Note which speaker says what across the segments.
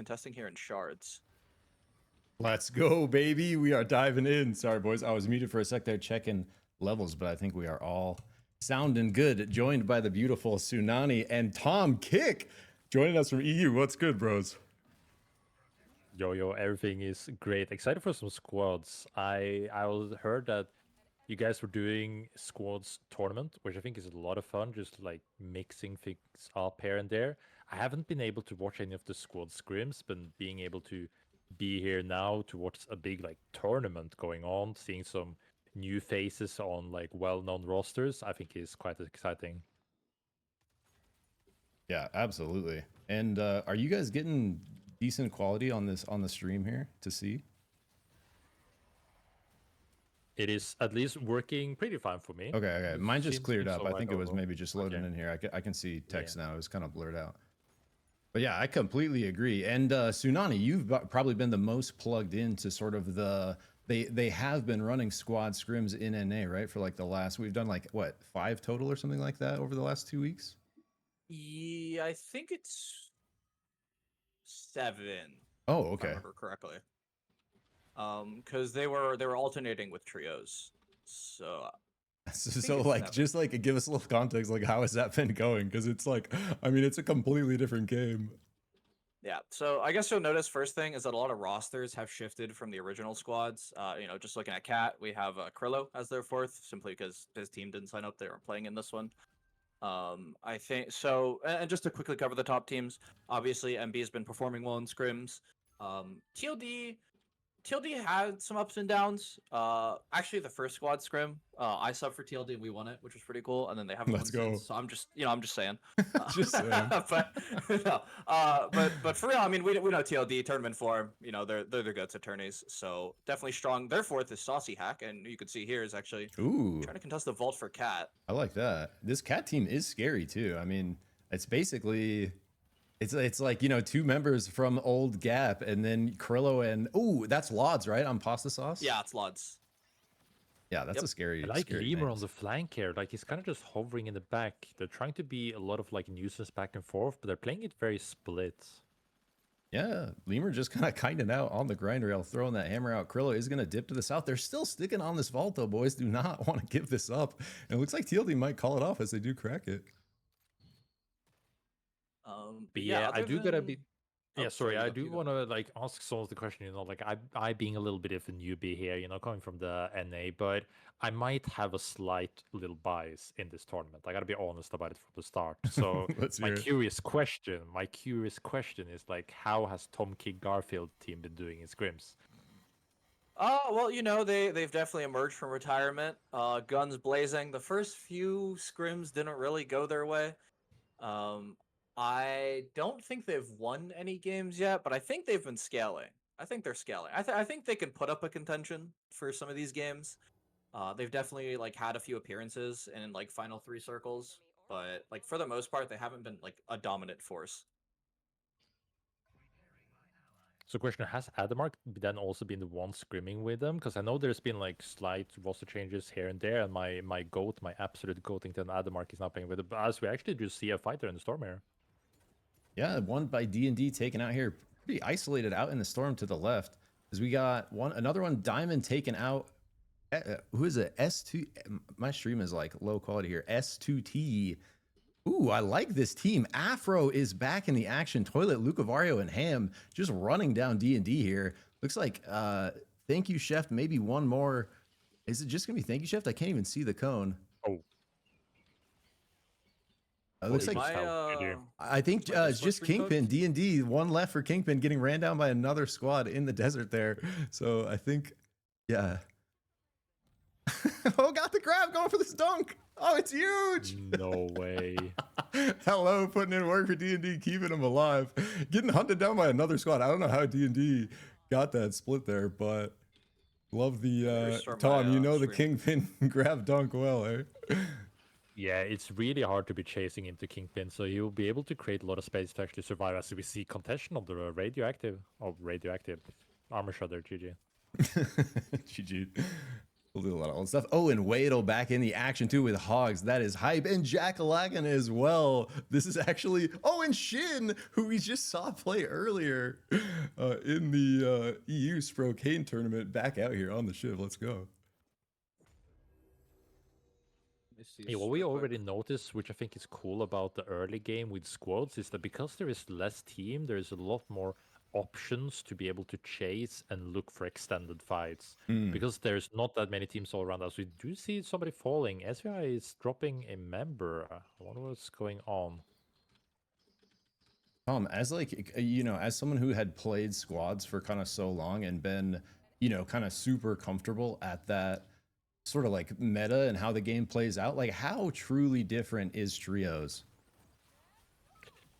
Speaker 1: contesting here in Shards.
Speaker 2: Let's go, baby. We are diving in. Sorry, boys. I was muted for a sec there checking levels, but I think we are all sounding good. Joined by the beautiful Tsunani and Tom Kick joining us from EU. What's good, bros?
Speaker 3: Yo, everything is great. Excited for some squads. I heard that you guys were doing squads tournament, which I think is a lot of fun, just like mixing things up here and there. I haven't been able to watch any of the squad scrims, but being able to be here now to watch a big like tournament going on, seeing some new faces on like well-known rosters, I think is quite exciting.
Speaker 2: Yeah, absolutely. And are you guys getting decent quality on the stream here to see?
Speaker 3: It is at least working pretty fine for me.
Speaker 2: Okay. Mine just cleared up. I think it was
Speaker 3: overall.
Speaker 2: maybe just loading in here. I can see text now. It was kind of blurred out. But yeah, I completely agree. And Tsunani, you've probably been the most plugged into sort of they have been running squad scrims in NA, right? For like the last, we've done like what, 5 total or something like that over the last 2 weeks?
Speaker 1: Yeah, I think it's 7.
Speaker 2: Oh,
Speaker 1: If I
Speaker 2: okay.
Speaker 1: remember correctly. Because they were alternating with trios. So
Speaker 2: So
Speaker 1: it's
Speaker 2: like
Speaker 1: 7.
Speaker 2: just like give us a little context, like how has that been going? Because it's like, I mean, it's a completely different game.
Speaker 1: Yeah, so I guess you'll notice first thing is that a lot of rosters have shifted from the original squads. Just looking at Cat, we have Krillo as their 4th, simply because his team didn't sign up. They weren't playing in this one. I think so. And just to quickly cover the top teams, obviously MB has been performing well in scrims. TLD had some ups and downs. Actually, the first squad scrim, I subbed for TLD and we won it, which was pretty cool. And then they haven't
Speaker 2: Let's
Speaker 1: won
Speaker 2: go.
Speaker 1: since. So I'm just saying.
Speaker 2: Just saying.
Speaker 1: but no, but for real, I mean, we know TLD tournament form. They're the goats attorneys, so definitely strong. Their 4th is Saucy Hack, and you can see here is actually trying to contest the vault for Cat.
Speaker 2: I like that. This Cat team is scary too. I mean, it's basically. It's like, 2 members from old Gap and then Krillo and that's Lods, right? On Pasta Sauce?
Speaker 1: Yeah, it's Lods.
Speaker 2: Yeah, that's a scary.
Speaker 3: I like
Speaker 2: scary
Speaker 3: Lemur
Speaker 2: mix.
Speaker 3: on the flank here. Like he's kind of just hovering in the back. They're trying to be a lot of like nuisance back and forth, but they're playing it very split.
Speaker 2: Yeah, Lemur just kind of kinding out on the grind rail, throwing that hammer out. Krillo is going to dip to the south. They're still sticking on this vault though, boys. Do not want to give this up. And it looks like TLD might call it off as they do crack it.
Speaker 3: But yeah, I do gotta be. Yeah, sorry, I
Speaker 1: you
Speaker 3: do
Speaker 1: go.
Speaker 3: want to like ask some of the question. Like I being a little bit of a newbie here, coming from the NA, but I might have a slight little bias in this tournament. I gotta be honest about it from the start. So my curious question is like, how has Tom Kick Garfield team been doing in scrims?
Speaker 1: Oh, well, they've definitely emerged from retirement. Guns blazing. The first few scrims didn't really go their way. I don't think they've won any games yet, but I think they've been scaling. I think they're scaling. I think they can put up a contention for some of these games. They've definitely like had a few appearances in like final 3 circles, but like for the most part, they haven't been like a dominant force.
Speaker 3: So question, has Adamark then also been the one scrimming with them? Because I know there's been like slight roster changes here and there, and my absolute goating Adamark is not playing with it. But as we actually do see a fighter in the storm here.
Speaker 2: Yeah, one by D&D taken out here. Pretty isolated out in the storm to the left. As we got another one, Diamond taken out. Who is it? S2. My stream is like low quality here. S2T. Ooh, I like this team. Afro is back in the action. Toilet, Lucavario, and Ham just running down D&D here. Looks like Thank You Chef, maybe one more. Is it just going to be Thank You Chef? I can't even see the cone.
Speaker 3: Oh.
Speaker 2: It looks like I think it's just Kingpin, D&D, one left for Kingpin, getting ran down by another squad in the desert there. So I think, yeah. Oh, got the grab, going for this dunk. Oh, it's huge.
Speaker 3: No way.
Speaker 2: Hello, putting in work for D&D, keeping him alive. Getting hunted down by another squad. I don't know how D&D got that split there, but love the Tom, the Kingpin grab dunk well, eh?
Speaker 3: Yeah, it's really hard to be chasing into Kingpin, so he will be able to create a lot of space to actually survive as we see contention of the radioactive armor shudder. GG.
Speaker 2: GG. We'll do a lot of old stuff. Oh, and Wade'll back in the action too with Hogs. That is hype. And Jack Lagan as well. This is actually, oh, and Shin, who we just saw play earlier in the EU Sprocane tournament, back out here on the shift. Let's go.
Speaker 3: Yeah, what we already noticed, which I think is cool about the early game with squads, is that because there is less team, there is a lot more options to be able to chase and look for extended fights. Because there's not that many teams all around us. We do see somebody falling. SVI is dropping a member. I wonder what's going on.
Speaker 2: Tom, as like, you know, as someone who had played squads for kind of so long and been, you know, kind of super comfortable at that sort of like meta and how the game plays out, like how truly different is trios?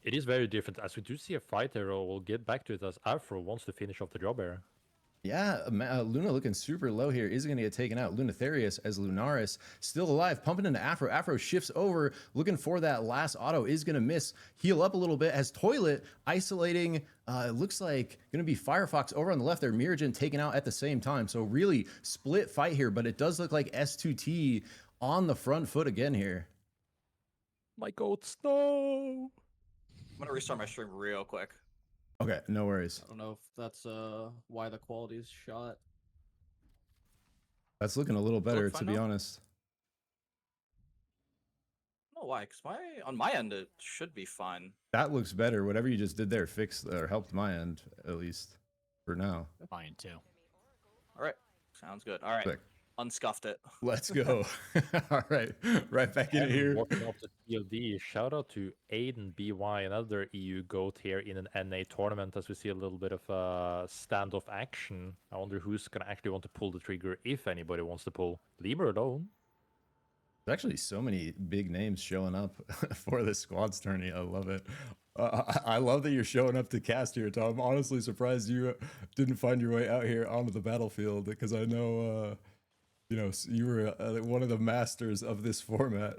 Speaker 3: It is very different, as we do see a fighter. We'll get back to it as Afro wants to finish off the job here.
Speaker 2: Yeah, Luna looking super low here. Is going to get taken out. Lunatherius as Lunaris still alive, pumping into Afro. Afro shifts over, looking for that last auto. Is going to miss. Heal up a little bit as Toilet isolating. It looks like going to be Firefox over on the left there. Miragen taken out at the same time. So really split fight here, but it does look like S2T on the front foot again here.
Speaker 3: My goats, no!
Speaker 1: I'm gonna restart my stream real quick.
Speaker 2: Okay, no worries.
Speaker 4: I don't know if that's why the quality is shot.
Speaker 2: That's looking a little better,
Speaker 1: fine
Speaker 2: to be
Speaker 1: now?
Speaker 2: honest.
Speaker 1: I don't know why, because on my end it should be fine.
Speaker 2: That looks better. Whatever you just did there fixed or helped my end, at least for now.
Speaker 5: Fine too.
Speaker 1: All right, sounds good. All right,
Speaker 2: Sick.
Speaker 1: unscuffed it.
Speaker 2: Let's go. All right, right back in here.
Speaker 3: Walking off the TLD, shout out to Aiden BY, another EU GOAT here in an NA tournament, as we see a little bit of standoff action. I wonder who's going to actually want to pull the trigger, if anybody wants to pull. Lemur alone.
Speaker 2: There's actually so many big names showing up for this squads tourney. I love it. I love that you're showing up to cast here, Tom. I'm honestly surprised you didn't find your way out here onto the battlefield, because I know you know, you were one of the masters of this format.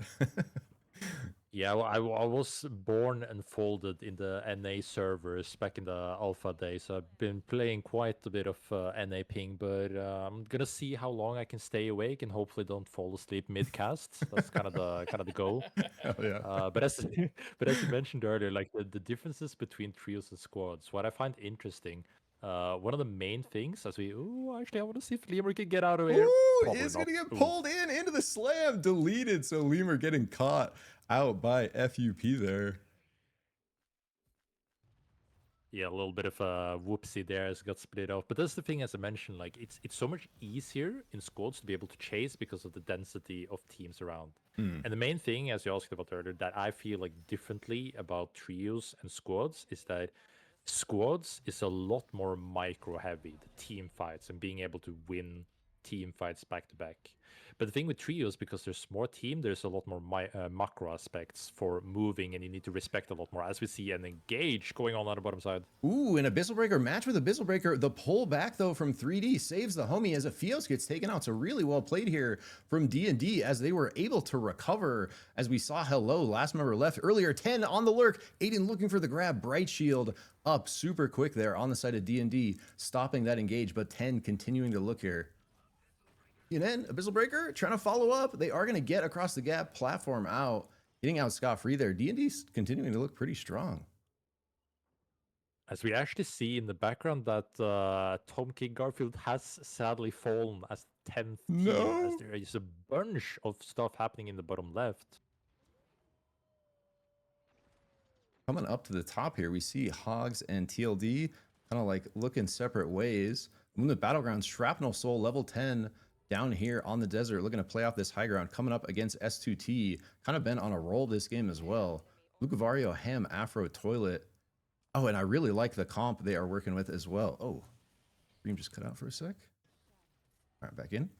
Speaker 3: Yeah, well, I was born and folded in the NA servers back in the alpha days. So I've been playing quite a bit of NA ping, but I'm gonna see how long I can stay awake and hopefully don't fall asleep mid-cast. That's kind of the goal.
Speaker 2: Hell yeah.
Speaker 3: But as you mentioned earlier, like the differences between trios and squads, what I find interesting. One of the main things, as we actually I want to see if Lemur can get out of here.
Speaker 2: Ooh,
Speaker 3: Probably
Speaker 2: is
Speaker 3: not.
Speaker 2: gonna get pulled into the slam, deleted. So Lemur getting caught out by FUP there.
Speaker 3: Yeah, a little bit of a whoopsie there as it got split off. But that's the thing, as I mentioned, like it's so much easier in squads to be able to chase because of the density of teams around. And the main thing, as you asked about earlier, that I feel like differently about trios and squads is that squads is a lot more micro heavy, the team fights and being able to win team fights back to back. But the thing with trios, because there's more team, there's a lot more macro aspects for moving, and you need to respect a lot more, as we see an engage going on the bottom side.
Speaker 2: Ooh, an Abyssal Breaker match with Abyssal Breaker. The pull back though from 3D saves the homie as Afios gets taken out. So really well played here from D&D as they were able to recover. As we saw Hello, last member left earlier, 10 on the lurk. Aiden looking for the grab, Bright Shield up super quick there on the side of D&D, stopping that engage, but 10 continuing to look here. And then Abyssal Breaker trying to follow up. They are going to get across the gap, platform out, getting out scot-free there. D&D's continuing to look pretty strong.
Speaker 3: As we actually see in the background that Tom King Garfield has sadly fallen as 10th tier, as there is a bunch of stuff happening in the bottom left.
Speaker 2: Coming up to the top here, we see Hogs and TLD kind of like looking separate ways. Moon the Battleground, Shrapnel Soul, level 10, down here on the desert, looking to play off this high ground, coming up against S2T. Kind of been on a roll this game as well. Lucavario, Ham, Afro, Toilet. Oh, and I really like the comp they are working with as well. Oh, stream just cut out for a sec. All right, back in.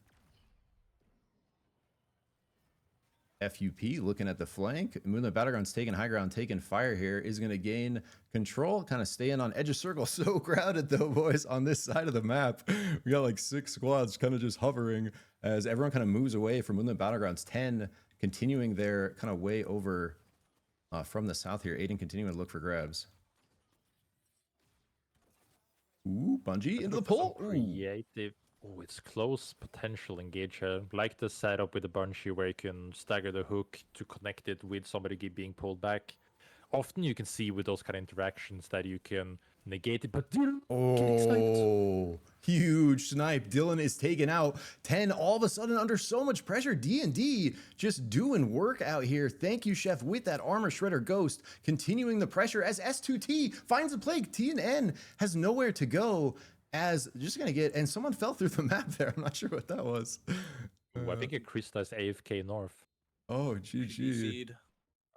Speaker 2: FUP looking at the flank. Moonlight Battleground's taking high ground, taking fire here. Is going to gain control, kind of staying on edge of circle. So crowded though, boys, on this side of the map. We got like 6 squads kind of just hovering as everyone kind of moves away from Moonlight Battlegrounds. 10 continuing their kind of way over from the south here. Aiden continuing to look for grabs. Ooh, Bungie into the pull.
Speaker 3: Creative. Oh, it's close potential engage here. Like the setup with the Banshee where you can stagger the hook to connect it with somebody being pulled back. Often you can see with those kind of interactions that you can negate it, but getting sniped.
Speaker 2: Oh, huge snipe. Dylan is taken out. 10 all of a sudden under so much pressure. D&D just doing work out here. Thank you, Chef, with that armor shredder ghost. Continuing the pressure as S2T finds the plague. T&N has nowhere to go as just going to get, and someone fell through the map there. I'm not sure what that was.
Speaker 3: Ooh, I think a Krista is AFK North.
Speaker 2: Oh, GG.
Speaker 1: Seed.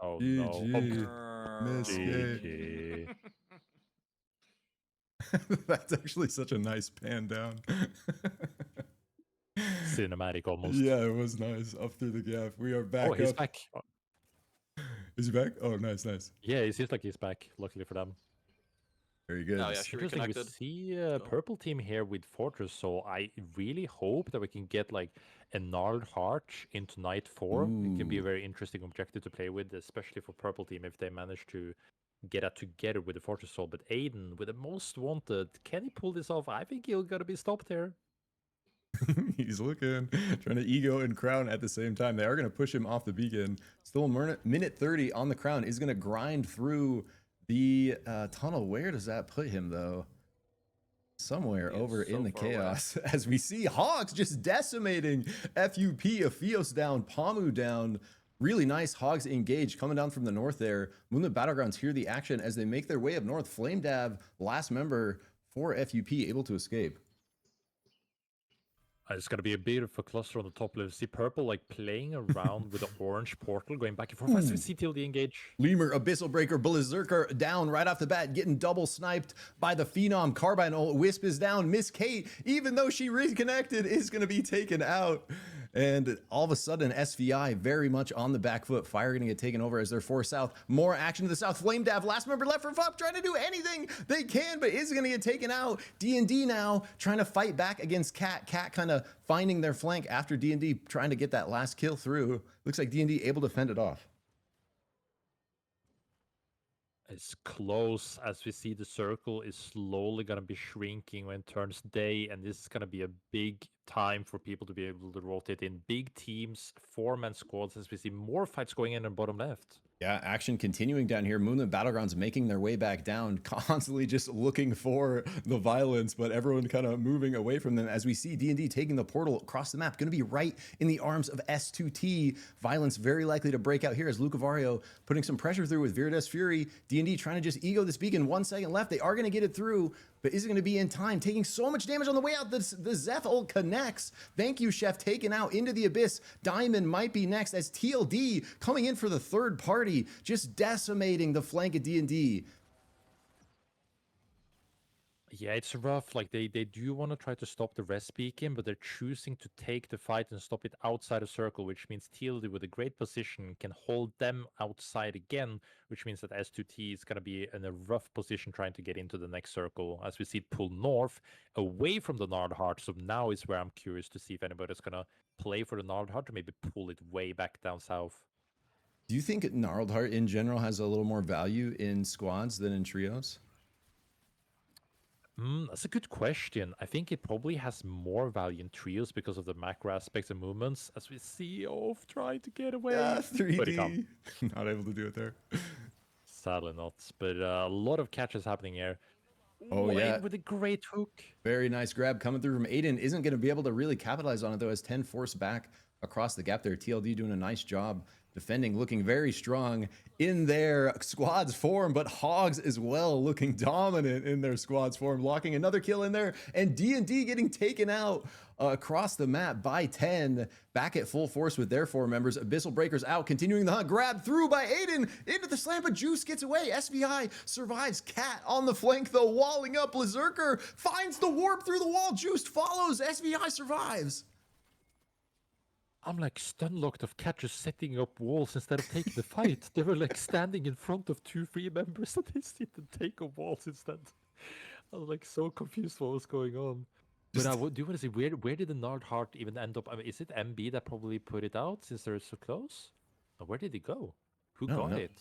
Speaker 3: Oh
Speaker 2: GG.
Speaker 3: no.
Speaker 2: Miss
Speaker 3: GG.
Speaker 2: That's actually such a nice pan down.
Speaker 3: Cinematic almost.
Speaker 2: Yeah, it was nice. Up through the gap. We are back
Speaker 3: Oh, he's
Speaker 2: up.
Speaker 3: back.
Speaker 2: Is he back? Oh, nice, nice.
Speaker 3: Yeah, it seems like he's back, luckily for them.
Speaker 2: Very good.
Speaker 1: Oh, yeah, she
Speaker 3: Interesting. We
Speaker 1: reconnected.
Speaker 3: see a purple team here with Fortress, so I really hope that we can get like a gnarled heart into night 4. It can be a
Speaker 2: Ooh.
Speaker 3: very interesting objective to play with, especially for purple team if they manage to get that together with the Fortress Soul. But Aiden, with the most wanted, can he pull this off? I think he'll gotta be stopped here.
Speaker 2: He's looking, trying to ego and crown at the same time. They are going to push him off the beacon. Still minute 30 on the crown. Is going to grind through the tunnel. Where does that put him, though? Somewhere
Speaker 1: He is
Speaker 2: over
Speaker 1: so
Speaker 2: in the
Speaker 1: far away.
Speaker 2: chaos. As we see Hogs just decimating FUP, Afios down, Pamu down. Really nice Hogs engaged coming down from the north there. Moonlit Battlegrounds hear the action as they make their way up north. Flame Dab, last member for FUP, able to escape.
Speaker 3: It's gonna be a bit of a cluster on the top left. See purple like playing around with the orange portal, going back and forth. As we see TLD engage.
Speaker 2: Lemur, Abyssal Breaker, Berserker down right off the bat, getting double sniped by the Phenom. Carbine, Wisp is down. Miss Kate, even though she reconnected, is going to be taken out. And all of a sudden, SVI very much on the back foot. Fire going to get taken over as they're forced south. More action to the south. Flame Dav, last member left for FUP, trying to do anything they can, but is going to get taken out. D&D now trying to fight back against Cat. Cat kind of finding their flank after D&D trying to get that last kill through. Looks like D&D able to fend it off.
Speaker 3: As close as we see the circle is slowly going to be shrinking when it turns day, and this is going to be a big time for people to be able to rotate in big teams, 4-man squads, as we see more fights going in bottom left.
Speaker 2: Yeah, action continuing down here. Moonlit Battlegrounds making their way back down, constantly just looking for the violence, but everyone kind of moving away from them as we see D&D taking the portal across the map. Going to be right in the arms of S2T. Violence very likely to break out here as Lucavario putting some pressure through with Viridius Fury. D&D trying to just ego this beacon. 1 second left. They are going to get it through, but is it going to be in time? Taking so much damage on the way out. The Zeph ult connects. Thank you, Chef. Taken out into the abyss. Diamond might be next as TLD coming in for the third party. Just decimating the flank of D&D.
Speaker 3: Yeah, it's rough. Like they do want to try to stop the rest beacon, but they're choosing to take the fight and stop it outside a circle, which means TLD with a great position can hold them outside again, which means that S2T is going to be in a rough position trying to get into the next circle. As we see it pull north away from the Gnarled Heart. So now is where I'm curious to see if anybody's going to play for the Gnarled Heart or maybe pull it way back down south.
Speaker 2: Do you think Gnarled Heart in general has a little more value in squads than in trios?
Speaker 3: That's a good question. I think it probably has more value in trios because of the macro aspects and movements, as we see Off trying to get away.
Speaker 2: Yeah,
Speaker 3: But he
Speaker 2: 3D.
Speaker 3: can't.
Speaker 2: Not able to do it there.
Speaker 3: Sadly not. But a lot of catches happening here.
Speaker 2: Oh,
Speaker 3: Aiden
Speaker 2: yeah.
Speaker 3: with a great hook.
Speaker 2: Very nice grab coming through from Aiden. Isn't going to be able to really capitalize on it, though, as 10 forced back across the gap there. TLD doing a nice job defending, looking very strong in their squad's form, but Hogs as well looking dominant in their squad's form, locking another kill in there, and D&D getting taken out across the map by 10, back at full force with their 4 members. Abyssal Breakers out, continuing the hunt, grabbed through by Aiden into the slam, but Juice gets away. SVI survives. Cat on the flank, though, walling up. Berserker finds the warp through the wall. Juice follows. SVI survives.
Speaker 3: I'm like stun locked of catchers setting up walls instead of taking the fight. They were like standing in front of 2 free members and they sit and take up walls instead. I was like so confused what was going on. But I do want to see where did the Gnarled Heart even end up? I mean, is it MB that probably put it out since they're so close? Or where did it go? Who got it?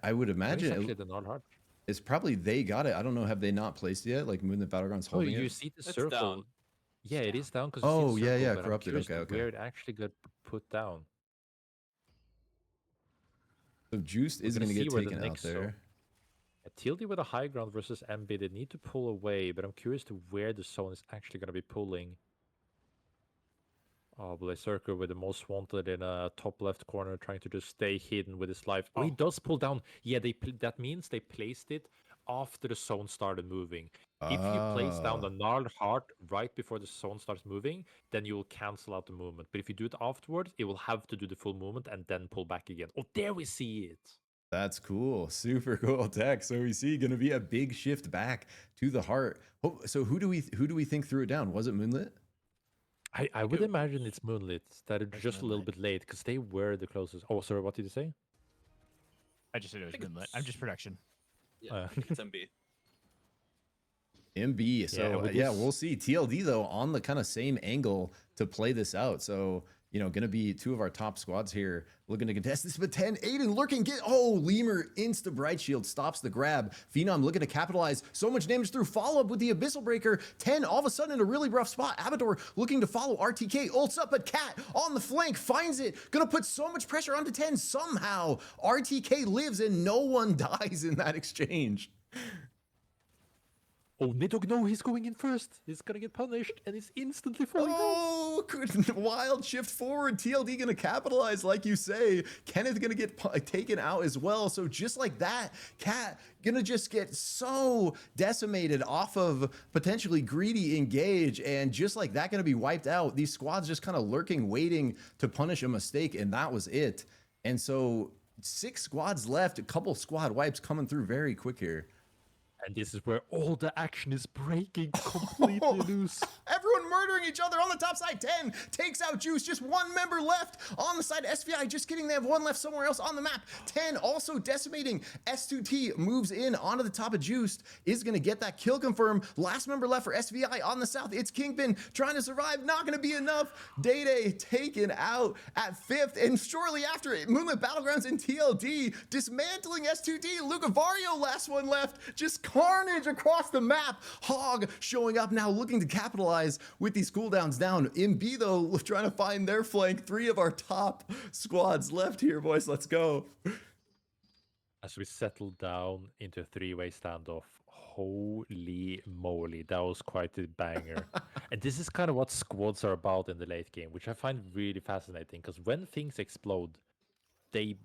Speaker 2: I would
Speaker 3: Where is
Speaker 2: imagine
Speaker 3: actually the Gnarled Heart?
Speaker 2: it's probably they got it. I don't know. Have they not placed it yet? Like Moonlit Battlegrounds
Speaker 3: Oh,
Speaker 2: holding
Speaker 3: you
Speaker 2: it?
Speaker 3: see the
Speaker 1: It's
Speaker 3: circle.
Speaker 1: down.
Speaker 3: Yeah, it is down because
Speaker 2: Oh,
Speaker 3: it's in
Speaker 2: yeah,
Speaker 3: circle,
Speaker 2: yeah,
Speaker 3: but I'm
Speaker 2: corrupted.
Speaker 3: curious
Speaker 2: Okay,
Speaker 3: to
Speaker 2: okay.
Speaker 3: where it actually got put down.
Speaker 2: So Juiced
Speaker 3: We're
Speaker 2: is
Speaker 3: gonna
Speaker 2: going to
Speaker 3: see
Speaker 2: get
Speaker 3: where the
Speaker 2: taken out
Speaker 3: next
Speaker 2: there.
Speaker 3: TLD with a high ground versus MB, they need to pull away, but I'm curious to where the zone is actually gonna be pulling. Oh, Berserker with the most wanted in a top left corner, trying to just stay hidden with his life. Oh, he does pull down. Yeah, that means they placed it after the zone started moving. If you place down the
Speaker 2: Oh,
Speaker 3: gnarled heart right before the zone starts moving, then you will cancel out the movement. But if you do it afterwards, it will have to do the full movement and then pull back again. Oh, there we see it.
Speaker 2: that's cool. Super cool tech. So we see going to be a big shift back to the heart. So who do we think threw it down? Was it Moonlit?
Speaker 3: I would imagine it's Moonlit, that it's
Speaker 5: It's
Speaker 3: just a little
Speaker 5: Moonlit.
Speaker 3: bit late because they were the closest. Oh, sorry, what did you say?
Speaker 5: I just said it was
Speaker 1: think
Speaker 5: Moonlit. I'm just production.
Speaker 1: Yeah, I think it's MB.
Speaker 2: MB. So
Speaker 3: with
Speaker 2: yeah,
Speaker 3: this-
Speaker 2: we'll see. TLD though on the kind of same angle to play this out. So going to be two of our top squads here looking to contest this. But 10, Aiden lurking, Lemur insta bright shield stops the grab. Phenom looking to capitalize. So much damage through follow up with the Abyssal Breaker. 10 all of a sudden in a really rough spot. Abador looking to follow RTK. Ults up, but Cat on the flank finds it. Gonna put so much pressure onto 10. Somehow RTK lives and no one dies in that exchange.
Speaker 3: Oh, Nidog, no, he's going in first. He's gonna get punished, and he's instantly falling down.
Speaker 2: Oh, wild shift forward. TLD gonna capitalize, like you say. Kenneth gonna get taken out as well. So just like that, Cat gonna just get so decimated off of potentially greedy engage, and just like that, gonna be wiped out. These squads just kind of lurking, waiting to punish a mistake, and that was it. And so 6 squads left. A couple squad wipes coming through very quick here.
Speaker 3: And this is where all the action is breaking completely loose.
Speaker 2: Everyone murdering each other on the top side. 10 takes out Juice. Just one member left on the side. SVI just kidding. They have one left somewhere else on the map. 10 also decimating. S2T moves in onto the top of Juice. Is going to get that kill confirm. Last member left for SVI on the south. It's Kingpin trying to survive. Not going to be enough. Day taken out at 5th. And shortly after it, Moonlit Battlegrounds and TLD dismantling S2T. Luca Vario last one left. Just carnage across the map. Hog showing up now, looking to capitalize with these cooldowns down. MB though, trying to find their flank. 3 of our top squads left here, boys. Let's go.
Speaker 3: As we settle down into a 3-way standoff, holy moly, that was quite a banger. And this is kind of what squads are about in the late game, which I find really fascinating, because when things explode, they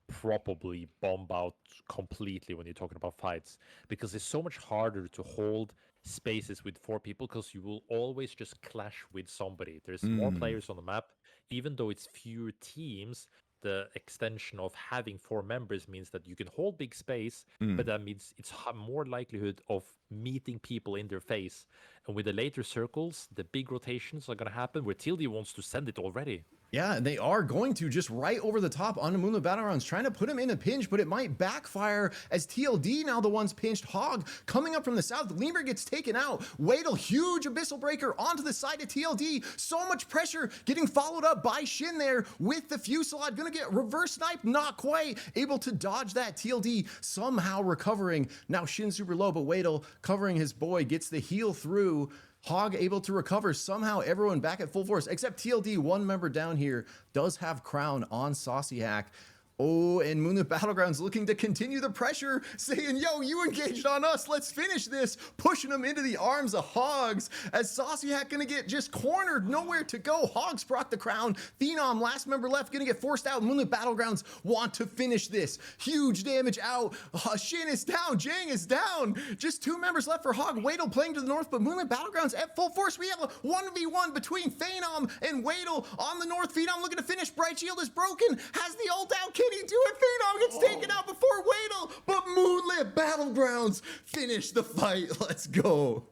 Speaker 3: probably bomb out completely when you're talking about fights, because it's so much harder to hold spaces with 4 people, because you will always just clash with somebody. There's more players on the map, even though it's fewer teams. The extension of having 4 members means that you can hold big space, but that means it's more likelihood of meeting people in their face. And with the later circles, the big rotations are going to happen where TLD wants to send it already.
Speaker 2: Yeah, and they are going to just right over the top on the Moonlit Battlegrounds, trying to put him in a pinch, but it might backfire as TLD now the ones pinched. Hog coming up from the south. Lemur gets taken out. Waddle, huge Abyssal Breaker onto the side of TLD. So much pressure getting followed up by Shin there with the Fusillade. Gonna get reverse snipe, not quite able to dodge that. TLD somehow recovering. Now Shin super low, but Waddle covering his boy, gets the heal through. Hog able to recover. Somehow everyone back at full force except TLD, one member down here, does have Crown on Saucy Hack. Oh, and Moonlit Battlegrounds looking to continue the pressure, saying, yo, you engaged on us, let's finish this, pushing them into the arms of Hogs, as Saucy Hack gonna get just cornered, nowhere to go. Hogs proc the crown. Phenom, last member left, gonna get forced out. Moonlit Battlegrounds want to finish this. Huge damage out. Shin is down, Jang is down. Just 2 members left for Hog. Waddle playing to the north, but Moonlit Battlegrounds at full force. We have a 1v1 between Phenom and Waddle on the north. Phenom looking to finish. Bright Shield is broken, has the ult out. Can he do it? Phenom gets taken out before Waddle, but Moonlit Battlegrounds finish the fight. Let's go.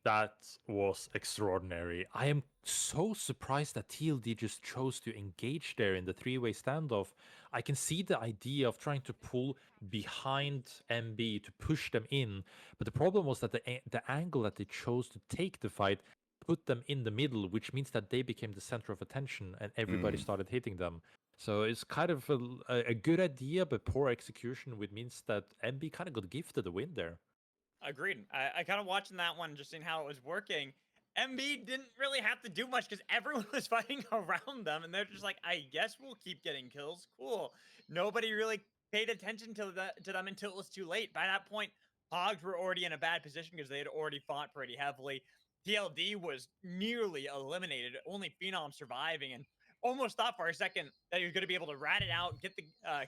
Speaker 3: That was extraordinary. I am so surprised that TLD just chose to engage there in the 3-way standoff. I can see the idea of trying to pull behind MB to push them in, but the problem was that the angle that they chose to take the fight put them in the middle, which means that they became the center of attention and everybody started hitting them. So it's kind of a good idea, but poor execution, which means that MB kind of got gifted a win there.
Speaker 6: Agreed. I kind of watching that one, just seeing how it was working. MB didn't really have to do much because everyone was fighting around them, and they're just like, I guess we'll keep getting kills. Cool. Nobody really paid attention to them until it was too late. By that point, Hogs were already in a bad position because they had already fought pretty heavily. TLD was nearly eliminated, only Phenom surviving, and almost thought for a second that he was going to be able to rat it out, get the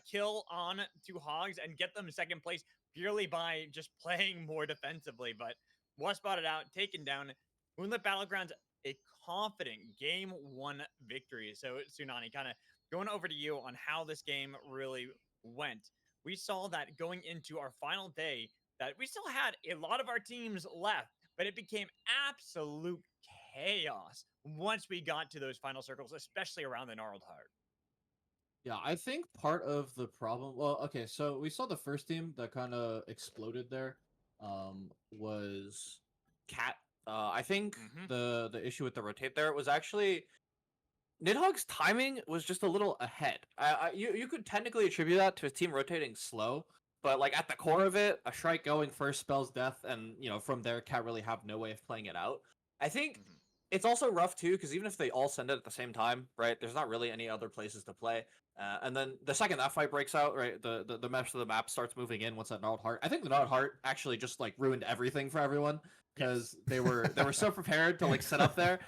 Speaker 6: kill on to Hogs, and get them second place purely by just playing more defensively. But was spotted out, taken down. Moonlit Battlegrounds, a confident game 1 victory. So Tsunani, kind of going over to you on how this game really went. We saw that going into our final day that we still had a lot of our teams left, but it became absolute chaos once we got to those final circles, especially around the Gnarled Heart.
Speaker 4: Yeah, I think part of the problem. Well, okay, so we saw the first team that kind of exploded there. Was
Speaker 1: Cat. I think
Speaker 6: Mhm.
Speaker 1: the issue with the rotate there was actually Nidhogg's timing was just a little ahead. You could technically attribute that to his team rotating slow, but like at the core of it, a strike going first spells death, and from there, Cat really have no way of playing it out. I think
Speaker 6: Mhm.
Speaker 1: it's also rough too because even if they all send it at the same time, right? There's not really any other places to play. And then the second that fight breaks out, right, the mesh of the map starts moving in once that Gnarled Heart. I think the Gnarled Heart actually just like ruined everything for everyone because they were so prepared to like set up there,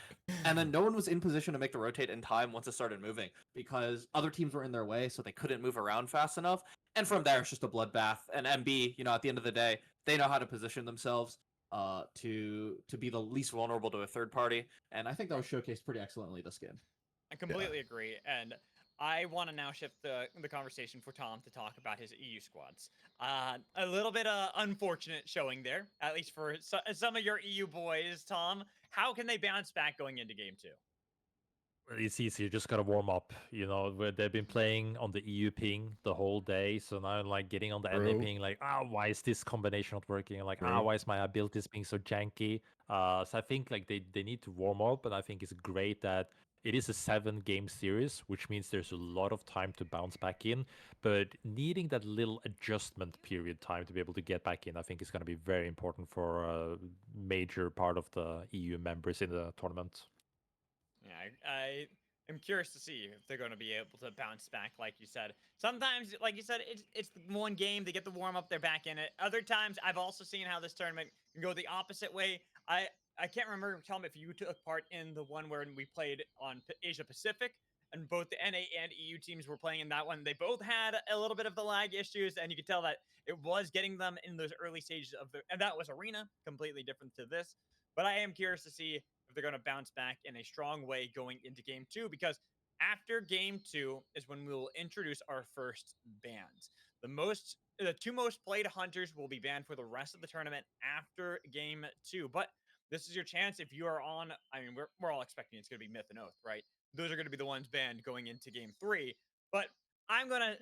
Speaker 1: and then no one was in position to make the rotate in time once it started moving because other teams were in their way, so they couldn't move around fast enough. And from there, it's just a bloodbath. And MB, at the end of the day, they know how to position themselves to be the least vulnerable to a third party, and I think that was showcased pretty excellently this game.
Speaker 6: I completely agree, and I want to now shift the conversation for Tom to talk about his EU squads. A little bit unfortunate showing there, at least for some of your EU boys. Tom, how can they bounce back going into game 2?
Speaker 3: It's easy. You just gotta warm up. Where they've been playing on the EU ping the whole day, so now like getting on the NA
Speaker 2: True.
Speaker 3: ping, like, why is this combination not working? Like,
Speaker 2: True.
Speaker 3: why is my abilities being so janky? So I think like they need to warm up, and I think it's great that it is a 7-game series, which means there's a lot of time to bounce back in. But needing that little adjustment period time to be able to get back in, I think is going to be very important for a major part of the EU members in the tournament.
Speaker 6: Yeah, I am curious to see if they're going to be able to bounce back, like you said. Sometimes, like you said, it's one game. They get the warm up, they're back in it. Other times, I've also seen how this tournament can go the opposite way. I can't remember, Tom, if you took part in the one where we played on Asia Pacific, and both the NA and EU teams were playing in that one. They both had a little bit of the lag issues, and you could tell that it was getting them in those early stages of and that was Arena, completely different to this. But I am curious to see if they're going to bounce back in a strong way going into game 2, because after game 2 is when we will introduce our first bans. The 2 most played hunters will be banned for the rest of the tournament after game 2. But this is your chance if you are on. I mean, we're all expecting it's going to be Myth and Oath, right? Those are going to be the ones banned going into game 3. But I'm going to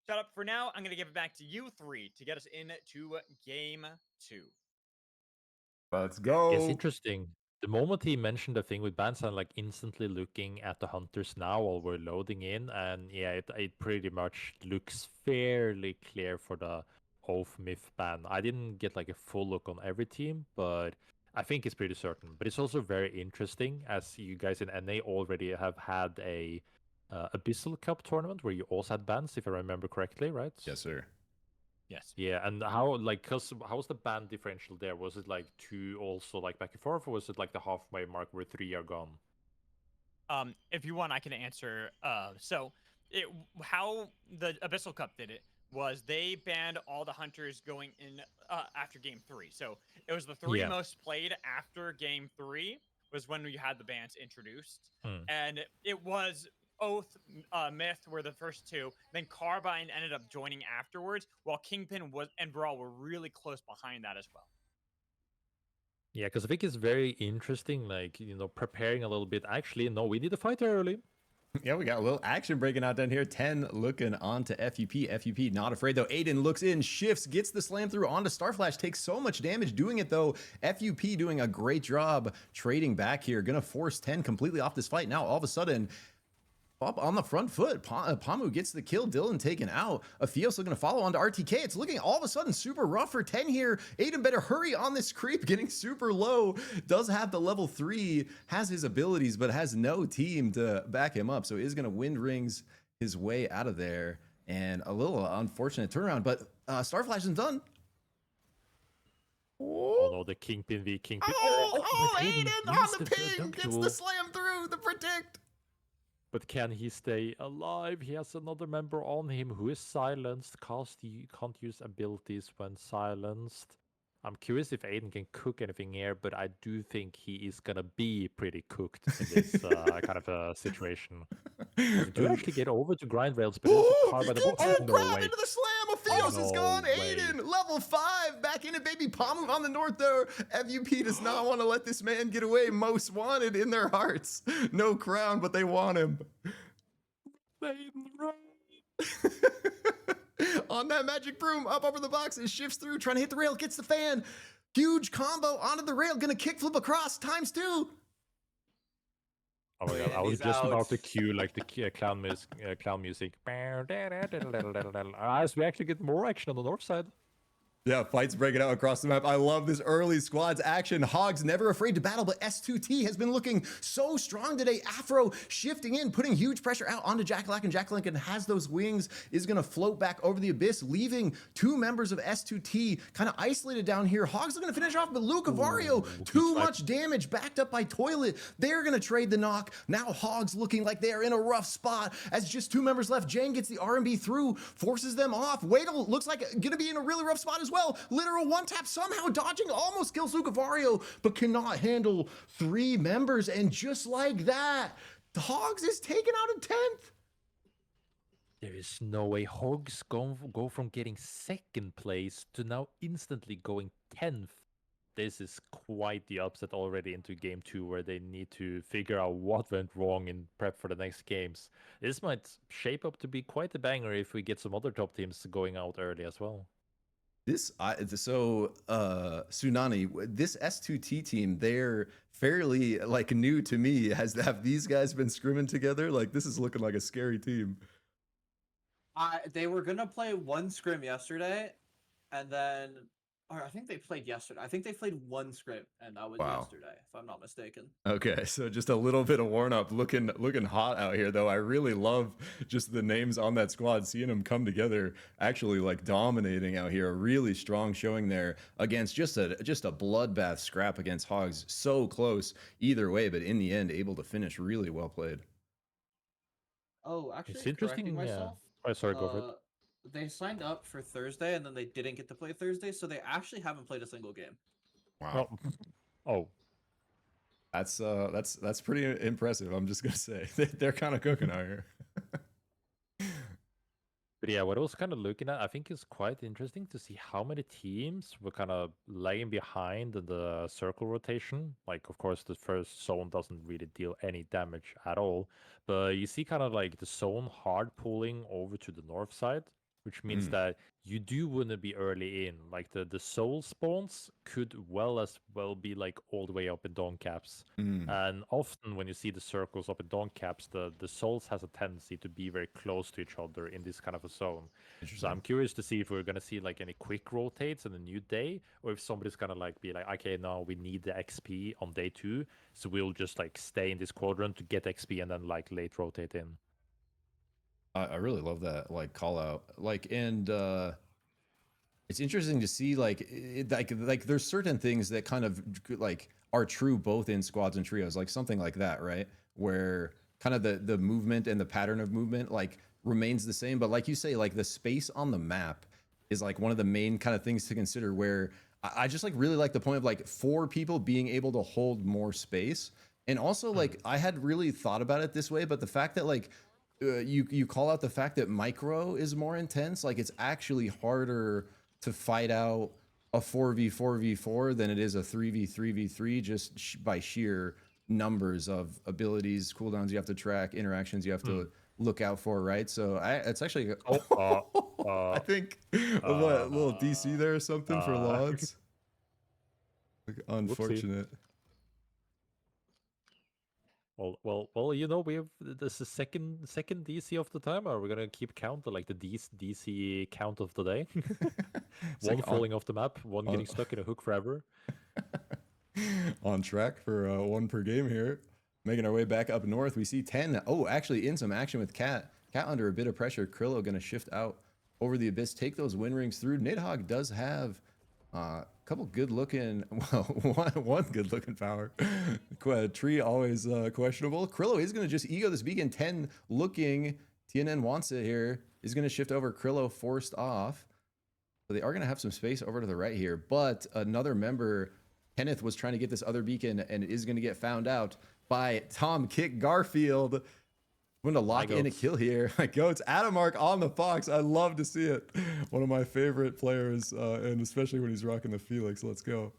Speaker 6: shut up for now. I'm going to give it back to you 3 to get us into game 2.
Speaker 2: Let's go.
Speaker 3: It's interesting. The moment he mentioned the thing with bans, I'm like instantly looking at the hunters now while we're loading in, and yeah, it pretty much looks fairly clear for the Oath Myth ban. I didn't get like a full look on every team, but I think it's pretty certain. But it's also very interesting, as you guys in NA already have had a Abyssal Cup tournament where you also had bans, if I remember correctly, right?
Speaker 2: Yes, sir.
Speaker 5: Yes.
Speaker 3: Yeah, and how was the ban differential there? Was it like 2 also like back and forth, or was it like the halfway mark where 3 are gone?
Speaker 6: If you want, I can answer. How the Abyssal Cup did it was they banned all the hunters going in after game 3. So it was the 3
Speaker 3: Yeah.
Speaker 6: most played after game 3 was when we had the bans introduced,
Speaker 3: Hmm.
Speaker 6: and it was Oath, Myth were the first 2. Then Carbine ended up joining afterwards, while Kingpin and Brawl were really close behind that as well.
Speaker 3: Yeah, because I think it's very interesting, like, preparing a little bit. Actually, no, we need to fight early.
Speaker 2: Yeah, we got a little action breaking out down here. 10 looking onto FUP. FUP not afraid though. Aiden looks in, shifts, gets the slam through onto Starflash. Takes so much damage doing it though. FUP doing a great job trading back here. Gonna force 10 completely off this fight. Now all of a sudden, up on the front foot. Pamu gets the kill. Dylan taken out. Afios looking to follow on to RTK. It's looking all of a sudden super rough for 10 here. Aiden better hurry on this creep, getting super low. Does have the level 3, has his abilities, but has no team to back him up. So is going to wind rings his way out of there. And a little unfortunate turnaround, but Starflash isn't done.
Speaker 3: Oh no, the Kingpin v Kingpin.
Speaker 2: Aiden on the
Speaker 3: Instant
Speaker 2: ping gets the
Speaker 3: duel.
Speaker 2: slam through the predict.
Speaker 3: But can he stay alive? He has another member on him who is silenced. Can't use abilities when silenced. I'm curious if Aiden can cook anything here, but I do think he is gonna be pretty cooked in this kind of a situation. They do actually get over to grind rails, but there's a Carbine. No
Speaker 2: Grab
Speaker 3: way.
Speaker 2: into the slam. Afios is
Speaker 3: No
Speaker 2: gone.
Speaker 3: way.
Speaker 2: Aiden, level 5. Back into baby Pamu on the north there. FUP does not want to let this man get away. Most wanted in their hearts. No crown, but they want him.
Speaker 3: Aiden, run.
Speaker 2: On that magic broom, up over the box, it shifts through, trying to hit the rail, gets the fan. Huge combo onto the rail, gonna kickflip across, times 2.
Speaker 3: Oh my god, I
Speaker 1: And
Speaker 3: was
Speaker 1: he's
Speaker 3: just about
Speaker 1: out.
Speaker 3: to cue like the clown music. As we actually get more action on the north side.
Speaker 2: Yeah, fights breaking out across the map. I love this early squads action. Hogs never afraid to battle, but S2T has been looking so strong today. Afro shifting in, putting huge pressure out onto Jackalak, and Jackalak has those wings, is going to float back over the abyss, leaving 2 members of S2T kind of isolated down here. Hogs are going to finish off, but Luke Avario, too much damage, backed up by Toilet. They're going to trade the knock. Now Hogs looking like they're in a rough spot as just 2 members left. Jang gets the R&B through, forces them off. Wadle looks like going to be in a really rough spot as well. Literal one tap, somehow dodging, almost kills Luke Avario, but cannot handle 3 members. And just like that, Hogs is taken out in 10th.
Speaker 3: There is no way Hogs go from getting 2nd place to now instantly going 10th. This is quite the upset already into game 2, where they need to figure out what went wrong in prep for the next games. This might shape up to be quite a banger if we get some other top teams going out early as well.
Speaker 2: Tsunani, this S2T team, they're fairly like new to me. Have these guys been scrimming together? Like, this is looking like a scary team.
Speaker 4: They were gonna play 1 scrim yesterday, and then, or I think they played yesterday. I think they played 1 scrim, and that was yesterday, if I'm not mistaken.
Speaker 2: Okay, so just a little bit of warm up, looking hot out here though. I really love just the names on that squad, seeing them come together, actually like dominating out here. A really strong showing there against just a bloodbath scrap against Hogs. So close either way, but in the end able to finish. Really well played.
Speaker 4: Oh, actually,
Speaker 3: It's interesting.
Speaker 4: correcting myself.
Speaker 3: Oh, sorry, go for it.
Speaker 4: They signed up for Thursday, and then they didn't get to play Thursday, so they actually haven't played a single game.
Speaker 2: Wow.
Speaker 3: Oh.
Speaker 2: That's pretty impressive. I'm just gonna say they're kind of cooking out here.
Speaker 3: But yeah, what I was kind of looking at, I think it's quite interesting to see how many teams were kind of lagging behind in the circle rotation. Like, of course, the first zone doesn't really deal any damage at all. But you see kind of like the zone hard pulling over to the north side, which means that you do want to be early in. Like the soul spawns could as well be like all the way up in dawn caps. And often when you see the circles up in dawn caps, the souls has a tendency to be very close to each other in this kind of a zone. So I'm curious to see if we're gonna see like any quick rotates in a new day, or if somebody's gonna like be like, okay, now we need the XP on day 2, so we'll just like stay in this quadrant to get XP and then like late rotate in.
Speaker 2: I really love that like call out, like, and it's interesting to see like like there's certain things that kind of like are true both in squads and trios, like something like that, right? Where kind of the movement and the pattern of movement like remains the same, but like you say, like the space on the map is like one of the main kind of things to consider, where I just like really like the point of like 4 people being able to hold more space. And also like I had really thought about it this way, but the fact that like you call out the fact that micro is more intense, like it's actually harder to fight out a 4v4v4 than it is a 3v3v3 just by sheer numbers of abilities, cooldowns you have to track, interactions you have to look out for, right? So it's actually I think a little DC there or something for Lods. Like, unfortunate.
Speaker 3: Well. You know, we have this is second DC of the time. Are we gonna keep count like the DC count of the day?
Speaker 2: It's
Speaker 3: One
Speaker 2: like
Speaker 3: falling off the map, one getting
Speaker 2: on-
Speaker 3: stuck in a hook forever.
Speaker 2: on track for one per game here. Making our way back up north, we see 10. Oh, actually in some action with Cat. Cat under a bit of pressure. Krillo gonna shift out over the abyss, take those win rings through. Nidhogg does have a couple good looking, well, one good looking power. Tree always questionable. Krillo is gonna just ego this beacon. 10 looking. TNN wants it here. Is gonna shift over. Krillo forced off. So they are gonna have some space over to the right here, but another member, Kenneth, was trying to get this other beacon and it is going to get found out by Tom Kick Garfield. I'm going to lock in a kill here. My goats, Adamark on the Fox. I love to see it. One of my favorite players, and especially when he's rocking the Felix. Let's go.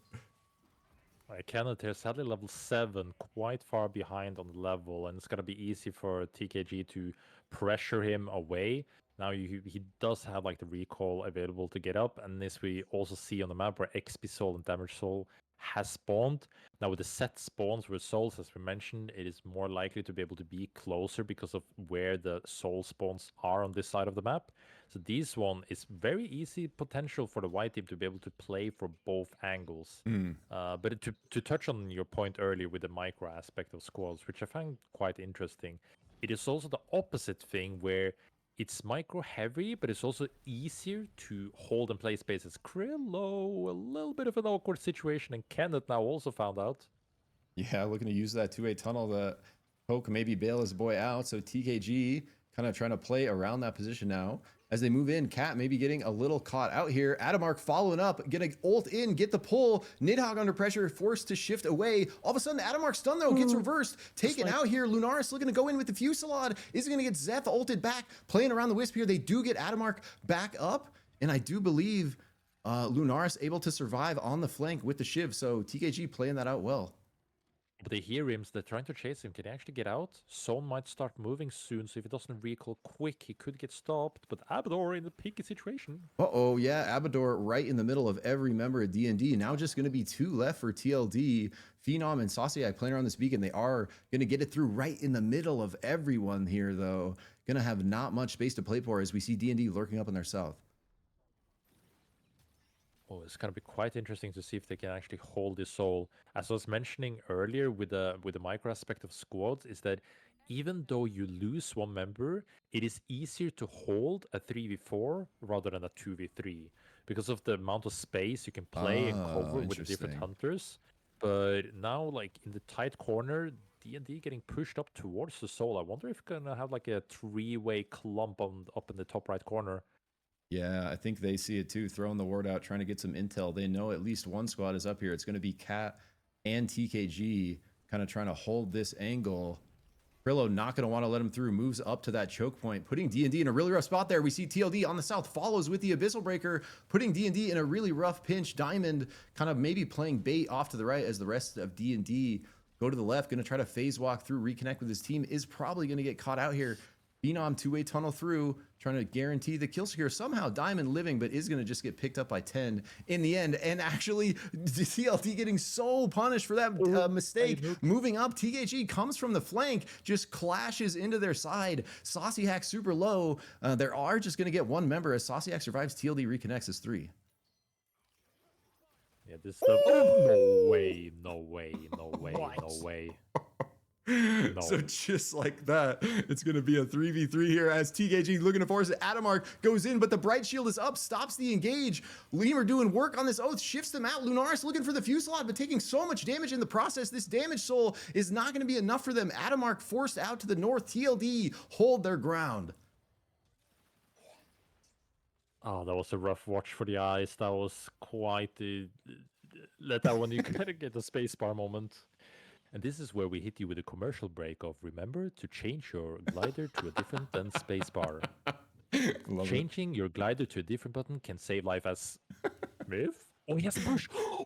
Speaker 3: Kenneth here, sadly level 7, quite far behind on the level, and it's going to be easy for TKG to pressure him away. Now he does have like the recall available to get up, and this we also see on the map where XP Soul and Damage Soul has spawned. Now with the set spawns with souls, as we mentioned, it is more likely to be able to be closer because of where the soul spawns are on this side of the map. So this one is very easy potential for the white team to be able to play for both angles. But to touch on your point earlier with the micro aspect of squads, which I find quite interesting, it is also the opposite thing where it's micro heavy, but it's also easier to hold and play spaces. Krillo, a little bit of an awkward situation, and Kenneth now also found out.
Speaker 2: Yeah, looking to use that two-way tunnel to poke, maybe bail his boy out. So TKG kind of trying to play around that position now. As they move in, Cat maybe getting a little caught out here. Adamark following up, gonna ult in, get the pull. Nidhogg under pressure, forced to shift away. All of a sudden, Adamark's stun though, gets reversed. Taken out here, Lunaris looking to go in with the Fusillade. Is gonna get Zeph ulted back, playing around the Wisp here. They do get Adamark back up, and I do believe Lunaris able to survive on the flank with the Shiv, so TKG playing that out well.
Speaker 3: But they hear him, so they're trying to chase him. Can he actually get out? Zone might start moving soon, so if he doesn't recall quick, he could get stopped. But Abador in a picky situation.
Speaker 2: Uh-oh, yeah, Abador right in the middle of every member of D&D. Now just going to be 2 left for TLD. Phenom and Sauciak playing around this beacon. They are going to get it through right in the middle of everyone here, though. Going to have not much space to play for as we see D&D lurking up in their south.
Speaker 3: Oh, it's going to be quite interesting to see if they can actually hold this soul. As I was mentioning earlier with the micro aspect of squads, is that even though you lose one member, it is easier to hold a 3v4 rather than a 2v3 because of the amount of space you can play and cover with the different hunters. But now, like in the tight corner, D&D getting pushed up towards the soul. I wonder if we're gonna have like a 3-way clump up in the top right corner.
Speaker 2: Yeah, I think they see it too, throwing the ward out, trying to get some intel. They know at least one squad is up here. It's going to be Cat and TKG kind of trying to hold this angle. Krillo not going to want to let him through, moves up to that choke point, putting D&D in a really rough spot there. We see TLD on the south follows with the Abyssal Breaker, putting D&D in a really rough pinch. Diamond kind of maybe playing bait off to the right as the rest of D&D go to the left, going to try to phase walk through, reconnect with his team, is probably going to get caught out here. Phenom 2-way tunnel through, trying to guarantee the kill secure. Somehow Diamond living, but is going to just get picked up by 10 in the end. And actually, TLD getting so punished for that mistake. Moving up, TKG comes from the flank, just clashes into their side. Sauciak super low. There are just going to get one member as Sauciak survives. TLD reconnects as 3.
Speaker 3: Yeah, this stuff. Oh, no way, no way, no way, no way. No.
Speaker 2: So just like that, it's going to be a 3v3 here as TKG looking to force it. Adamark goes in, but the Bright Shield is up, stops the engage. Lemur doing work on this Oath, shifts them out. Lunaris looking for the Fusillade, but taking so much damage in the process. This damage soul is not going to be enough for them. Adamark forced out to the north. TLD hold their ground.
Speaker 3: Oh, that was a rough watch for the eyes. That was quite the... Let that one, you kind of get a spacebar moment. And this is where we hit you with a commercial break of remember to change your glider to a different than spacebar. Changing your glider to a different button can save life as Myth? Oh, he has a push.
Speaker 2: Oh,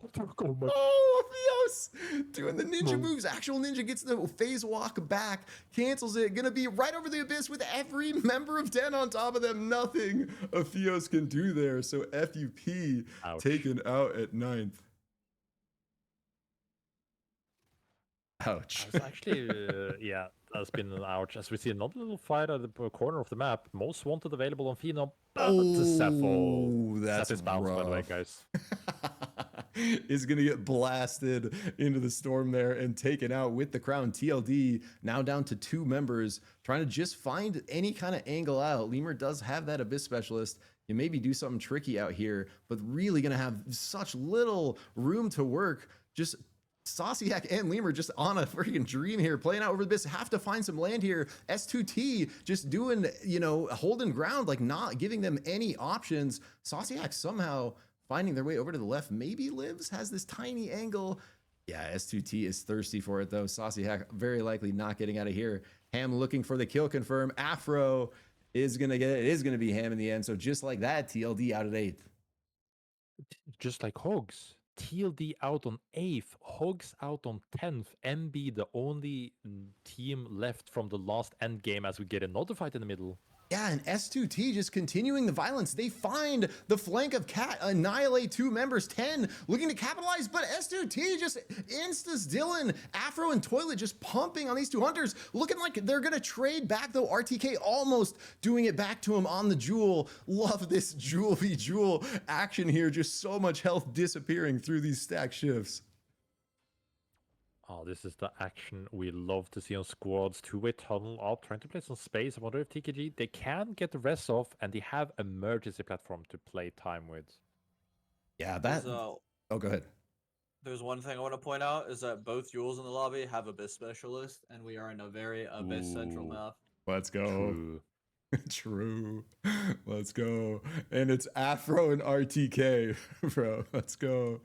Speaker 2: Theos doing the ninja moves. Actual ninja gets the phase walk back, cancels it. Gonna be right over the abyss with every member of 10 on top of them. Nothing Theos can do there. So FUP taken out at 9th. Ouch.
Speaker 3: It's actually, yeah, that's been an ouch. As we see another little fight at the corner of the map. Most wanted available on Phenom, but Zepho.
Speaker 2: That's
Speaker 3: Zeph is bounced, by the way,
Speaker 2: rough.
Speaker 3: guys.
Speaker 2: Is going to get blasted into the storm there and taken out with the crown. TLD now down to 2 members, trying to just find any kind of angle out. Lemur does have that Abyss Specialist. You maybe do something tricky out here, but really going to have such little room to work. Just Sauciac and Lemur just on a freaking dream here, playing out over the Abyss. Have to find some land here. S2T just doing, you know, holding ground, like not giving them any options. Sauciac somehow finding their way over to the left. Maybe Lives has this tiny angle. Yeah, S2T is thirsty for it though. Sauciac very likely not getting out of here. Ham looking for the kill confirm. Afro is gonna get it. It is gonna be Ham in the end. So just like that, TLD out at 8th.
Speaker 3: Just like Hogs. TLD out on 8th, Hogs out on 10th, MB the only team left from the last end game as we get another fight in the middle.
Speaker 2: Yeah, and S2T just continuing the violence. They find the flank of Cat, annihilate 2 members, 10 looking to capitalize, but S2T just instas Dylan, Afro and Toilet just pumping on these 2 hunters, looking like they're gonna trade back though. RTK almost doing it back to him on the Jewel. Love this Jewel v Jewel action here, just so much health disappearing through these stack shifts.
Speaker 3: Oh, this is the action we love to see on squads. 2-way tunnel up, trying to play some space. I wonder if TKG, they can get the rest off, and they have emergency platform to play time with.
Speaker 2: Yeah, that...
Speaker 4: So,
Speaker 2: Oh, go ahead.
Speaker 4: there's one thing I want to point out is that both Jules in the lobby have Abyss Specialist, and we are in a very Abyss central
Speaker 2: Ooh.
Speaker 4: map.
Speaker 2: Let's go.
Speaker 3: True.
Speaker 2: True. Let's go. And it's Afro and RTK, bro. Let's go.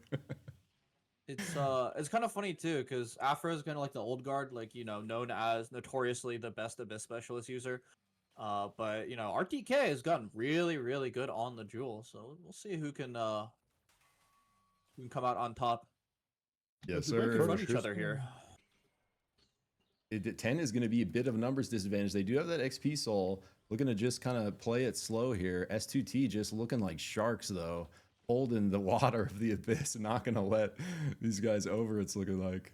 Speaker 4: It's kind of funny too, because Afro is kind of like the old guard, like, you know, known as notoriously the best Abyss Specialist user. But you know, RTK has gotten really, really good on the Jewel, so we'll see who can come out on top.
Speaker 2: Yes,
Speaker 4: They
Speaker 2: sir.
Speaker 4: confront each other here.
Speaker 2: 10 is going to be a bit of a numbers disadvantage. They do have that XP soul. Looking to just kind of play it slow here. S2T just looking like sharks, though. Holding the water of the Abyss. Not going to let these guys over, it's looking like.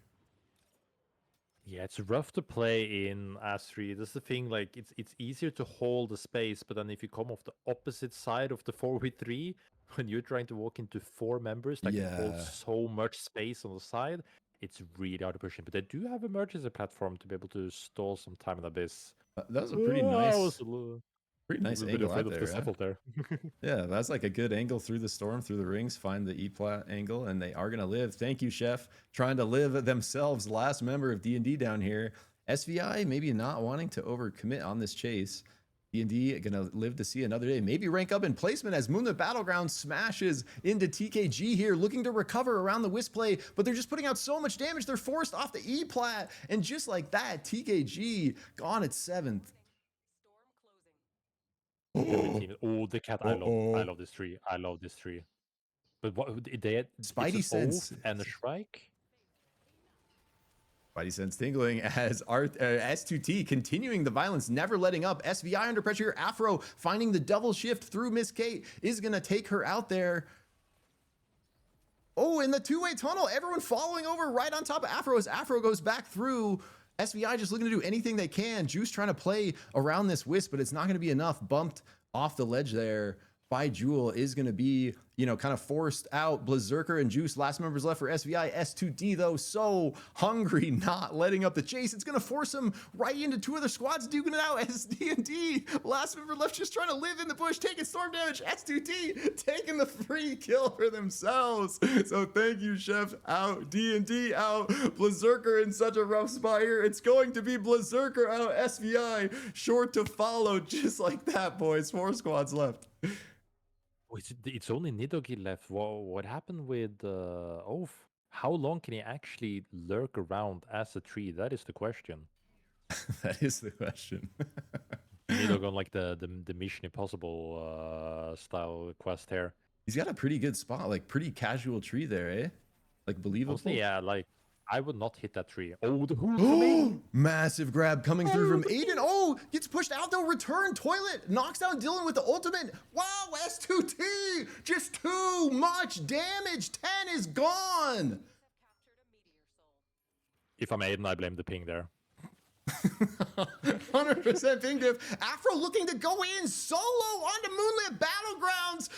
Speaker 3: Yeah, it's rough to play in As3. That's the thing, like, it's easier to hold the space, but then if you come off the opposite side of the 4v3, when you're trying to walk into 4 members that can hold so much space on the side, it's really hard to push in. But they do have emergency platform to be able to stall some time in Abyss.
Speaker 2: That was a pretty nice... Pretty nice angle out there. Yeah, that's like a good angle through the storm, through the rings, find the E-plat angle, and they are going to live. Thank you, Chef. Trying to live themselves. Last member of D&D down here. SVI maybe not wanting to overcommit on this chase. D&D going to live to see another day. Maybe rank up in placement as Moonlit Battleground smashes into TKG here, looking to recover around the Wisp play, but they're just putting out so much damage. They're forced off the E-plat, and just like that, TKG gone at 7th.
Speaker 3: Oh, the cat! I love this tree. I love this tree. But what they had?
Speaker 2: Spidey sense
Speaker 3: and a Shrike.
Speaker 2: Spidey sense tingling as S2T continuing the violence, never letting up. SVI under pressure. Afro finding the double shift through Miss Kate is gonna take her out there. Oh, in the 2-way tunnel, everyone following over right on top of Afro as Afro goes back through. SVI just looking to do anything they can. Juice trying to play around this Wisp, but it's not going to be enough. Bumped off the ledge there by Jewel is going to be, you know, kind of forced out. Berserker and Juice, last members left for SVI. S2D, though, so hungry, not letting up the chase. It's going to force him right into 2 other squads, duking it out. SD&D, last member left, just trying to live in the bush, taking storm damage. S2D taking the free kill for themselves. So thank you, Chef. Out. D&D out. Berserker in such a rough spot here. It's going to be Berserker out. SVI short to follow, just like that, boys. 4 squads left.
Speaker 3: It's only Nidogi left. What happened with Oath? How long can he actually lurk around as a tree? That is the question.
Speaker 2: That is the question.
Speaker 3: Nidogi on like the Mission Impossible style quest here.
Speaker 2: He's got a pretty good spot, like pretty casual tree there, eh? Like believable.
Speaker 3: Honestly, yeah, like I would not hit that tree. Oh, the who's
Speaker 2: massive grab coming through from Aiden. Oh, gets pushed out though. Return Toilet knocks down Dylan with the ultimate. Wow, S2T just too much damage. 10 is gone.
Speaker 3: If I'm Aiden, I blame the ping there.
Speaker 2: 100% ping diff. Afro looking to go in solo onto Moonlit Battlegrounds.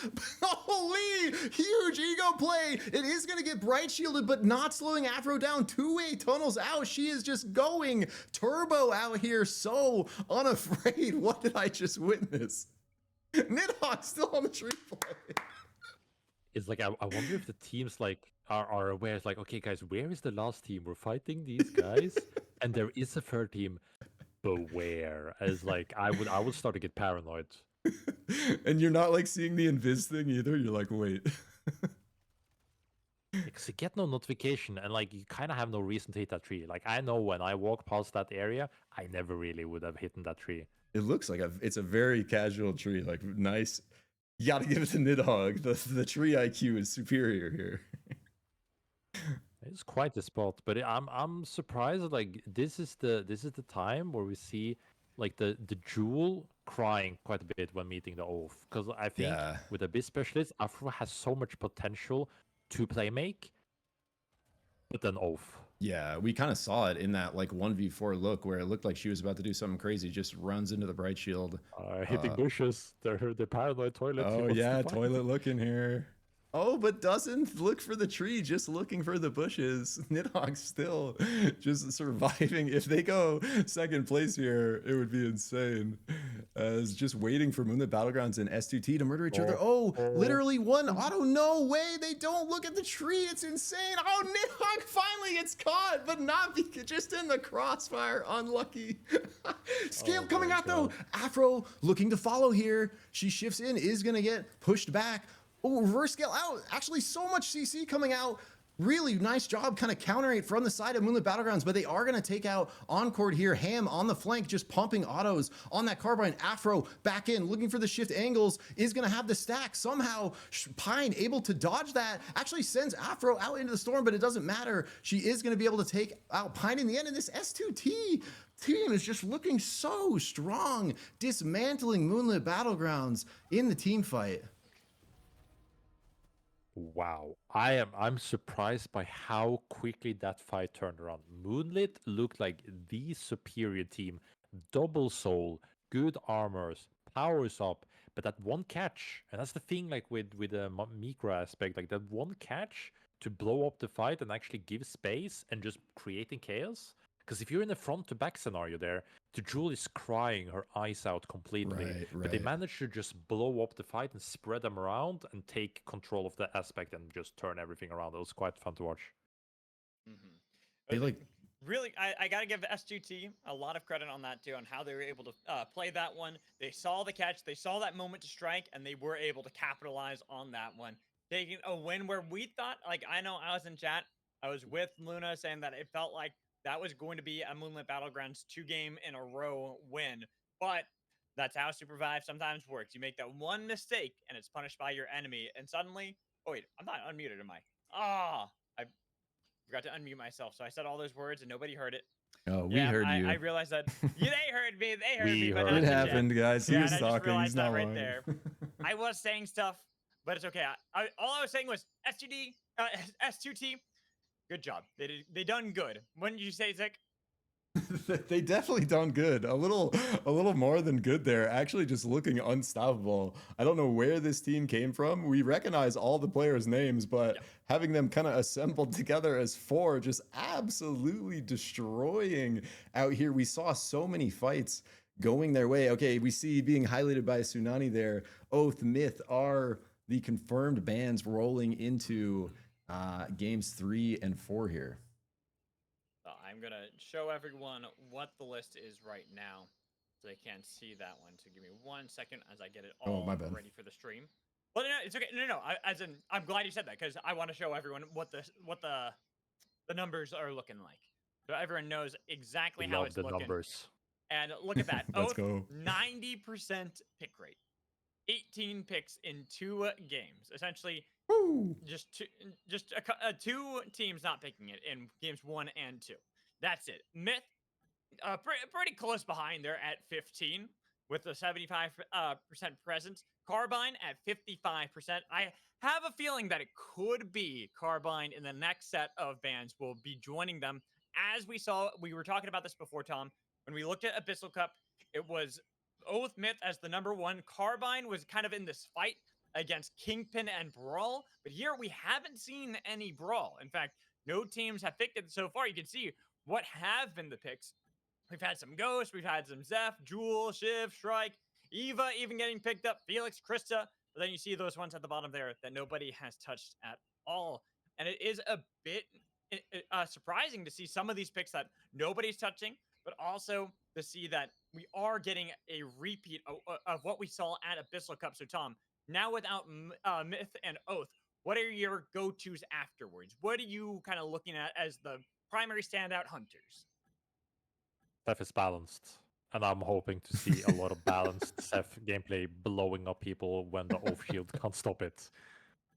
Speaker 2: Holy, huge ego play. It is going to get bright shielded, but not slowing Afro down. Two-way tunnels out. She is just going turbo out here. So unafraid. What did I just witness? Nidhogg still on the tree play.
Speaker 3: It's like I wonder if the teams like are aware. It's like, okay, guys, where is the last team? We're fighting these guys, and there is a third team. Beware. As like I would start to get paranoid.
Speaker 2: And you're not like seeing the invis thing either. You're like, wait.
Speaker 3: Because you get no notification, and like you kind of have no reason to hit that tree. Like I know when I walk past that area, I never really would have hit that tree.
Speaker 2: It looks like it's a very casual tree. Like nice. You got to give it to Nidhogg. The tree IQ is superior here.
Speaker 3: It's quite the spot, but I'm surprised that like this is the time where we see like the jewel crying quite a bit when meeting the oath, because I think with a bit specialist, Afro has so much potential to play make, but then oath.
Speaker 2: Yeah, we kind of saw it in that like 1v4 look where it looked like she was about to do something crazy, just runs into the bright shield.
Speaker 3: Hitting bushes. They're paranoid toilet.
Speaker 2: Oh yeah, toilet looking here. Oh, but doesn't look for the tree, just looking for the bushes. Nidhogg still just surviving. If they go second place here, it would be insane. As just waiting for Moonlit Battlegrounds and S2T to murder each other. Oh, literally one auto. No way. They don't look at the tree. It's insane. Oh, Nidhogg finally gets caught, but not just in the crossfire. Unlucky. Scale coming out though. Afro looking to follow here. She shifts in, is going to get pushed back. Oh, reverse scale out. Actually, so much CC coming out. Really nice job kind of countering it from the side of Moonlit Battlegrounds, but they are going to take out Encore here. Ham on the flank, just pumping autos on that Carbine. Afro back in, looking for the shift angles, is going to have the stack. Somehow, Pine able to dodge that. Actually sends Afro out into the storm, but it doesn't matter. She is going to be able to take out Pine in the end, and this S2T team is just looking so strong, dismantling Moonlit Battlegrounds in the team fight.
Speaker 3: Wow, I'm surprised by how quickly that fight turned around. Moonlit looked like the superior team, double soul, good armors, powers up, but that one catch, and that's the thing, like with the micro aspect, like that one catch to blow up the fight and actually give space and just creating chaos. Because if you're in a front to back scenario there, the Jewel is crying her eyes out completely. But they managed to just blow up the fight and spread them around and take control of the aspect and just turn everything around. It was quite fun to watch.
Speaker 2: They like
Speaker 6: really, I gotta give S2T a lot of credit on that too, on how they were able to play that one. They saw the catch, they saw that moment to strike, and they were able to capitalize on that one, taking a win where we thought, like, I know I was in chat, I was with Luna saying that it felt like that was going to be a Moonlit Battlegrounds 2-game in a row win, but that's how SUPERVIVE sometimes works. You make that one mistake, and it's punished by your enemy, and suddenly, oh wait, I'm not unmuted, am I? I forgot to unmute myself, so I said all those words, and nobody heard it.
Speaker 2: Oh, we heard you.
Speaker 6: I realized that they heard me. They heard me. But
Speaker 2: it happened, guys. He was talking. He's not
Speaker 6: right
Speaker 2: lying.
Speaker 6: there. I was saying stuff, but it's okay. All I was saying was S2T. Good job. They done good. When did you say, Zick?
Speaker 2: They definitely done good. A little more than good there. Actually, just looking unstoppable. I don't know where this team came from. We recognize all the players' names, but having them kind of assembled together as four, just absolutely destroying out here. We saw so many fights going their way. Okay, we see being highlighted by Tsunani there. Oath, Myth are the confirmed bans rolling into games 3 and 4 here.
Speaker 6: I'm going to show everyone what the list is right now so they can see that one. So give me 1 second as I get it all ready for the stream. Well, no, it's okay. No. I'm glad you said that because I want to show everyone what the numbers are looking like. So everyone knows exactly how it's looking.
Speaker 3: Numbers.
Speaker 6: And look at that.
Speaker 2: Let's go.
Speaker 6: 90% pick rate. 18 picks in 2 games. Essentially, just two teams not picking it in games 1 and 2. That's it. Myth, pretty close behind there at 15 with a 75% presence. Carbine at 55%. I have a feeling that it could be Carbine in the next set of bans will be joining them as we were talking about this before, Tom, when we looked at Abyssal Cup, it was Oath Myth as the #1. Carbine was kind of in this fight against Kingpin and Brawl, but here we haven't seen any Brawl. In fact, no teams have picked it so far. You can see what have been the picks. We've had some Ghost, we've had some Zeph, Jewel, Shiv, Shrike, Eva even getting picked up, Felix, Krista. But then you see those ones at the bottom there that nobody has touched at all. And it is a bit surprising to see some of these picks that nobody's touching, but also to see that we are getting a repeat of what we saw at Abyssal Cup. So, Tom, now without Myth and Oath, what are your go-tos afterwards? What are you kind of looking at as the primary standout hunters?
Speaker 3: Seth is balanced, and I'm hoping to see a lot of balanced Seth gameplay blowing up people when the off shield can't stop it.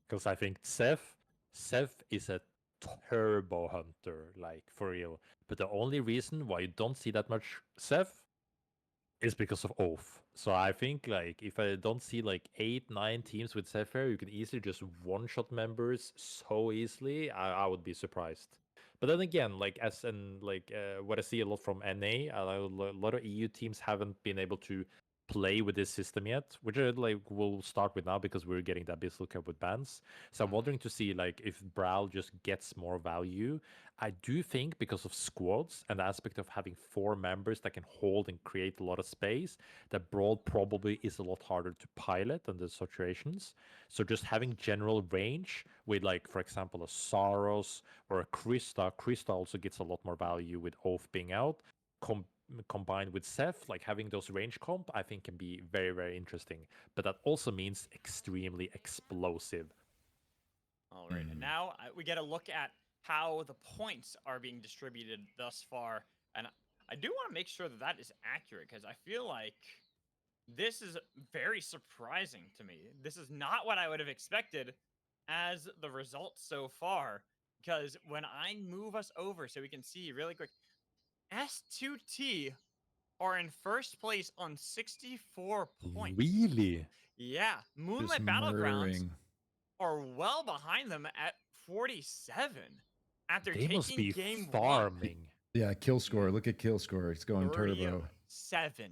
Speaker 3: Because I think Seth is a turbo hunter, like for real. But the only reason why you don't see that much Seth is because of Oath. So I think like if I don't see like 8-9 teams with Sapphire, you can easily just one-shot members so easily. I would be surprised. But then again, like as in like what I see a lot from NA, a lot of EU teams haven't been able to play with this system yet, which like we'll start with now because we're getting the Abyssal Cup with bans. So I'm wondering to see like if Brawl just gets more value. I do think because of squads and the aspect of having 4 members that can hold and create a lot of space, that Brawl probably is a lot harder to pilot in those situations. So just having general range with like, for example, a Saros or a Krista. Krista also gets a lot more value with Oath being out. Combined with Seth, like having those range comp, I think can be very, very interesting. But that also means extremely explosive.
Speaker 6: All right, and now we get a look at how the points are being distributed thus far. And I do want to make sure that that is accurate because I feel like this is very surprising to me. This is not what I would have expected as the results so far. Because when I move us over so we can see really quick, S2T are in first place on 64 points.
Speaker 3: Really?
Speaker 6: Yeah. Moonlight Battlegrounds are well behind them at 47 after
Speaker 3: They must
Speaker 6: taking
Speaker 3: be
Speaker 6: game
Speaker 3: farming.
Speaker 2: Yeah, kill score. Look at kill score. It's going turbo.
Speaker 6: 7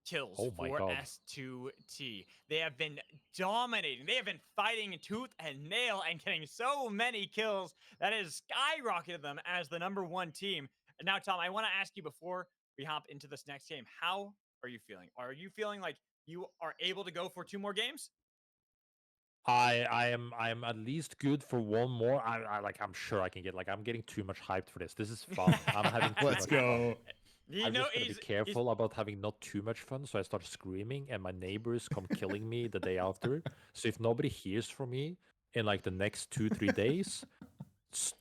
Speaker 6: kills
Speaker 3: Oh my
Speaker 6: for
Speaker 3: God.
Speaker 6: S2T. They have been dominating. They have been fighting tooth and nail and getting so many kills that has skyrocketed them as the #1 team. And now, Tom, I want to ask you before we hop into this next game, how are you feeling? Are you feeling like you are able to go for 2 more games?
Speaker 3: I'm at least good for one more. I'm sure I can get I'm getting too much hyped for this. This is fun. I'm having too
Speaker 2: Let's
Speaker 3: much
Speaker 2: go.
Speaker 3: fun.
Speaker 6: You
Speaker 3: I'm
Speaker 6: know,
Speaker 3: just gonna be careful about having not too much fun, so I start screaming and my neighbors come killing me the day after. So if nobody hears from me in like the next 2-3 days,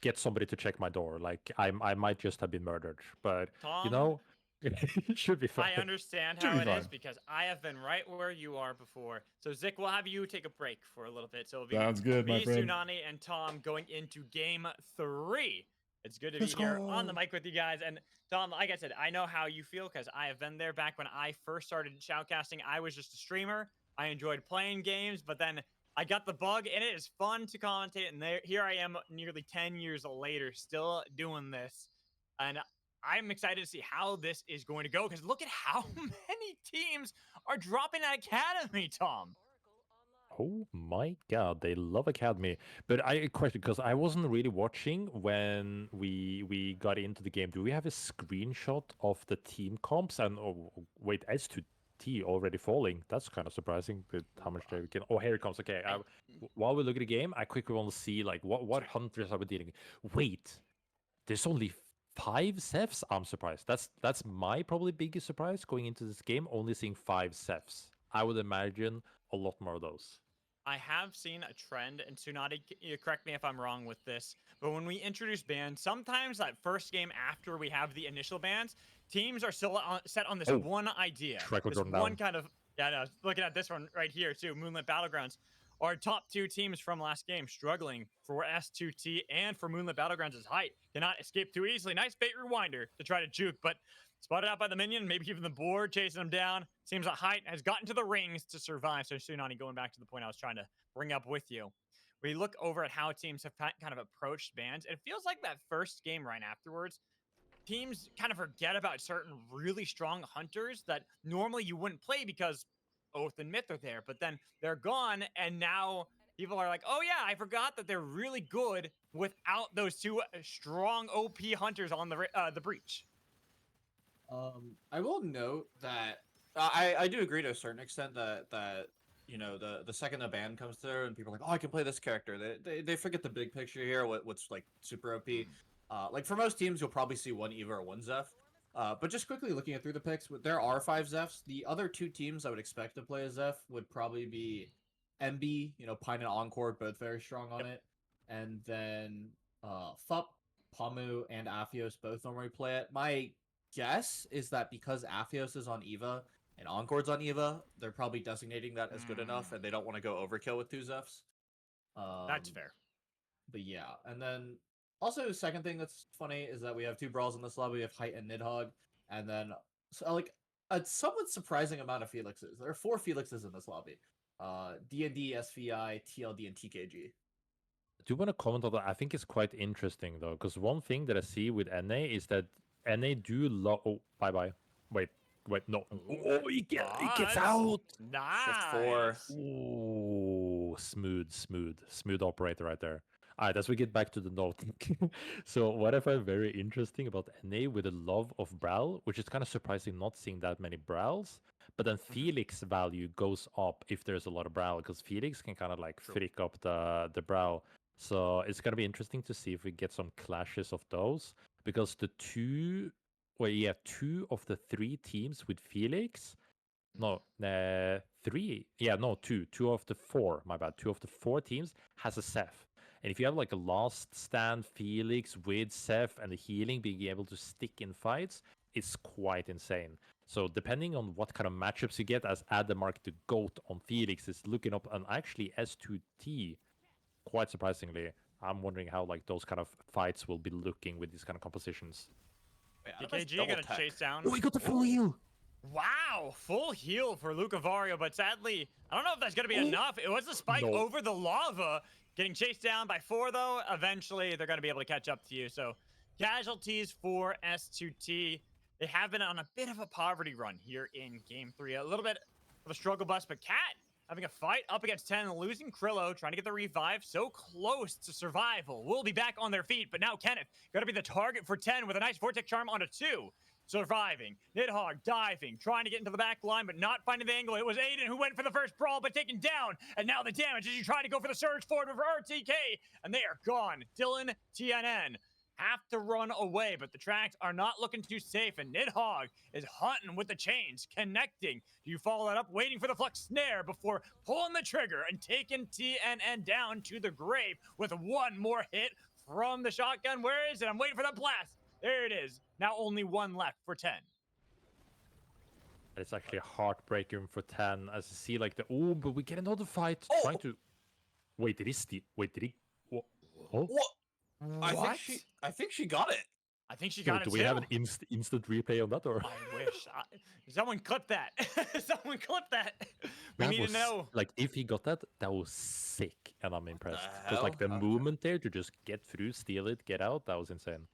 Speaker 3: get somebody to check my door. Like I might just have been murdered, but you
Speaker 6: Tom,
Speaker 3: know, it should be fine.
Speaker 6: I understand
Speaker 2: Should
Speaker 6: how
Speaker 2: be
Speaker 6: it is
Speaker 2: fine.
Speaker 6: because I have been right where you are before. So Zik, we'll have you take a break for a little bit. So it'll be
Speaker 2: Sounds good, my
Speaker 6: me,
Speaker 2: friend.
Speaker 6: Tsunani, and Tom going into game 3. It's good to be here on the mic with you guys. And Tom, like I said, I know how you feel because I have been there back when I first started shoutcasting. I was just a streamer. I enjoyed playing games, but then I got the bug, and it is fun to commentate. And here I am nearly 10 years later, still doing this. And I'm excited to see how this is going to go because look at how many teams are dropping that academy, Tom.
Speaker 3: Oh my God, they love Academy. But I question because I wasn't really watching when we got into the game. Do we have a screenshot of the team comps? And oh wait, S2T already falling. That's kind of surprising. With how much they can. Oh, here it comes. Okay, while we look at the game, I quickly want to see like what hunters are we dealing. Wait, there's only 5 Cephs. I'm surprised. That's my probably biggest surprise going into this game. Only seeing 5 Cephs. I would imagine a lot more of those.
Speaker 6: I have seen a trend, and Tsunani, you correct me if I'm wrong with this, but when we introduce bans, sometimes that first game after we have the initial bans, teams are still set on this one idea. This one kind of, yeah, no, looking at this one right here too, Moonlit Battlegrounds. Our top 2 teams from last game struggling for S2T and for Moonlit Battlegrounds' height. Cannot escape too easily. Nice bait rewinder to try to juke, but spotted out by the minion, maybe even the board chasing him down. Seems like Height has gotten to the rings to survive. So Tsunani, going back to the point I was trying to bring up with you. We look over at how teams have kind of approached bans. It feels like that first game right afterwards, teams kind of forget about certain really strong hunters that normally you wouldn't play because Oath and Myth are there, but then they're gone, and now people are like, oh yeah, I forgot that they're really good without those two strong OP hunters on the breach.
Speaker 4: I will note that I do agree to a certain extent that you know the second a ban comes through and people are like, oh, I can play this character, they forget the big picture here, what's like super OP. Like for most teams, you'll probably see one Eva or one Zeph. But just quickly looking at through the picks, there are 5 Zephs. The other 2 teams I would expect to play a Zeph would probably be MB, you know, Pine and Encore, both very strong on it. And then Fup, Pamu, and Aphios both normally play it. My guess is that because Aphios is on Eva and Encore's on Eva, they're probably designating that as good enough, and they don't want to go overkill with 2 Zephs.
Speaker 6: That's fair.
Speaker 4: But yeah, and then also the second thing that's funny is that we have 2 brawls in this lobby. We have Height and Nidhogg, and then so, like a somewhat surprising amount of Felixes. There are 4 Felixes in this lobby. D&D, SVI, TLD, and TKG.
Speaker 3: I do want to comment on that. I think it's quite interesting though, because one thing that I see with NA is that NA do love. Oh, bye bye. Wait, no. Oh, he gets out.
Speaker 6: Nice.
Speaker 3: Ooh, smooth operator right there. All right, as we get back to the note. So what I find very interesting about NA with the love of Brawl, which is kind of surprising not seeing that many Brawls, but then Felix value goes up if there's a lot of Brawl, because Felix can kind of like frick up the Brawl. So it's gonna be interesting to see if we get some clashes of those, because the 2 of the 3 teams with Felix, no, 3, yeah, no, 2 of the 4, my bad, 2 of the 4 teams has a Seth. And if you have like a last stand Felix with Seth and the healing being able to stick in fights, it's quite insane. So depending on what kind of matchups you get, as Adamark the GOAT on Felix is looking up, and actually S2T, quite surprisingly, I'm wondering how like those kind of fights will be looking with these kind of compositions.
Speaker 6: TKG gonna chase down.
Speaker 3: Oh, he got the full heal!
Speaker 6: Wow, full heal for Lucavario, but sadly, I don't know if that's gonna be enough. It was the spike over the lava. Getting chased down by 4, though. Eventually, they're going to be able to catch up to you. So, casualties for S2T. They have been on a bit of a poverty run here in Game 3. A little bit of a struggle bus, but Cat having a fight up against 10, losing Krillo, trying to get the revive. So close to survival. Will be back on their feet, but now Kenneth going to be the target for 10 with a nice Vortex Charm on a 2. Surviving. Nidhogg diving, trying to get into the back line, but not finding the angle. It was Aiden who went for the first brawl, but taken down. And now the damage as you try to go for the surge forward with RTK. And they are gone. Dylan, TNN have to run away, but the tracks are not looking too safe. And Nidhogg is hunting with the chains, connecting. Do you follow that up? Waiting for the Flux Snare before pulling the trigger and taking TNN down to the grave with 1 more hit from the shotgun. Where is it? I'm waiting for that blast. There it is. Now only 1 left for 10.
Speaker 3: It's actually heartbreaking for 10 as you see like the but we get another fight trying to did he what? Oh?
Speaker 1: What? I think she got it.
Speaker 6: I think she got it
Speaker 3: Do
Speaker 6: too.
Speaker 3: we have an instant replay on that, or
Speaker 6: I wish. Someone clip that. Someone clip that. We need to know.
Speaker 3: Like, if he got that, that was sick, and I'm impressed. Because like the movement there to just get through, steal it, get out, that was insane.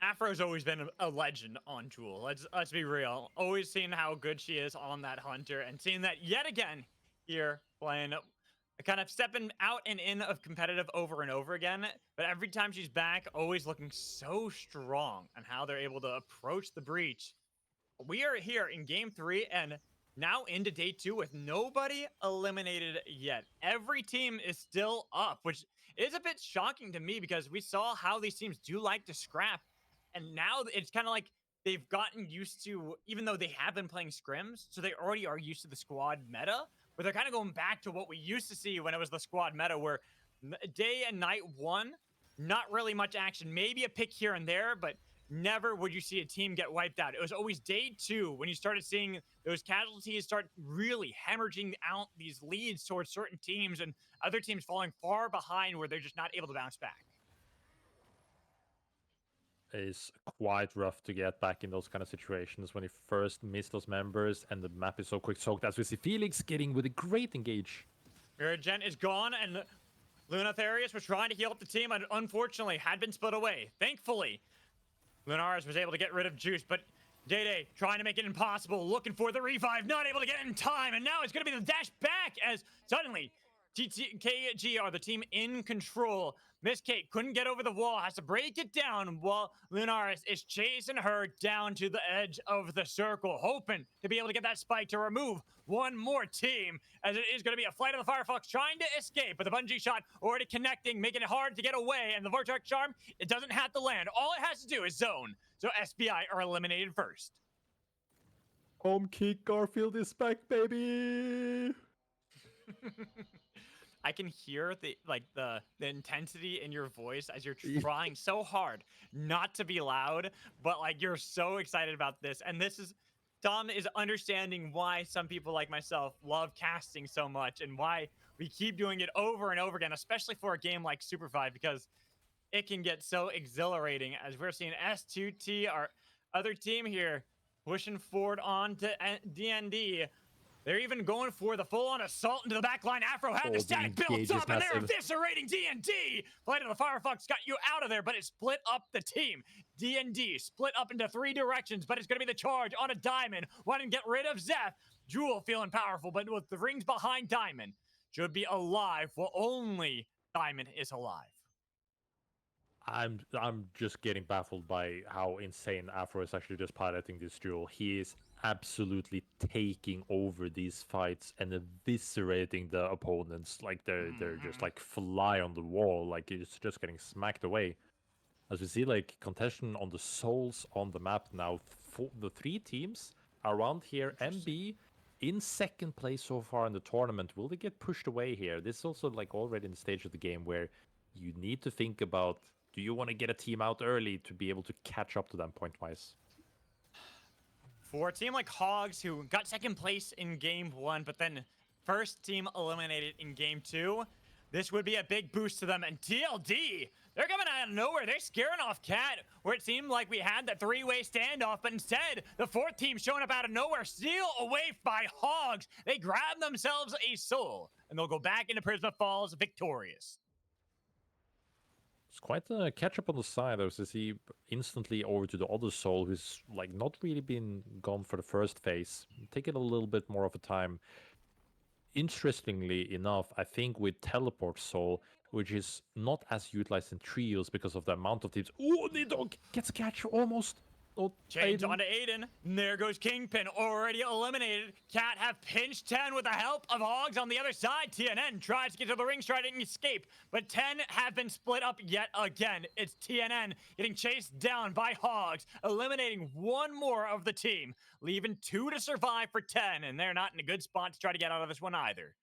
Speaker 6: Afro's always been a legend on Jewel. Let's be real. Always seeing how good she is on that hunter, and seeing that yet again here playing, kind of stepping out and in of competitive over and over again. But every time she's back, always looking so strong on how they're able to approach the breach. We are here in Game 3 and now into Day 2 with nobody eliminated yet. Every team is still up, which is a bit shocking to me because we saw how these teams do like to scrap. And now it's kind of like they've gotten used to, even though they have been playing scrims, so they already are used to the squad meta, but they're kind of going back to what we used to see when it was the squad meta, where day and night 1, not really much action, maybe a pick here and there, but never would you see a team get wiped out. It was always day 2 when you started seeing those casualties start really hemorrhaging out these leads towards certain teams and other teams falling far behind where they're just not able to bounce back.
Speaker 3: Is quite rough to get back in those kind of situations when you first miss those members and the map is so quick soaked, as we see Felix getting with a great engage.
Speaker 6: Miragent is gone, and Lunatherius was trying to heal up the team and unfortunately had been split away. Thankfully, Lunaris was able to get rid of Juice, but Day trying to make it impossible, looking for the revive, not able to get it in time, and now it's going to be the dash back as suddenly TTKG are the team in control. Miss Kate couldn't get over the wall, has to break it down while Lunaris is chasing her down to the edge of the circle, hoping to be able to get that spike to remove one more team, as it is going to be a flight of the Firefox trying to escape, but the bungee shot already connecting, making it hard to get away, and the Vortex Charm, it doesn't have to land. All it has to do is zone, so SBI are eliminated first.
Speaker 3: Home kick, Garfield is back, baby!
Speaker 6: I can hear the intensity in your voice as you're trying so hard not to be loud, but like you're so excited about this. And this is Dom is understanding why some people like myself love casting so much and why we keep doing it over and over again, especially for a game like SUPERVIVE, because it can get so exhilarating as we're seeing S2T, our other team here, pushing forward on to DND. They're even going for the full-on assault into the back line. Afro had the static built up, and they're eviscerating D&D. Flight of the Firefox got you out of there, but it split up the team. D&D split up into 3 directions, but it's going to be the charge on a Diamond. Wanting to get rid of Zeph. Jewel feeling powerful, but with the rings behind Diamond, should be alive. Well, only Diamond is alive.
Speaker 3: I'm just getting baffled by how insane Afro is actually just piloting this duel. He is absolutely taking over these fights and eviscerating the opponents. Like they're just like fly on the wall, like it's just getting smacked away. As we see, like contention on the souls on the map now. The 3 teams around here, MB in 2nd place so far in the tournament. Will they get pushed away here? This is also like already in the stage of the game where you need to think about, do you want to get a team out early to be able to catch up to them point-wise?
Speaker 6: For a team like Hogs, who got 2nd place in Game 1, but then first team eliminated in Game 2, this would be a big boost to them. And TLD, they're coming out of nowhere. They're scaring off Cat, where it seemed like we had the 3-way standoff, but instead, the 4th team showing up out of nowhere, steal away by Hogs. They grab themselves a soul, and they'll go back into Prisma Falls victorious.
Speaker 3: It's quite a catch-up on the side. As you see instantly over to the other soul, who's like not really been gone for the first phase, taking a little bit more of a time. Interestingly enough, I think with Teleport Soul, which is not as utilized in trios because of the amount of teams. Oh, Nidog gets a catch almost. Oh,
Speaker 6: Change onto Aiden. And there goes Kingpin, already eliminated. Cat have pinched 10 with the help of Hogs on the other side. TNN tries to get to the ring, trying to escape, but 10 have been split up yet again. It's TNN getting chased down by Hogs, eliminating 1 more of the team, leaving 2 to survive for 10, and they're not in a good spot to try to get out of this one either.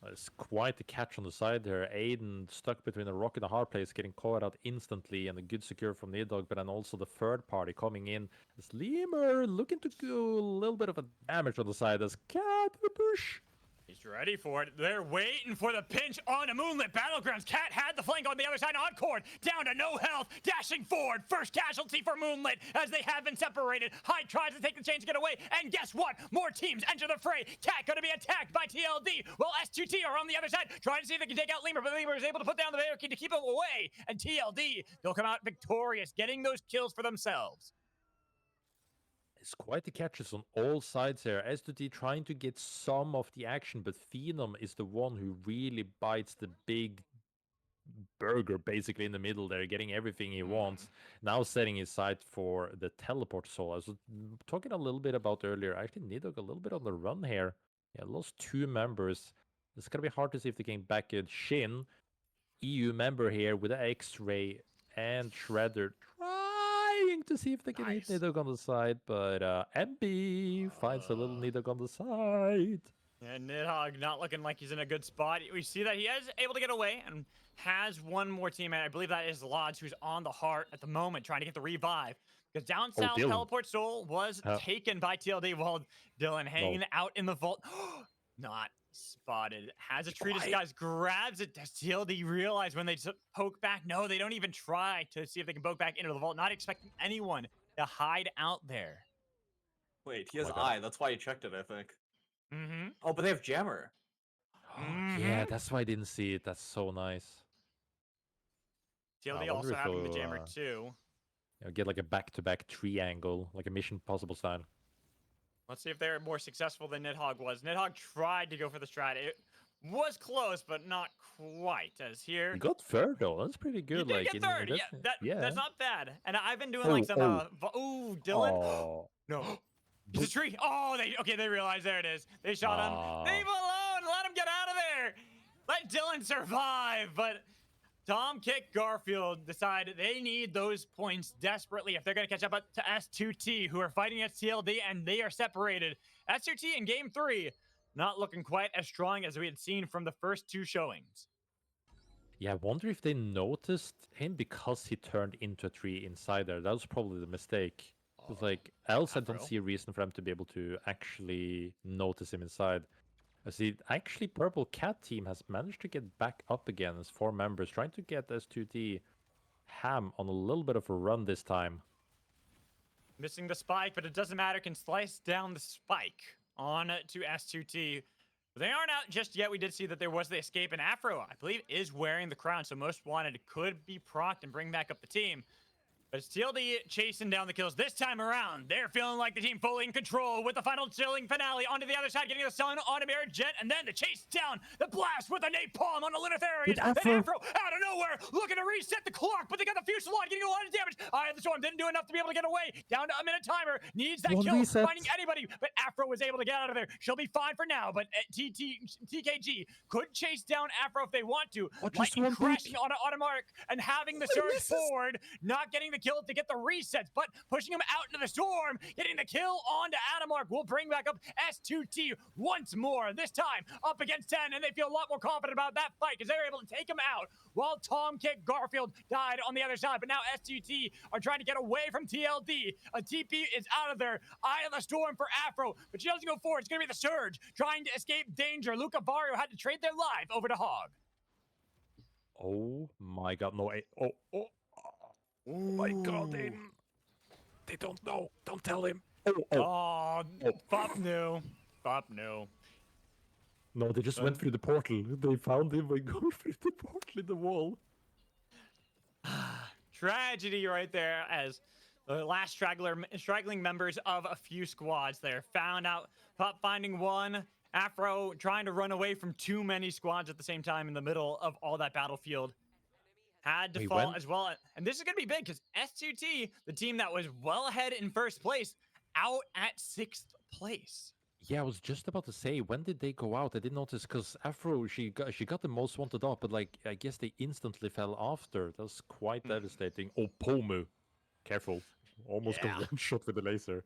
Speaker 3: It's quite the catch on the side there. Aiden stuck between a rock and a hard place, getting caught out instantly, and a good secure from Nidog, but then also the 3rd party coming in. As Lemur looking to go a little bit of a damage on the side as Cat the push.
Speaker 6: He's ready for it. They're waiting for the pinch on a Moonlit Battlegrounds. Cat had the flank on the other side. Encore down to no health. Dashing forward. First casualty for Moonlit as they have been separated. Hyde tries to take the chains to get away. And guess what? More teams enter the fray. Cat going to be attacked by TLD. Well, S2T are on the other side trying to see if they can take out Lemur. But Lemur is able to put down the barricade to keep him away. And TLD, they'll come out victorious, getting those kills for themselves.
Speaker 3: It's quite the catches on all sides here. S2T trying to get some of the action, but Phenom is the one who really bites the big burger basically in the middle there, getting everything he wants. Now setting his sight for the teleport soul. I was talking a little bit about earlier. Actually, Nidog a little bit on the run here. Yeah, lost 2 members. It's going to be hard to see if they can back it. Shin, EU member here with the X-Ray and Shredder trying to see if they can hit Nidog on the side, but MB finds a little Nidog on the side.
Speaker 6: And Nidhogg not looking like he's in a good spot. We see that he is able to get away and has 1 more teammate. I believe that is Lodge, who's on the heart at the moment, trying to get the revive. Because down south,
Speaker 3: Dylan.
Speaker 6: Teleport Soul was taken by TLD while Dylan hanging out in the vault. Not spotted. Has a tree disguise, grabs it. Does TLD realize when they poke back? No, they don't even try to see if they can poke back into the vault, not expecting anyone to hide out there.
Speaker 1: Wait, he has eye. That's why he checked it, I think.
Speaker 6: Mm-hmm.
Speaker 1: Oh, but they have jammer.
Speaker 3: Yeah, that's why I didn't see it. That's so nice.
Speaker 6: TLD also having the jammer too.
Speaker 3: get like a back-to-back triangle, like a Mission Impossible style.
Speaker 6: Let's see if they're more successful than Nidhogg was. Nidhogg tried to go for the strat. It was close, but not quite. As here,
Speaker 3: You got third though. That's pretty
Speaker 6: you
Speaker 3: good.
Speaker 6: did
Speaker 3: Like
Speaker 6: get
Speaker 3: in
Speaker 6: third. Yeah, that's not bad. And I've been doing like some. Ooh, Dylan.
Speaker 3: Oh.
Speaker 6: No. It's a tree. Oh, they realized. There it is. They shot him. Leave him alone. Let him get out of there. Let Dylan survive. But Tom Kick Garfield decided they need those points desperately if they're going to catch up to S2T, who are fighting against TLD, and they are separated. S2T in game 3, not looking quite as strong as we had seen from the first 2 showings.
Speaker 3: Yeah, I wonder if they noticed him because he turned into a tree inside there. That was probably the mistake. Because, like, else I don't
Speaker 6: Afro.
Speaker 3: see a reason for them to be able to actually notice him inside. I see, actually, Purple Cat team has managed to get back up again as 4 members, trying to get S2T Ham on a little bit of a run this time.
Speaker 6: Missing the spike, but it doesn't matter. Can slice down the spike on to S2T. But they aren't out just yet. We did see that there was the escape, and Afro, I believe, is wearing the crown, so most wanted could be procced and bring back up the team. But it's TLD chasing down the kills this time around. They're feeling like the team fully in control with the final chilling finale onto the other side, getting the sun on a mirror jet, and then the chase down, the blast with a napalm on the Lunitharius. Then Afro out of nowhere, looking to reset the clock, but they got the Fuselage getting a lot of damage. Eye of the Storm didn't do enough to be able to get away. Down to a minute timer, needs that kill, finding anybody, but Afro was able to get out of there. She'll be fine for now, but TKG could chase down Afro if they want to. Lightning crashing on an automark and having the surge forward, not getting the kill to get the resets, but pushing him out into the storm, getting the kill onto Adamark will bring back up S2T once more, this time up against 10, and they feel a lot more confident about that fight because they're able to take him out while Tom Kick Garfield died on the other side. But now S2T are trying to get away from TLD. A TP is out of there. Eye of the Storm for Afro, but she doesn't go forward. It's going to be the Surge trying to escape danger. Luca Barrio had to trade their life over to Hog.
Speaker 3: Oh my god, no. Oh my god, they don't know. Don't tell him.
Speaker 6: Fop knew. Fop knew.
Speaker 3: No, they just went through the portal. They found him by going through the portal in the wall.
Speaker 6: Tragedy right there as the last straggling members of a few squads there found out. Fop finding one. Afro trying to run away from too many squads at the same time in the middle of all that battlefield. Had to fall as well. And this is going to be big because S2T, the team that was well ahead in first place, out at 6th place.
Speaker 3: Yeah, I was just about to say, when did they go out? I didn't notice because Afro, she got the most wanted up, but like I guess they instantly fell after. That was quite devastating. Oh, Pomu. Careful. Almost got one shot with the laser.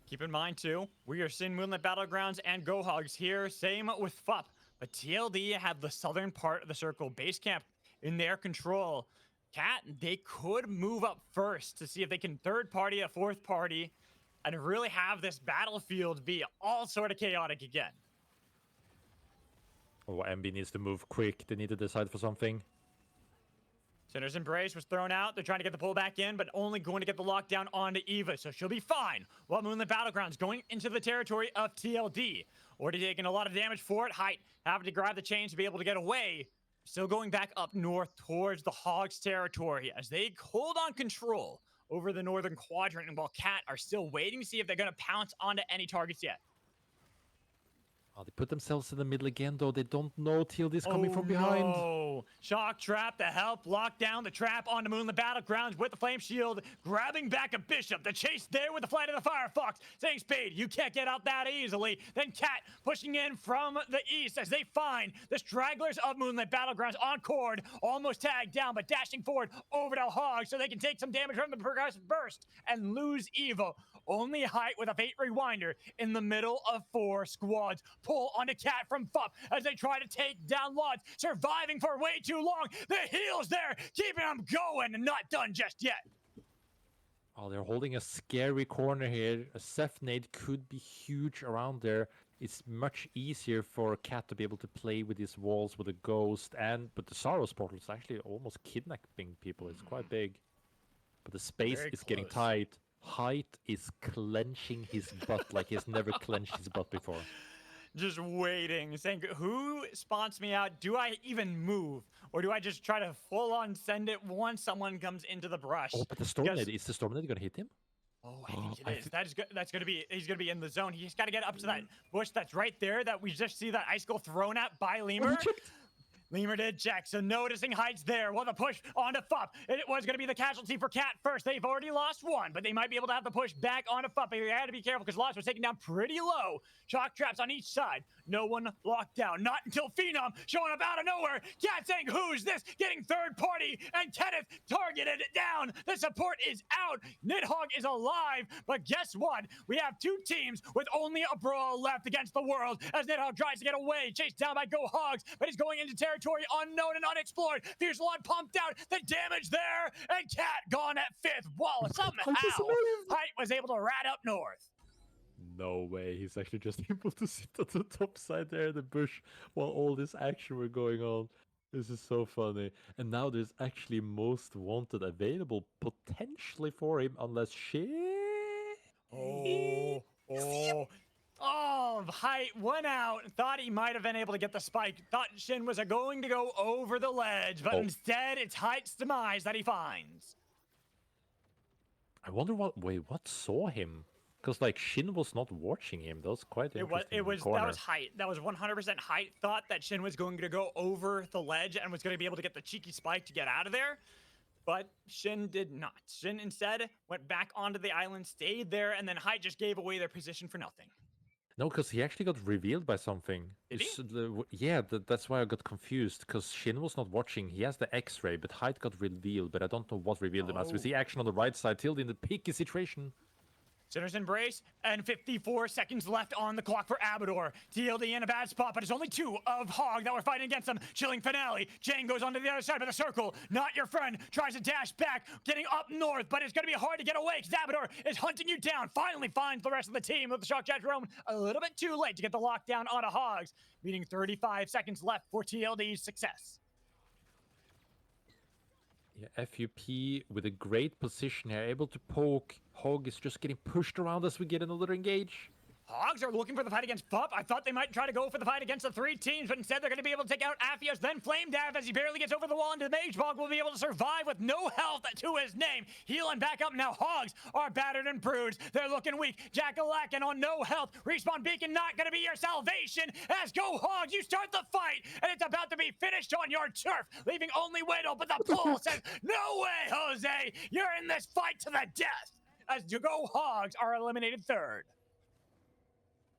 Speaker 6: Keep in mind, too, we are seeing Moonlit Battlegrounds and Go Hogs here. Same with FUP. But TLD have the southern part of the circle base camp in their control. Cat, they could move up first to see if they can third party a fourth party and really have this battlefield be all sort of chaotic again.
Speaker 3: Oh, MB needs to move quick. They need to decide for something.
Speaker 6: Sinner's Embrace was thrown out. They're trying to get the pull back in, but only going to get the lockdown onto Eva, so she'll be fine. While Moonlit Battlegrounds going into the territory of TLD. Already taking a lot of damage for it. Height having to grab the chains to be able to get away. Still going back up north towards the Hogs territory as they hold on control over the northern quadrant, and while Cat are still waiting to see if they're going to pounce onto any targets yet.
Speaker 3: Oh, they put themselves in the middle again, though. They don't know TLD's coming from behind.
Speaker 6: No. Shock trap to help lock down the trap onto Moonlit Battlegrounds with the flame shield, grabbing back a Bishop. The chase there with the flight of the Firefox, saying, Spade, you can't get out that easily. Then Cat pushing in from the east as they find the stragglers of Moonlit Battlegrounds on Cord, almost tagged down, but dashing forward over to Hog so they can take some damage from the progressive burst and lose Evo. Only Height with a Fate Rewinder in the middle of 4 squads. Pull onto Cat from FUP as they try to take down Lods, surviving for way too long. The heals there, keeping them going and not done just yet.
Speaker 3: Oh, they're holding a scary corner here. A Ceph nade could be huge around there. It's much easier for Cat to be able to play with these walls with a ghost, but the Saros portal is actually almost kidnapping people. It's quite big. But the space is getting tight. Height is clenching his butt like he's never clenched his butt before.
Speaker 6: just waiting, saying, who spots me out? Do I even move? Or do I just try to full on send it once someone comes into the brush?
Speaker 3: Oh, but the storm
Speaker 6: Because-
Speaker 3: nade, is the storm nade gonna hit him?
Speaker 6: Oh, I think
Speaker 3: I
Speaker 6: it is. That is good. That's gonna be. He's gonna be in the zone. He's got to get up to that bush that's right there that we just see that icicle thrown at by Lemur. Lemur did check, so noticing heights there. Well, the push onto Fup. It was going to be the casualty for Cat first. They've already lost one, but they might be able to have the push back onto Fup. They had to be careful because Lost was taken down pretty low. Shock traps on each side. No one locked down. Not until Phenom showing up out of nowhere. Cat saying, who's this? Getting third party, and Kenneth targeted it down. The support is out. Nidhogg is alive, but guess what? We have two teams with only a brawl left against the world as Nidhogg tries to get away. Chased down by Go Hogs, but he's going into territory unknown and unexplored. Fierce Lord pumped out. The damage there, and Cat gone at fifth. Wall somehow Height was able to rat up north.
Speaker 3: No way, he's actually just able to sit on the top side there in the bush while all this action were going on. This is so funny. And now there's actually most wanted available potentially for him unless shit.
Speaker 6: Oh, Height went out, thought he might have been able to get the spike, thought Shin was going to go over the ledge, but instead it's Height's demise that he finds.
Speaker 3: I wonder what saw him? Because like Shin was not watching him. That was quite interesting.
Speaker 6: That was
Speaker 3: corner.
Speaker 6: Height. That was 100% Height thought that Shin was going to go over the ledge and was going to be able to get the cheeky spike to get out of there. But Shin did not. Shin instead went back onto the island, stayed there, and then Height just gave away their position for nothing.
Speaker 3: No, because he actually got revealed by something.
Speaker 6: Did he?
Speaker 3: Yeah, that's why I got confused. Because Shin was not watching. He has the X-ray, but Height got revealed. But I don't know what revealed him as. We see action on the right side. Tilde in the picky situation.
Speaker 6: Sinner's Embrace, and 54 seconds left on the clock for Abador. TLD in a bad spot, but it's only two of Hog that were fighting against him. Chilling Finale. Jang goes onto the other side of the circle. Not your friend. Tries to dash back, getting up north, but it's going to be hard to get away because Abador is hunting you down. Finally finds the rest of the team with the Shock Charge Roam a little bit too late to get the lockdown onto Hogs, meaning 35 seconds left for TLD's success.
Speaker 3: Yeah, FUP with a great position here, able to poke. Hog is just getting pushed around as we get another engage.
Speaker 6: Hogs are looking for the fight against Fup. I thought they might try to go for the fight against the three teams, but instead they're going to be able to take out Aphios, then Flame Dav as he barely gets over the wall into the Mage Bog will be able to survive with no health to his name. Healing back up now. Hogs are battered and bruised. They're looking weak. Jackalakin on no health. Respawn Beacon not going to be your salvation as Go Hogs, you start the fight, and it's about to be finished on your turf, leaving only Weddle, but the pool says, no way, Jose! You're in this fight to the death as Go Hogs are eliminated third.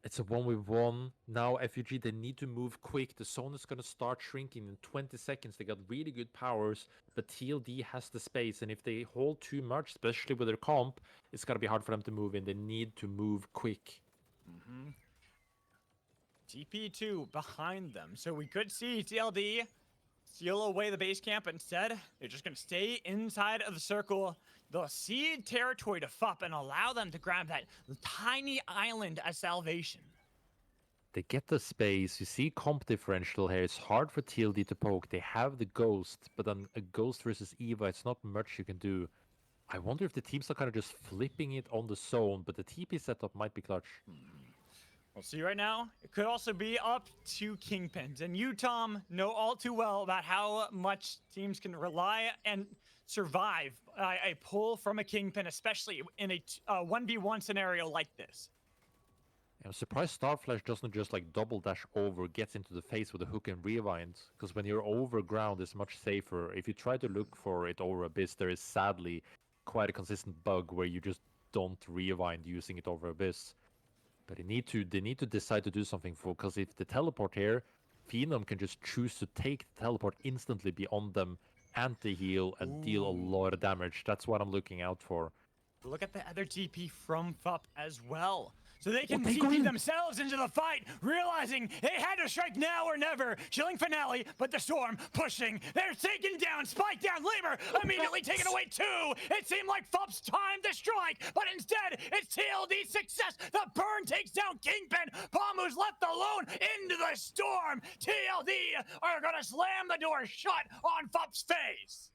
Speaker 3: It's a 1v1. Now FUG, they need to move quick. The zone is going to start shrinking in 20 seconds. They got really good powers, but TLD has the space. And if they hold too much, especially with their comp, it's going to be hard for them to move in. They need to move quick.
Speaker 6: TP2 behind them. So we could see TLD seal away the base camp. Instead, they're just going to stay inside of the circle. They'll cede territory to Fup and allow them to grab that tiny island as salvation.
Speaker 3: They get the space. You see comp differential here. It's hard for TLD to poke. They have the Ghost, but on a Ghost versus Eva, it's not much you can do. I wonder if the teams are kind of just flipping it on the zone, but the TP setup might be clutch.
Speaker 6: We'll see right now. It could also be up to Kingpins. And you, Tom, know all too well about how much teams can rely and survive a pull from a Kingpin, especially in a 1v1 scenario like this.
Speaker 3: I'm surprised Starflash doesn't just like double dash over, gets into the face with a hook and rewind. Because when you're over ground, it's much safer. If you try to look for it over Abyss, there is sadly quite a consistent bug where you just don't rewind using it over Abyss. But they need to decide to do something for, because if the teleport here, Phenom can just choose to take the teleport instantly beyond them, anti-heal, and deal a lot of damage. That's what I'm looking out for.
Speaker 6: Look at the other TP from Fup as well. So they can TP themselves into the fight, realizing they had to strike now or never. Chilling Finale, but the Storm pushing. They're taken down, spike down, Lemur immediately taken away too. It seemed like Fup's time to strike, but instead it's TLD's success. The burn takes down Kingpin. Pamu's left alone into the Storm. TLD are gonna slam the door shut on Fup's face.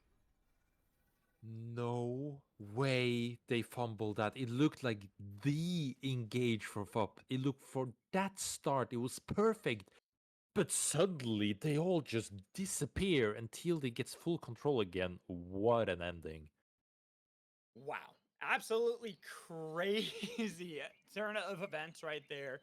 Speaker 3: no way they fumbled that. It looked like the engage from FUP. It looked for that start. It was perfect. But suddenly they all just disappear until they gets full control again. What an ending.
Speaker 6: Wow. Absolutely crazy turn of events right there.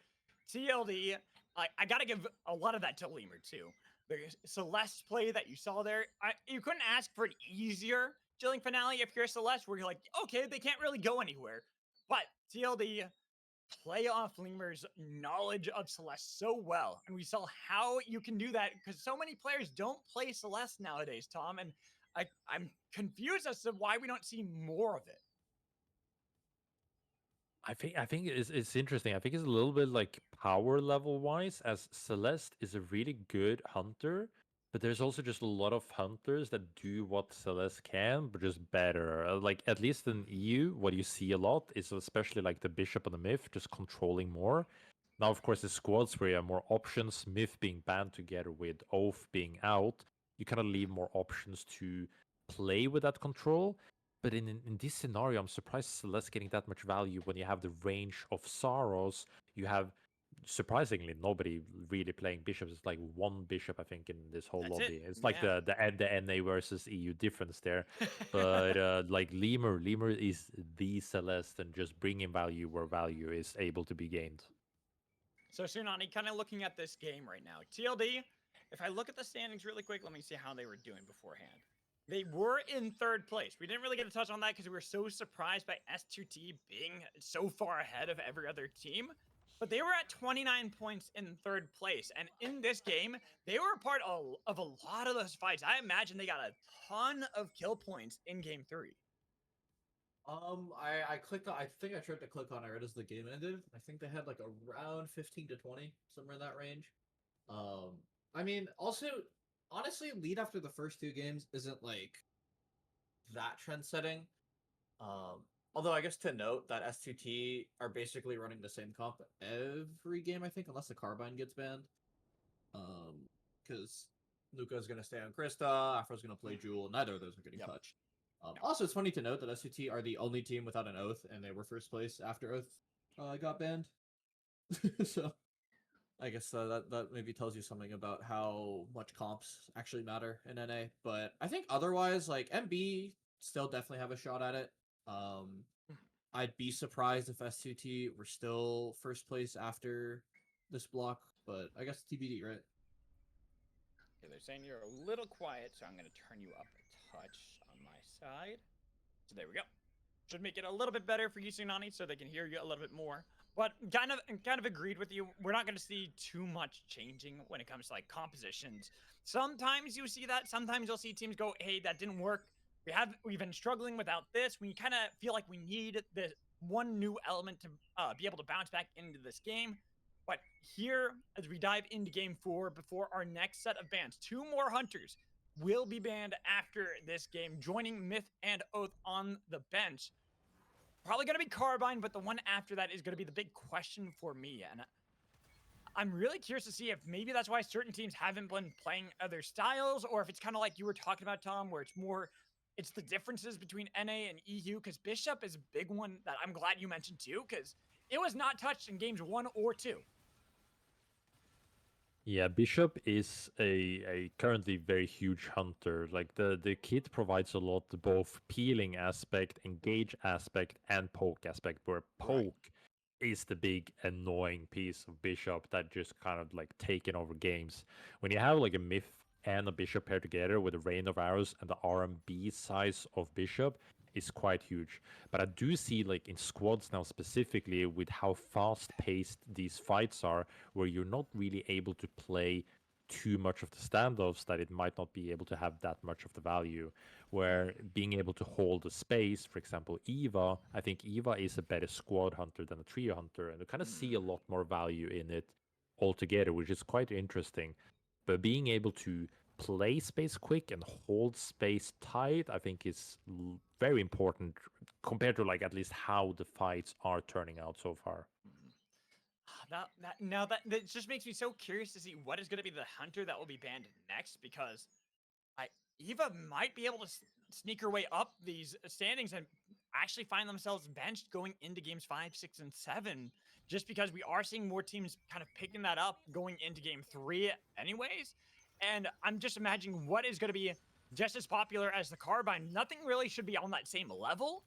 Speaker 6: TLD, I gotta give a lot of that to Lemur too. The Celeste play that you saw there, you couldn't ask for an easier Jilling finale if you're Celeste, where you're like, okay, they can't really go anywhere. But TLD play off Lemur's knowledge of Celeste so well. And we saw how you can do that because so many players don't play Celeste nowadays, Tom. And I'm confused as to why we don't see more of it.
Speaker 3: I think it's interesting. I think it's a little bit like power level wise, as Celeste is a really good hunter, but there's also just a lot of hunters that do what Celeste can, but just better. Like at least in EU, what you see a lot is especially like the Bishop and the Myth just controlling more. Now, of course, the squads where you have more options, Myth being banned together with Oath being out, you kind of leave more options to play with that control. But in this scenario, I'm surprised Celeste getting that much value when you have the range of Saros. You have surprisingly nobody really playing bishops. It's like one bishop, I think, in this whole
Speaker 6: That's
Speaker 3: lobby.
Speaker 6: it.
Speaker 3: It's like
Speaker 6: Yeah.
Speaker 3: the NA versus EU difference there. But like Lemur is the Celeste and just bringing value where value is able to be gained.
Speaker 6: So Tsunani, kind of looking at this game right now. TLD, if I look at the standings really quick, let me see how they were doing beforehand. They were in third place. We didn't really get to touch on that because we were so surprised by S2T being so far ahead of every other team. But they were at 29 points in third place. And in this game, they were a part of a lot of those fights. I imagine they got a ton of kill points in game 3.
Speaker 4: I clicked on. I think I tried to click on it right as the game ended. I think they had like around 15 to 20, somewhere in that range. I mean, also, honestly, lead after the first 2 games isn't like that trend setting. Although I guess to note that S2T are basically running the same comp every game, I think, unless the Carbine gets banned. Because Luca's gonna stay on Krista, Afro's gonna play Jewel. Neither of those are getting
Speaker 6: Yep.
Speaker 4: touched. Also, it's funny to note that S2T are the only team without an Oath, and they were first place after Oath got banned. So, I guess that maybe tells you something about how much comps actually matter in NA. But I think otherwise, like MB still definitely have a shot at it. I'd be surprised if S2T were still first place after this block, but I guess TBD, right?
Speaker 6: Okay, they're saying you're a little quiet, so I'm going to turn you up a touch on my side. So there we go. Should make it a little bit better for you, Tsunani, so they can hear you a little bit more. But kind of agreed with you. We're not going to see too much changing when it comes to like compositions. Sometimes you see that. Sometimes you'll see teams go, "Hey, that didn't work. We've been struggling without this. We kind of feel like we need this one new element to be able to bounce back into this game." But here, as we dive into game 4, before our next set of bans, 2 more hunters will be banned after this game, joining Myth and Oath on the bench. Probably going to be Carbine, but the one after that is going to be the big question for me. And I'm really curious to see if maybe that's why certain teams haven't been playing other styles, or if it's kind of like you were talking about, Tom, where it's the differences between NA and EU, because Bishop is a big one that I'm glad you mentioned too, because it was not touched in games 1 or 2.
Speaker 3: Yeah, Bishop is a currently very huge hunter. Like the kit provides a lot, both peeling aspect, engage aspect, and poke aspect, where poke is the big annoying piece of Bishop that just kind of like taken over games. When you have like a Myth and a Bishop paired together with a rain of arrows and the RMB size of Bishop is quite huge. But I do see like in squads now specifically with how fast paced these fights are, where you're not really able to play too much of the standoffs, that it might not be able to have that much of the value. Where being able to hold the space, for example, Eva, I think Eva is a better squad hunter than a trio hunter, and you kind of see a lot more value in it altogether, which is quite interesting. But being able to play space quick and hold space tight, I think is very important compared to like at least how the fights are turning out so far.
Speaker 6: That just makes me so curious to see what is going to be the hunter that will be banned next, because Eva might be able to sneak her way up these standings and actually find themselves benched going into games 5, 6, and 7, just because we are seeing more teams kind of picking that up going into game 3 anyways. And I'm just imagining what is going to be just as popular as the Carbine. Nothing really should be on that same level,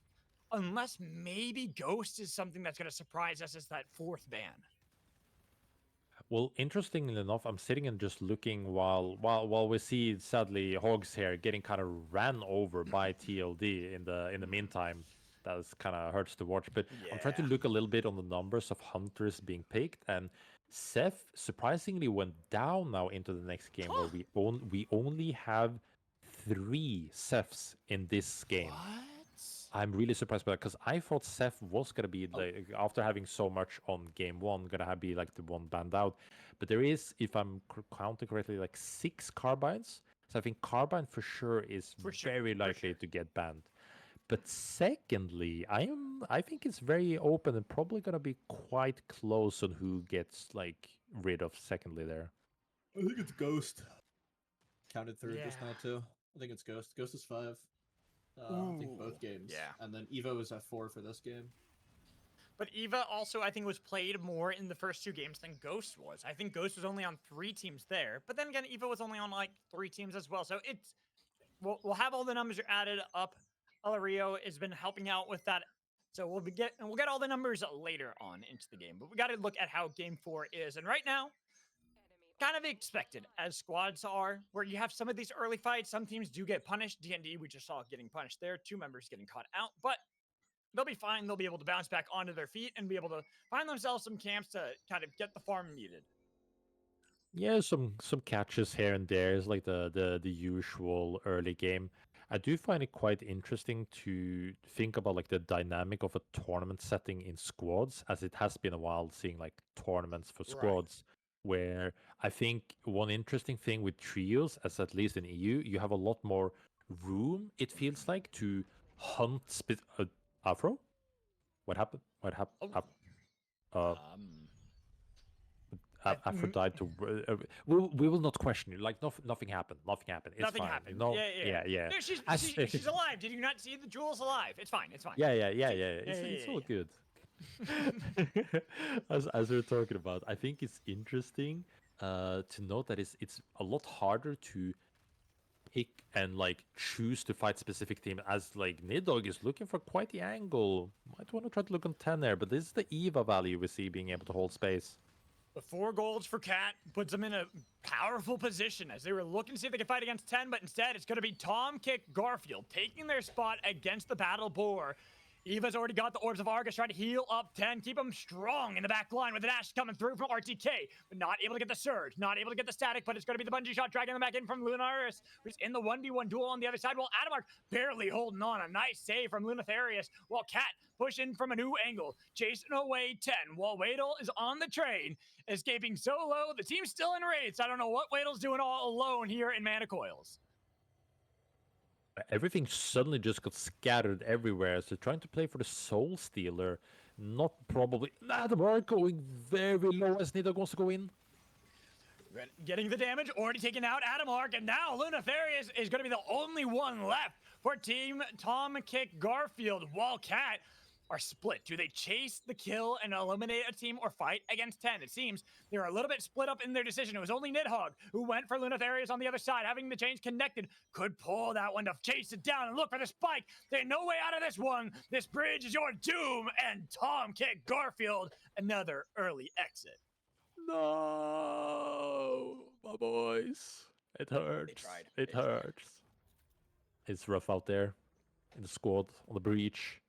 Speaker 6: unless maybe Ghost is something that's going to surprise us as that 4th ban.
Speaker 3: Well, interestingly enough, I'm sitting and just looking while we see sadly Hogs here getting kind of ran over by TLD in the meantime. That's kind of hurts to watch. But I'm trying to look a little bit on the numbers of hunters being picked, and Seth surprisingly went down now into the next game where we only have 3 Seths in this game.
Speaker 6: What?
Speaker 3: I'm really surprised by that because I thought Seth was gonna be like after having so much on game 1, gonna be like the one banned out. But there is, if I'm counting correctly, like 6 carbines. So I think carbine for sure is very likely to get banned. But secondly, I think it's very open and probably gonna be quite close on who gets like rid of secondly there.
Speaker 4: I think it's Ghost. Counted third just now too. I think it's Ghost. Ghost is 5. I think both games.
Speaker 6: Yeah.
Speaker 4: And then Evo is at 4 for this game.
Speaker 6: But Eva also, I think, was played more in the first 2 games than Ghost was. I think Ghost was only on 3 teams there. But then again, Eva was only on like 3 teams as well. So it's we'll have all the numbers added up. Allario has been helping out with that. So we'll get all the numbers later on into the game. But we got to look at how game 4 is. And right now, kind of expected as squads are, where you have some of these early fights. Some teams do get punished. D&D, we just saw getting punished there. 2 members getting caught out, but they'll be fine. They'll be able to bounce back onto their feet and be able to find themselves some camps to kind of get the farm needed.
Speaker 3: Yeah, some catches here and there is like the usual early game. I do find it quite interesting to think about like the dynamic of a tournament setting in squads, as it has been a while seeing like tournaments for squads. Where I think one interesting thing with trios, as at least in EU, you have a lot more room, it feels like, to hunt Afro? What happened? What happened? Afro died to... we will not question you. Like, nothing happened. Nothing happened. It's
Speaker 6: Nothing
Speaker 3: fine.
Speaker 6: happened.
Speaker 3: No,
Speaker 6: yeah.
Speaker 3: yeah.
Speaker 6: No, she's alive. Did you not see the jewel's alive? It's fine. It's fine.
Speaker 3: Yeah. It's all good. As we're talking about, I think it's interesting to note that it's a lot harder to pick and like choose to fight specific team, as like Nidog is looking for quite the angle. Might want to try to look on 10 there, but this is the Eva value we see being able to hold space.
Speaker 6: The 4 golds for Cat puts them in a powerful position as they were looking to see if they could fight against 10, but instead it's going to be Tom Kick Garfield taking their spot against the Battle Boar. Eva's already got the Orbs of Argus, trying to heal up 10, keep them strong in the back line with the dash coming through from RTK, but not able to get the surge, not able to get the static, but it's going to be the bungee shot dragging them back in from Lunaris, who's in the 1v1 duel on the other side, while Adamark barely holding on. A nice save from Lunatherius, while Cat pushing from a new angle, chasing away 10, while Wadle is on the train, escaping solo. The team's still in raids. I don't know what Wadle's doing all alone here in Mana Coils.
Speaker 3: Everything suddenly just got scattered everywhere. So trying to play for the Soul Stealer, not probably. Adamar going very low as Nidog wants to go in.
Speaker 6: Getting the damage, already taken out Adamark, and now Lunatherius is going to be the only one left for Team Tom Kick Garfield, while Cat are split. Do they chase the kill and eliminate a team or fight against 10? It seems they're a little bit split up in their decision. It was only Nidhogg who went for Lunatherius on the other side, having the chains connected. Could pull that one to chase it down and look for the spike. There's no way out of this one. This bridge is your doom. And Tom Kick Garfield, another early exit.
Speaker 3: No, my boys. It hurts. It hurts. It's rough out there in the squad, on the breach.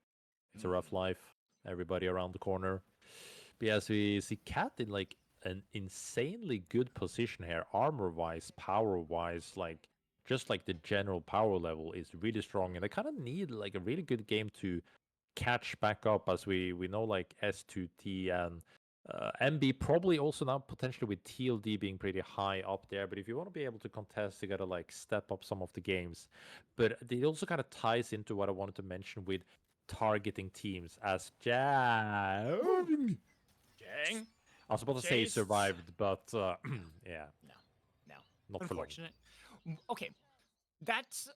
Speaker 3: It's a rough life. Everybody around the corner. But yes, we see Cat in like an insanely good position here, armor-wise, power-wise, like just like the general power level is really strong, and they kind of need like a really good game to catch back up, as we know like S2T and MB probably also now potentially with TLD being pretty high up there. But if you want to be able to contest, you gotta like step up some of the games. But it also kind of ties into what I wanted to mention with targeting teams, as Jang. I was about to say survived, but yeah.
Speaker 6: No.
Speaker 3: Not
Speaker 6: Unfortunate. Okay. That's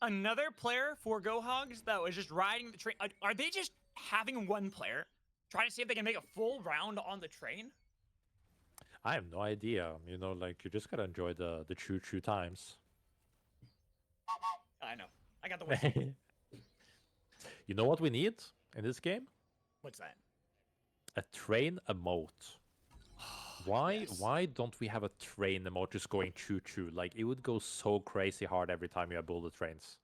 Speaker 6: another player for Go Hogs that was just riding the train. Are they just having one player try to see if they can make a full round on the train?
Speaker 3: I have no idea. You know, like you just gotta enjoy the choo times.
Speaker 6: I know. I got the whistle.
Speaker 3: You know what we need in this game?
Speaker 6: What's that?
Speaker 3: A train emote. Why
Speaker 6: Yes.
Speaker 3: why don't we have a train emote just going choo? Like it would go so crazy hard every time you have bullet trains.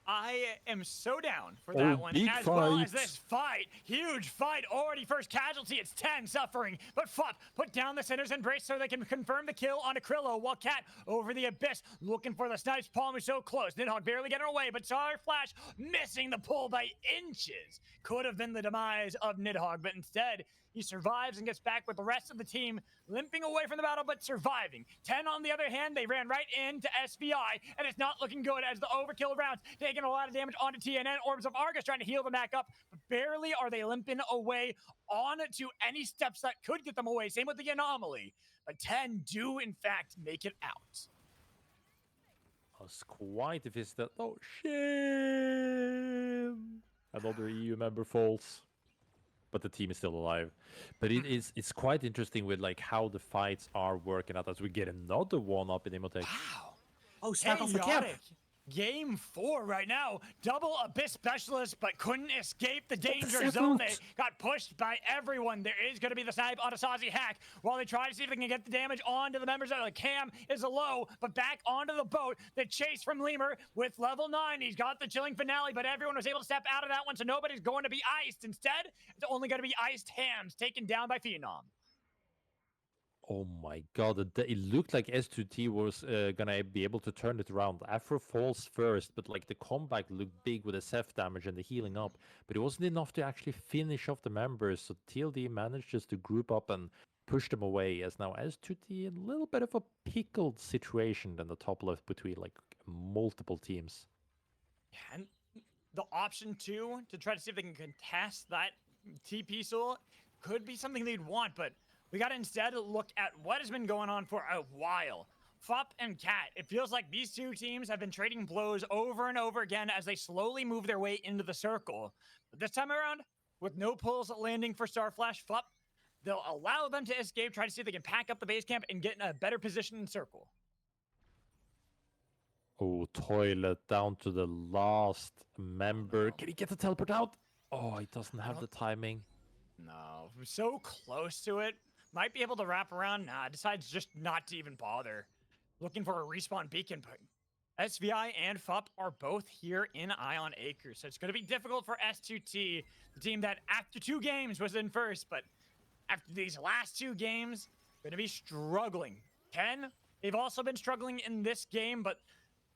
Speaker 6: I am so down for
Speaker 3: Oh,
Speaker 6: that one,
Speaker 3: big
Speaker 6: as well as
Speaker 3: fight.
Speaker 6: this fight. Huge fight already. First casualty, it's 10 suffering. But Fup put down the Sinner's Embrace so they can confirm the kill on Acrylo, while Cat over the Abyss looking for the snipes. Palm is so close. Nidhogg barely getting away, but saw her flash, missing the pull by inches. Could have been the demise of Nidhogg, but instead, he survives and gets back with the rest of the team, limping away from the battle, but surviving. 10 on the other hand, they ran right into SVI, and it's not looking good as the overkill rounds taking a lot of damage onto TNN. Orbs of Argus trying to heal them back up, but barely are they limping away on to any steps that could get them away. Same with the Anomaly, but 10 do in fact make it out.
Speaker 3: That's quite a fist that. Oh, shame. Another EU member falls. But the team is still alive. But it's quite interesting with like how the fights are working out as we get another one up in Imotech.
Speaker 6: Wow.
Speaker 4: Oh, snap off the cap.
Speaker 6: Chaotic. Game 4 right now. Double Abyss Specialist, but couldn't escape the danger zone. They got pushed by everyone. There is going to be the snipe on Asazi Hack while they try to see if they can get the damage onto the members of the Cam is low, but back onto the boat. The chase from Lemur with level 9. He's got the chilling finale, but everyone was able to step out of that one, so nobody's going to be iced. Instead, it's only going to be iced Hams taken down by Phenom.
Speaker 3: Oh my god, it looked like S2T was gonna be able to turn it around. Afro falls first, but like the comeback looked big with the Ceph damage and the healing up, but it wasn't enough to actually finish off the members, so TLD managed just to group up and push them away, as now S2T in a little bit of a pickled situation than the top left between like multiple teams.
Speaker 6: And the option 2 to try to see if they can contest that TP soul could be something they'd want, but we got to instead look at what has been going on for a while. Fup and Cat, it feels like these two teams have been trading blows over and over again as they slowly move their way into the circle. But this time around, with no pulls landing for Starflash, Fup, they'll allow them to escape, try to see if they can pack up the base camp and get in a better position in circle.
Speaker 3: Oh, Toilet down to the last member. Can he get the teleport out? Oh, he doesn't have the timing.
Speaker 6: No, so close to it. Might be able to wrap around. Nah, decides just not to even bother. Looking for a respawn beacon, but SVI and FUP are both here in Ion Acres, so it's going to be difficult for S2T, the team that after 2 games was in first, but after these last 2 games, going to be struggling. 10, they've also been struggling in this game, but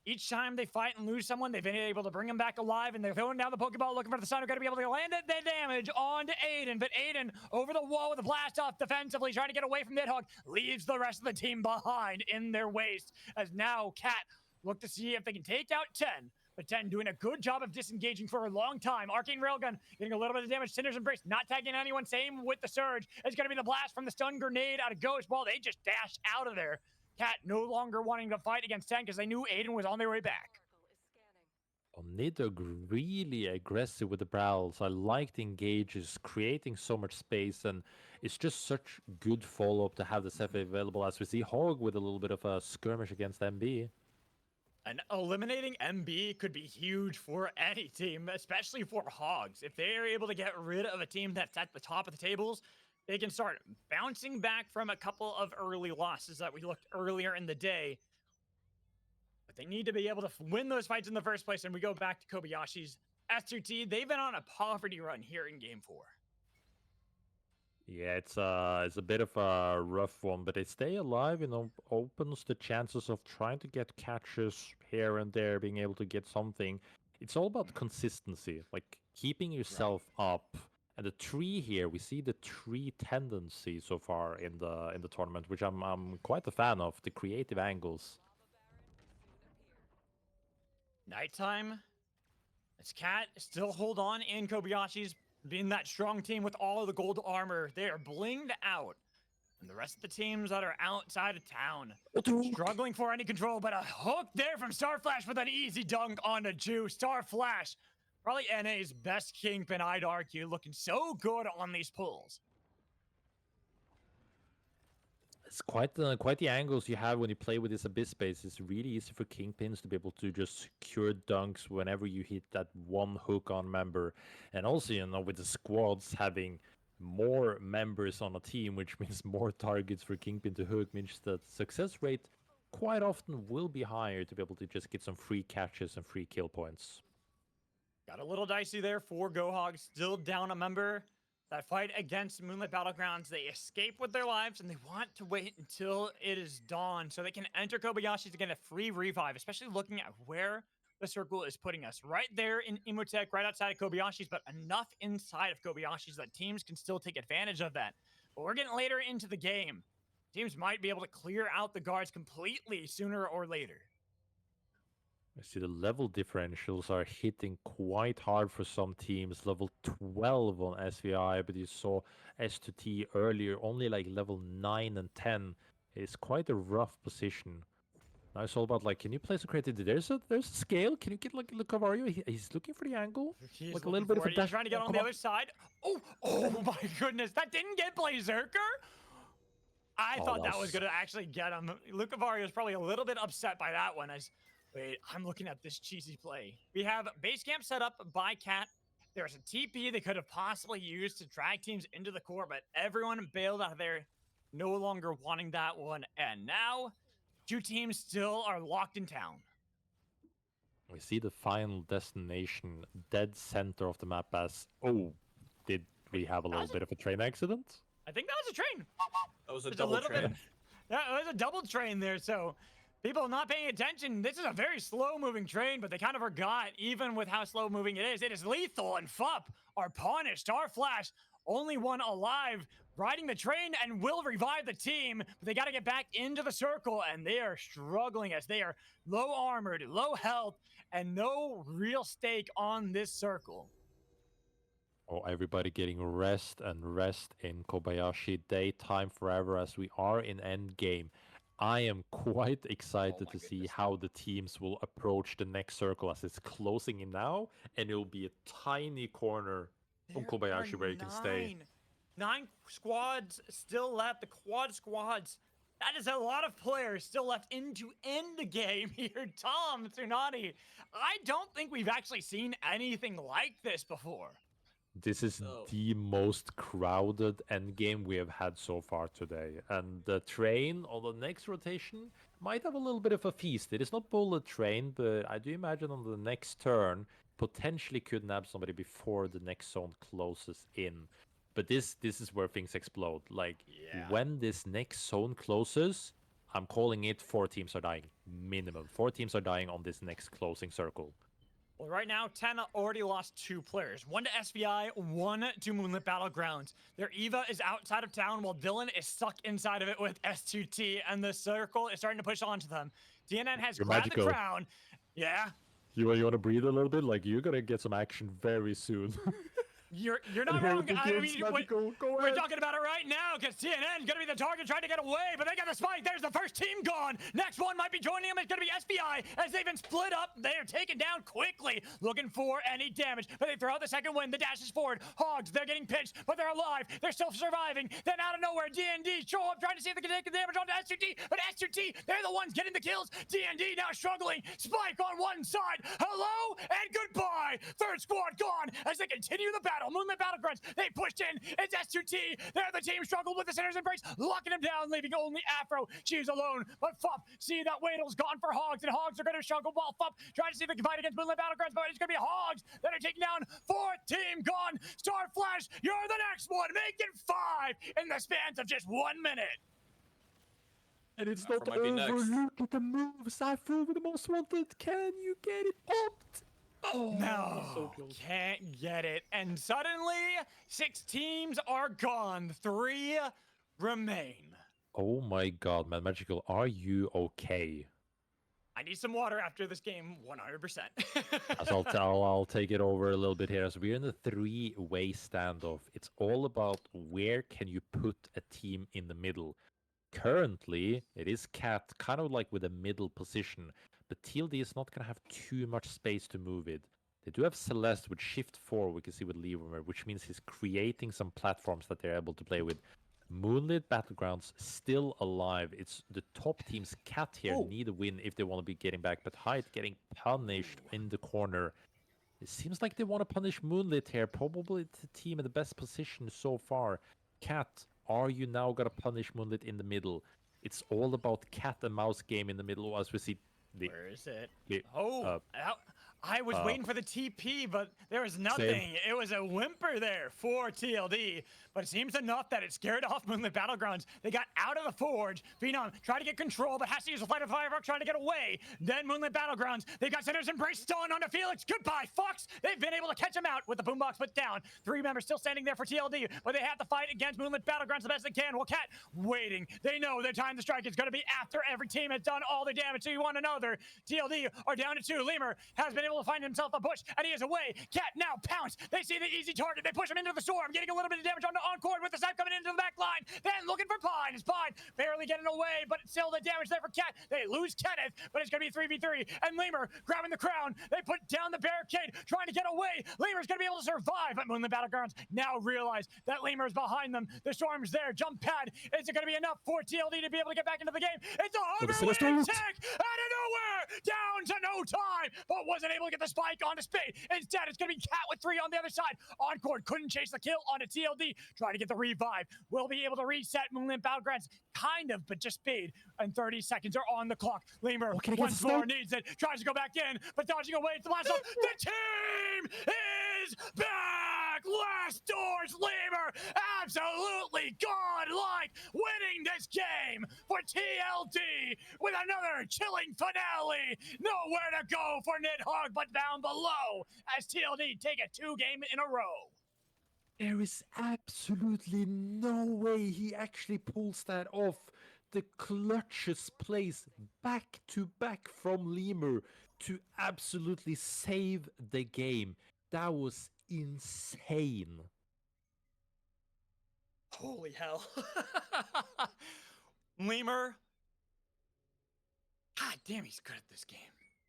Speaker 6: each time they fight and lose someone, they've been able to bring them back alive, and they're throwing down the Pokeball looking for the sun. They're going to be able to land the damage onto Aiden, but Aiden over the wall with a blast off defensively, trying to get away from Nidhogg, leaves the rest of the team behind in their waste, as now Cat look to see if they can take out 10, but 10 doing a good job of disengaging for a long time. Arcane Railgun getting a little bit of damage. Cinder's Embrace not tagging anyone. Same with the Surge. It's going to be the blast from the stun grenade out of Ghost Ball. They just dashed out of there. Cat no longer wanting to fight against 10 because they knew Aiden was on their way back.
Speaker 3: Oh, Nidhogg really aggressive with the Prowls. I like the engages, creating so much space, and it's just such good follow-up to have the Ceph available, as we see Hog with a little bit of a skirmish against MB.
Speaker 6: And eliminating MB could be huge for any team, especially for Hogs. If they are able to get rid of a team that's at the top of the tables, they can start bouncing back from a couple of early losses that we looked earlier in the day. But they need to be able to win those fights in the first place. And we go back to Kobayashi's S2T. They've been on a poverty run here in Game 4.
Speaker 3: Yeah, it's a bit of a rough one, but they stay alive, you know, opens the chances of trying to get catches here and there, being able to get something. It's all about consistency, like keeping yourself up. And the tree here, we see the tree tendency so far in the tournament, which I'm quite a fan of, the creative angles.
Speaker 6: Nighttime. It's Cat still hold on in Kobayashi's being that strong team with all of the gold armor. They are blinged out.
Speaker 5: And the rest of the teams that are outside of town,
Speaker 3: OOOTECH.
Speaker 5: struggling for any control, but a hook there from Starflash with an easy dunk on a Jew. Starflash, probably NA's best Kingpin, I'd argue, looking so good on these pulls.
Speaker 3: It's quite the angles you have when you play with this Abyss space. It's really easy for Kingpins to be able to just secure dunks whenever you hit that one hook on member. And also, you know, with the squads having more members on a team, which means more targets for Kingpin to hook, means that success rate quite often will be higher to be able to just get some free catches and free kill points.
Speaker 5: Got a little dicey there for GoHog, still down a member. That fight against Moonlit Battlegrounds, they escape with their lives, and they want to wait until it is dawn so they can enter Kobayashi to get a free revive, especially looking at where the circle is putting us. Right there in OOOTECH, right outside of Kobayashi's, but enough inside of Kobayashi's that teams can still take advantage of that. But we're getting later into the game. Teams might be able to clear out the guards completely sooner or later.
Speaker 3: I see the level differentials are hitting quite hard for some teams. Level 12 on SVI, but you saw S2T earlier, only like level 9 and 10. It's quite a rough position. Now it's all about like, can you place a creativity? There's a scale. Can you get like look Allario? He's looking for the angle.
Speaker 5: He's
Speaker 3: Like a little bit of a
Speaker 5: He's
Speaker 3: dash.
Speaker 5: trying to get on the other side. Oh my goodness. That didn't get Blazerker. I
Speaker 3: Oh,
Speaker 5: thought
Speaker 3: that
Speaker 5: that was
Speaker 3: was-
Speaker 5: going to actually get him. Luke Avario is probably a little bit upset by that one. Wait, I'm looking at this cheesy play. We have base camp set up by Cat. There's a TP they could have possibly used to drag teams into the core, but everyone bailed out of there, no longer wanting that one. And now, two teams still are locked in town.
Speaker 3: We see the final destination, dead center of the map as, oh, did we have a little bit of a train accident?
Speaker 5: I think that was a train.
Speaker 1: That was a
Speaker 5: It's
Speaker 1: double
Speaker 5: little
Speaker 1: train.
Speaker 5: bit. Yeah, it was a double train there. So people not paying attention. This is a very slow-moving train, but they kind of forgot, even with how slow-moving it is lethal. And FUP are punished. Starflash, only one alive, riding the train and will revive the team. But they got to get back into the circle, and they are struggling as they are low armored, low health, and no real stake on this circle.
Speaker 3: Oh, everybody getting rest in Kobayashi. Daytime forever as we are in end game. I am quite excited to see how the teams will approach the next circle as it's closing in now, and it'll be a tiny corner from
Speaker 5: There
Speaker 3: Kobayashi
Speaker 5: are
Speaker 3: where you can stay.
Speaker 5: 9 squads still left. The quad squads. That is a lot of players still left in to end the game here. Tom, Tsunani. I don't think we've actually seen anything like this before.
Speaker 3: This is
Speaker 1: So-
Speaker 3: the most crowded endgame we have had so far today. And the train on the next rotation might have a little bit of a feast. It is not bullet train, but I do imagine on the next turn, potentially could nab somebody before the next zone closes in. But this is where things explode. Like,
Speaker 5: Yeah.
Speaker 3: when this next zone closes, I'm calling it 4 teams are dying. Minimum. 4 teams are dying on this next closing circle.
Speaker 5: Well, right now, 10 already lost 2 players. 1 to SVI, 1 to Moonlit Battlegrounds. Their Eva is outside of town while Dylan is stuck inside of it with S2T, and the circle is starting to push onto them. DNN has
Speaker 3: You're
Speaker 5: grabbed
Speaker 3: magical.
Speaker 5: the crown. Yeah.
Speaker 3: You want to breathe a little bit? Like, you're going to get some action very soon.
Speaker 5: You're not wrong. I mean,
Speaker 3: Go
Speaker 5: we're
Speaker 3: ahead.
Speaker 5: talking about it right now because TNN's going to be the target trying to get away, but they got the spike. There's the first team gone. Next one might be joining them. It's going to be SBI as they've been split up. They are taken down quickly, looking for any damage, but they throw out the second win. The dash is forward. Hogs, they're getting pinched, but they're alive. They're still surviving. Then out of nowhere, D&D show up trying to see if they can take the damage onto S2T, but S2T, they're the ones getting the kills. D&D now struggling. Spike on one side. Hello and goodbye. Third squad gone as they continue the battle. Moonlit Battlegrounds, they pushed in. It's S2T. They're the team struggled with the centers and breaks, locking him down, leaving only Afro. She's alone, but FUP, see that Waddle's gone for Hogs, and Hogs are going to struggle while FUP trying to see if they can fight against Moonlit Battlegrounds, but it's going to be Hogs that are taking down. 4th team gone. Starflash, you're the next one. Make it 5 in the spans of just 1 minute.
Speaker 3: And it's
Speaker 1: Afro
Speaker 3: not
Speaker 1: might be
Speaker 3: over.
Speaker 1: next.
Speaker 3: Look at the moves. Afro with the most wanted. Can you get it popped? Oh,
Speaker 5: No,
Speaker 3: so close.
Speaker 5: can't get it. And suddenly, 6 teams are gone. 3 remain.
Speaker 3: Oh my god, man. Magical, are you okay?
Speaker 5: I need some water after this game, 100%.
Speaker 3: As I'll take it over a little bit here. As we're in a three-way standoff, it's all about where can you put a team in the middle. Currently, it is Cat kind of like with a middle position, but TLD is not going to have too much space to move it. They do have Celeste with Shift 4, we can see with Lever, which means he's creating some platforms that they're able to play with. Moonlit Battlegrounds still alive. It's the top team's Cat here need a win if they want to be getting back, but Hyde getting punished in the corner. It seems like they want to punish Moonlit here. Probably the team in the best position so far. Cat, are you now going to punish Moonlit in the middle? It's all about cat and mouse game in the middle as we see.
Speaker 5: Where is it?
Speaker 3: The,
Speaker 5: I was waiting for the TP, but there was nothing. It was a whimper there for TLD, but it seems enough that it scared off Moonlit Battlegrounds. They got out of the Forge. Phenom tried to get control, but has to use a Flight of Firework trying to get away. Then Moonlit Battlegrounds, they got Sinner's Embrace stun onto Felix. Goodbye, Fox. They've been able to catch him out with the boombox put down. 3 members still standing there for TLD, but they have to fight against Moonlit Battlegrounds the best they can. Well, Cat waiting. They know their time to strike is going to be after every team has done all their damage to one another. TLD are down to 2. Lemur has been able to find himself a bush, and he is away. Cat now pounce. They see the easy target. They push him into the storm, getting a little bit of damage onto Encore with the snipe coming into the back line. Then looking for Pine. It's Pine barely getting away, but it's still the damage there for Cat. They lose Kenneth, but it's going to be 3v3. And Lemur grabbing the crown. They put down the barricade, trying to get away. Lemur's going to be able to survive, but Moonlit Battlegrounds now realize that Lemur's behind them. The storm's there. Jump pad. Is it going to be enough for TLD to be able to get back into the game? It's a hover attack out of nowhere, down to no time, but wasn't able to get the spike onto Spade. Instead, it's going to be Cat with 3 on the other side. Encore couldn't chase the kill onto TLD. Trying to get the revive. Will be able to reset Moonlit Battlegrounds, kind of, but just Spade. And 30 seconds are on the clock. Lemur once more needs it. Tries to go back in, but dodging away. It's the last one. The team is back. Last doors. Lemur absolutely godlike, winning this game for TLD with another chilling finale. Nowhere to go for Nidhogg but down below as TLD take a 2 game in a row.
Speaker 3: There is absolutely no way he actually pulls that off. The clutches plays back to back from Lemur to absolutely save the game. That was insane.
Speaker 5: Holy hell. Lemur. God damn, he's good at this game.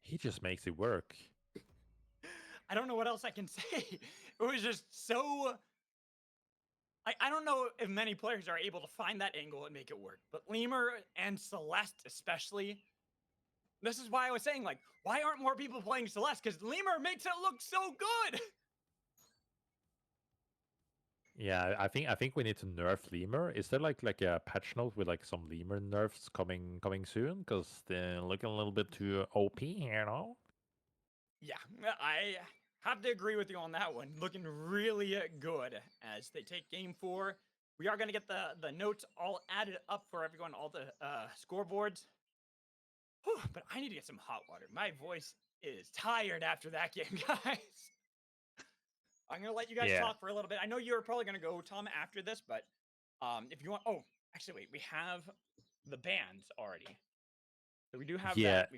Speaker 3: He just makes it work.
Speaker 5: I don't know what else I can say. It was just so... I don't know if many players are able to find that angle and make it work, but Lemur and Celeste especially, this is why I was saying, like, why aren't more people playing Celeste? Because Lemur makes it look so good.
Speaker 3: Yeah, I think we need to nerf Lemur. Is there like a patch note with like some Lemur nerfs coming soon? Because they're looking a little bit too OP here, you know?
Speaker 5: Yeah, I have to agree with you on that one. Looking really good as they take game 4. We are going to get the notes all added up for everyone, all the scoreboards. Whew, but I need to get some hot water. My voice is tired after that game, guys. I'm going to let you guys talk for a little bit. I know you're probably going to go, Tom, after this, but if you want... Oh, actually, wait. We have the bands already. So we do have that.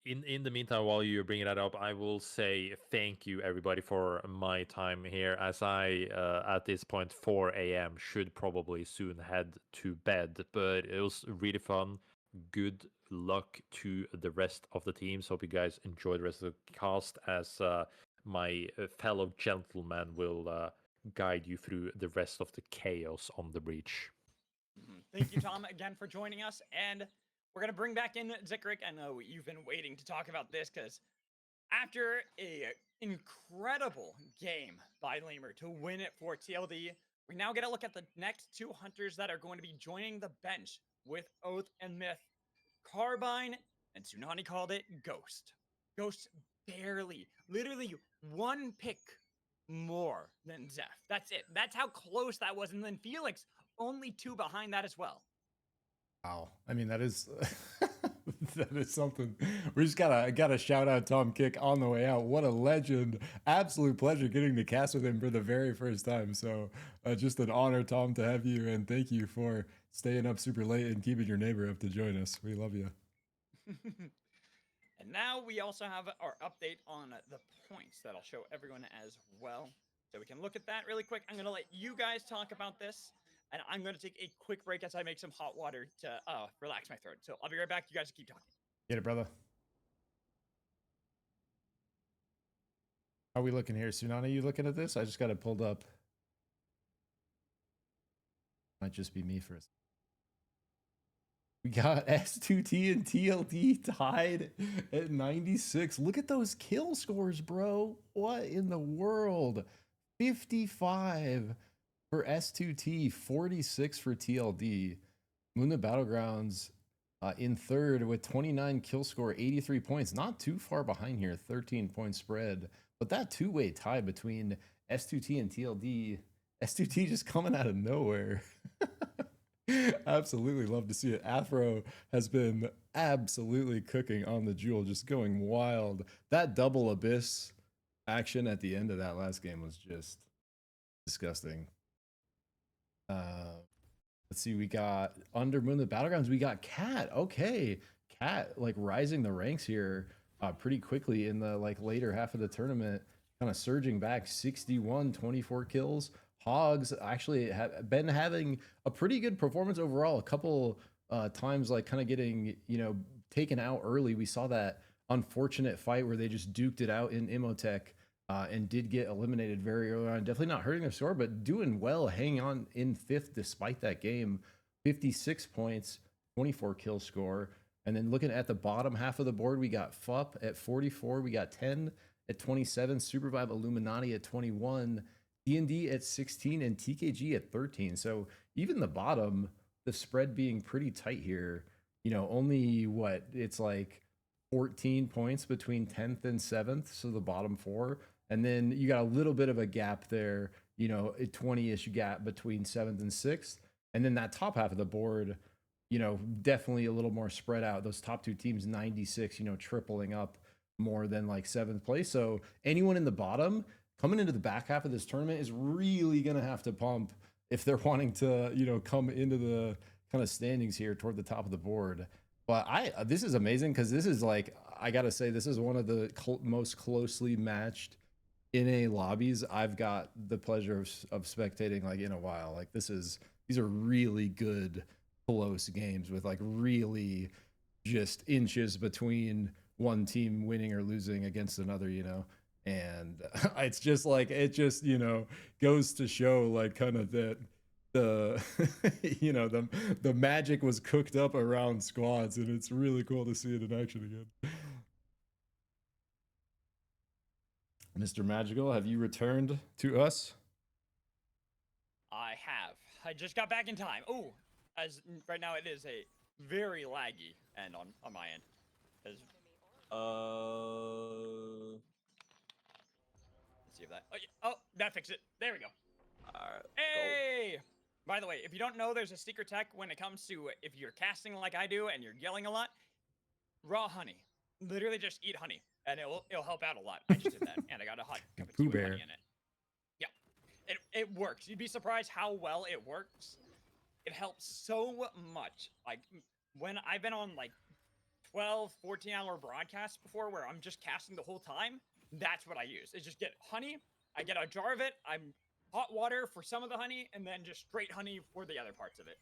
Speaker 3: In the meantime, while you're bringing that up, I will say thank you, everybody, for my time here. As I, at this point, 4 a.m., should probably soon head to bed. But it was really fun. Good luck to the rest of the teams. Hope you guys enjoy the rest of the cast as my fellow gentleman will guide you through the rest of the chaos on the breach.
Speaker 5: Thank you, Tom, again for joining us. And we're going to bring back in Zikrik. I know you've been waiting to talk about this because after a incredible game by Lemur to win it for TLD, we now get a look at the next 2 hunters that are going to be joining the bench with Oath and Myth. Carbine, and Tsunani called it Ghost. Ghost barely, literally 1 pick more than Zeph. That's it. That's how close that was. And then Felix, only 2 behind that as well.
Speaker 2: Wow. I mean, that is that is something. We just gotta shout out Tom Kick on the way out. What a legend. Absolute pleasure getting to cast with him for the very first time. So just an honor, Tom, to have you, and thank you for staying up super late and keeping your neighbor up to join us. We love you.
Speaker 6: And now we also have our update on the points that I'll show everyone as well. So we can look at that really quick. I'm going to let you guys talk about this. And I'm going to take a quick break as I make some hot water to relax my throat. So I'll be right back. You guys keep talking.
Speaker 2: Get it, brother. How are we looking here? Tsunani, you looking at this? I just got it pulled up. Might just be me for a second. We got S2T and TLD tied at 96. Look at those kill scores, bro. What in the world? 55 for S2T, 46 for TLD. Moonlit Battlegrounds in third with 29 kill score, 83 points. Not too far behind here, 13-point spread. But that two-way tie between S2T and TLD, S2T just coming out of nowhere. Absolutely love to see it. Afro has been absolutely cooking on the Jewel, just going wild. That double abyss action at the end of that last game was just disgusting. Let's see, we got under Moonlit Battlegrounds, we got Cat. Okay, Cat like rising the ranks here pretty quickly in the like later half of the tournament, kind of surging back. 61, 24 kills. Hogs actually have been having a pretty good performance overall. A couple times like kind of getting, you know, taken out early. We saw that unfortunate fight where they just duked it out in OOOTECH and did get eliminated very early on. Definitely not hurting their score, but doing well, hanging on in fifth despite that game. 56 points, 24 kill score. And then looking at the bottom half of the board, we got FUP at 44. We got 10 at 27. SUPERVIVE Illuminati at 21. D&D at 16 and TKG at 13. So even the bottom, the spread being pretty tight here, you know, only what, it's like 14 points between 10th and 7th. So the bottom four. And then you got a little bit of a gap there, you know, a 20-ish gap between 7th and 6th. And then that top half of the board, you know, definitely a little more spread out. Those top two teams, 96, you know, tripling up more than like 7th place. So anyone in the bottom coming into the back half of this tournament is really going to have to pump if they're wanting to, you know, come into the kind of standings here toward the top of the board. But this is amazing because this is like, I got to say, this is one of the most closely matched NA lobbies I've got the pleasure of spectating like in a while. Like these are really good close games with like really just inches between one team winning or losing against another, you know. And it's just like, it just, you know, goes to show like kind of that the, you know, the magic was cooked up around squads, and it's really cool to see it in action again. Mr. Magical, have you returned to us?
Speaker 6: I have. I just got back in time. Oh, as right now it is a very laggy end on my end. Let's see if that. Oh, yeah. Oh, that fixed it. There we go.
Speaker 1: Alright.
Speaker 6: Hey! By the way, if you don't know, there's a secret tech when it comes to if you're casting like I do and you're yelling a lot. Raw honey. Literally just eat honey, and it'll help out a lot. I just did that, and I got a hot cup of tea with honey in it. Yeah, it works. You'd be surprised how well it works. It helps so much. Like when I've been on like 12, 14-hour broadcasts before where I'm just casting the whole time, that's what I use. Is just get honey. I get a jar of it. I'm hot water for some of the honey, and then just straight honey for the other parts of it.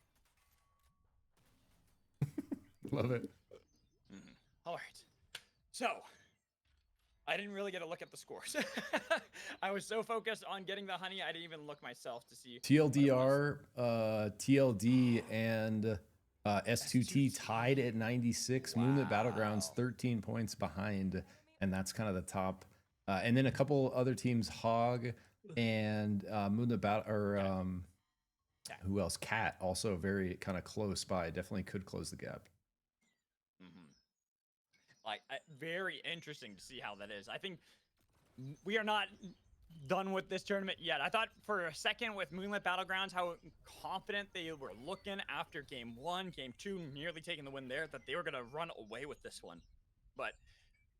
Speaker 2: Love it.
Speaker 6: All right. So, I didn't really get a look at the scores. I was so focused on getting the honey, I didn't even look myself to see.
Speaker 2: TLDR, TLD, and S2T tied at 96. Wow. Moonlit Battlegrounds 13 points behind, and that's kind of the top. And then a couple other teams, Hog and Moonlit Battle, or who else? Cat, also very kind of close by. Definitely could close the gap.
Speaker 6: Like, very interesting to see how that is. I think we are not done with this tournament yet. I thought for a second with Moonlit Battlegrounds how confident they were looking after game 1, game 2, nearly taking the win there, that they were going to run away with this one. But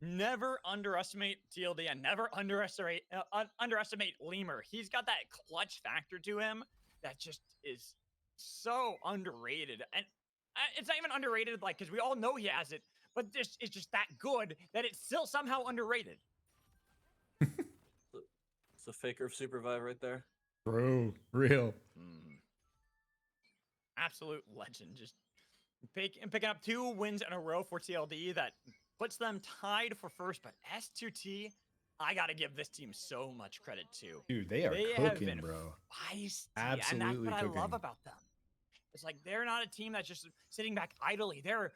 Speaker 6: never underestimate TLD and never underestimate Lemur. He's got that clutch factor to him that just is so underrated. And it's not even underrated, like, because we all know he has it.
Speaker 5: but this is just that good that it's still somehow underrated.
Speaker 1: It's a faker of SUPERVIVE right there.
Speaker 2: Bro, real.
Speaker 5: Absolute legend. Just picking up 2 wins in a row for TLD that puts them tied for first. But S2T, I got to give this team so much credit too.
Speaker 2: Dude, they are
Speaker 5: have
Speaker 2: cooking,
Speaker 5: been
Speaker 2: bro.
Speaker 5: feisty,
Speaker 2: Absolutely
Speaker 5: and that's what I love
Speaker 2: cooking.
Speaker 5: about them. It's like they're not a team that's just sitting back idly. They're,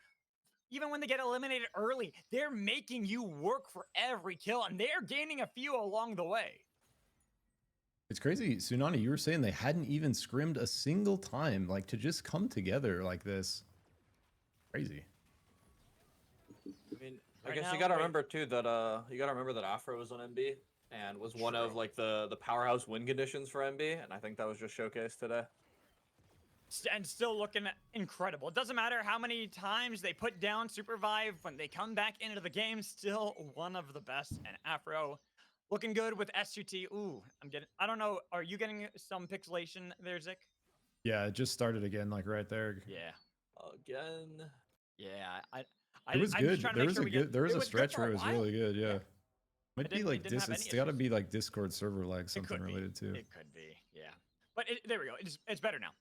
Speaker 5: even when they get eliminated early, they're making you work for every kill, and they're gaining a few along the way.
Speaker 2: It's crazy, Tsunani. You were saying they hadn't even scrimmed a single time, like to just come together like this. Crazy.
Speaker 1: I mean, I
Speaker 5: Right
Speaker 1: guess
Speaker 5: now,
Speaker 1: you gotta
Speaker 5: right-
Speaker 1: remember too that Afro was on MB and was one of
Speaker 5: True.
Speaker 1: like the powerhouse win conditions for MB, and I think that was just showcased today.
Speaker 5: And still looking incredible. It doesn't matter how many times they put down SUPERVIVE, when they come back into the game, still one of the best. And Afro looking good with S2T. Ooh, I don't know, are you getting some pixelation there, Zik?
Speaker 2: Yeah, it just started again, like right there.
Speaker 5: Yeah.
Speaker 1: Again.
Speaker 5: Yeah,
Speaker 2: It was
Speaker 5: I'm
Speaker 2: good.
Speaker 5: just trying to
Speaker 2: There
Speaker 5: make
Speaker 2: was
Speaker 5: sure
Speaker 2: a
Speaker 5: we
Speaker 2: good.
Speaker 5: get-
Speaker 2: There was
Speaker 5: it
Speaker 2: a
Speaker 5: good
Speaker 2: stretch
Speaker 5: for
Speaker 2: where
Speaker 5: a
Speaker 2: it was
Speaker 5: while.
Speaker 2: really good. Yeah, might be
Speaker 5: didn't-
Speaker 2: like
Speaker 5: it didn't have
Speaker 2: It's
Speaker 5: any
Speaker 2: got to
Speaker 5: issues.
Speaker 2: be like Discord server lag,
Speaker 5: It
Speaker 2: something
Speaker 5: could be.
Speaker 2: related to.
Speaker 5: It could be, yeah. But there we go. It's better now.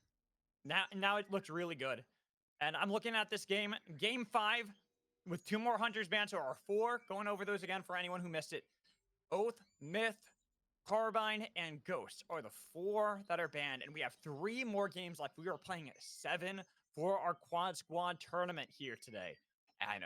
Speaker 5: Now it looks really good. And I'm looking at this game, game 5, with 2 more Hunters banned, so our 4. Going over those again for anyone who missed it. Oath, Myth, Carbine, and Ghost are the 4 that are banned, and we have 3 more games left. We are playing at 7 for our Quad Squad tournament here today. And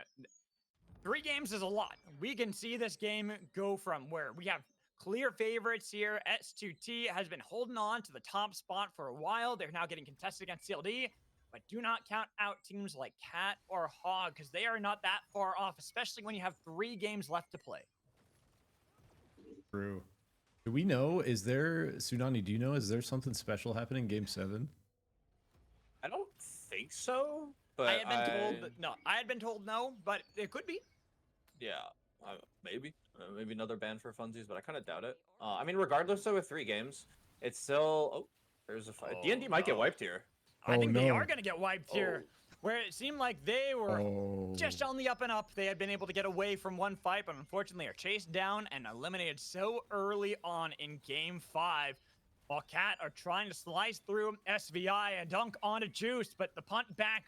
Speaker 5: 3 games is a lot. We can see this game go from where we have clear favorites here. S2T has been holding on to the top spot for a while. They're now getting contested against CLD, but do not count out teams like Cat or Hog because they are not that far off, especially when you have 3 games left to play.
Speaker 2: True. Do we know? Is there Tsunani? Do you know? Is there something special happening in Game 7?
Speaker 1: I don't think so, but
Speaker 5: I had been told that, no. I had been told no, but it could be.
Speaker 1: Yeah, maybe another ban for funsies, but I kind of doubt it. I mean, regardless, though, with 3 games, it's still. Oh, there's a fight. D&D might get
Speaker 5: no.
Speaker 1: wiped here.
Speaker 5: I
Speaker 2: Oh,
Speaker 5: think they
Speaker 2: no.
Speaker 5: are going to get wiped here, where it seemed like they were just on the up and up. They had been able to get away from one fight, but unfortunately are chased down and eliminated so early on in game 5. While Cat are trying to slice through SVI and dunk onto Juice, but the punt back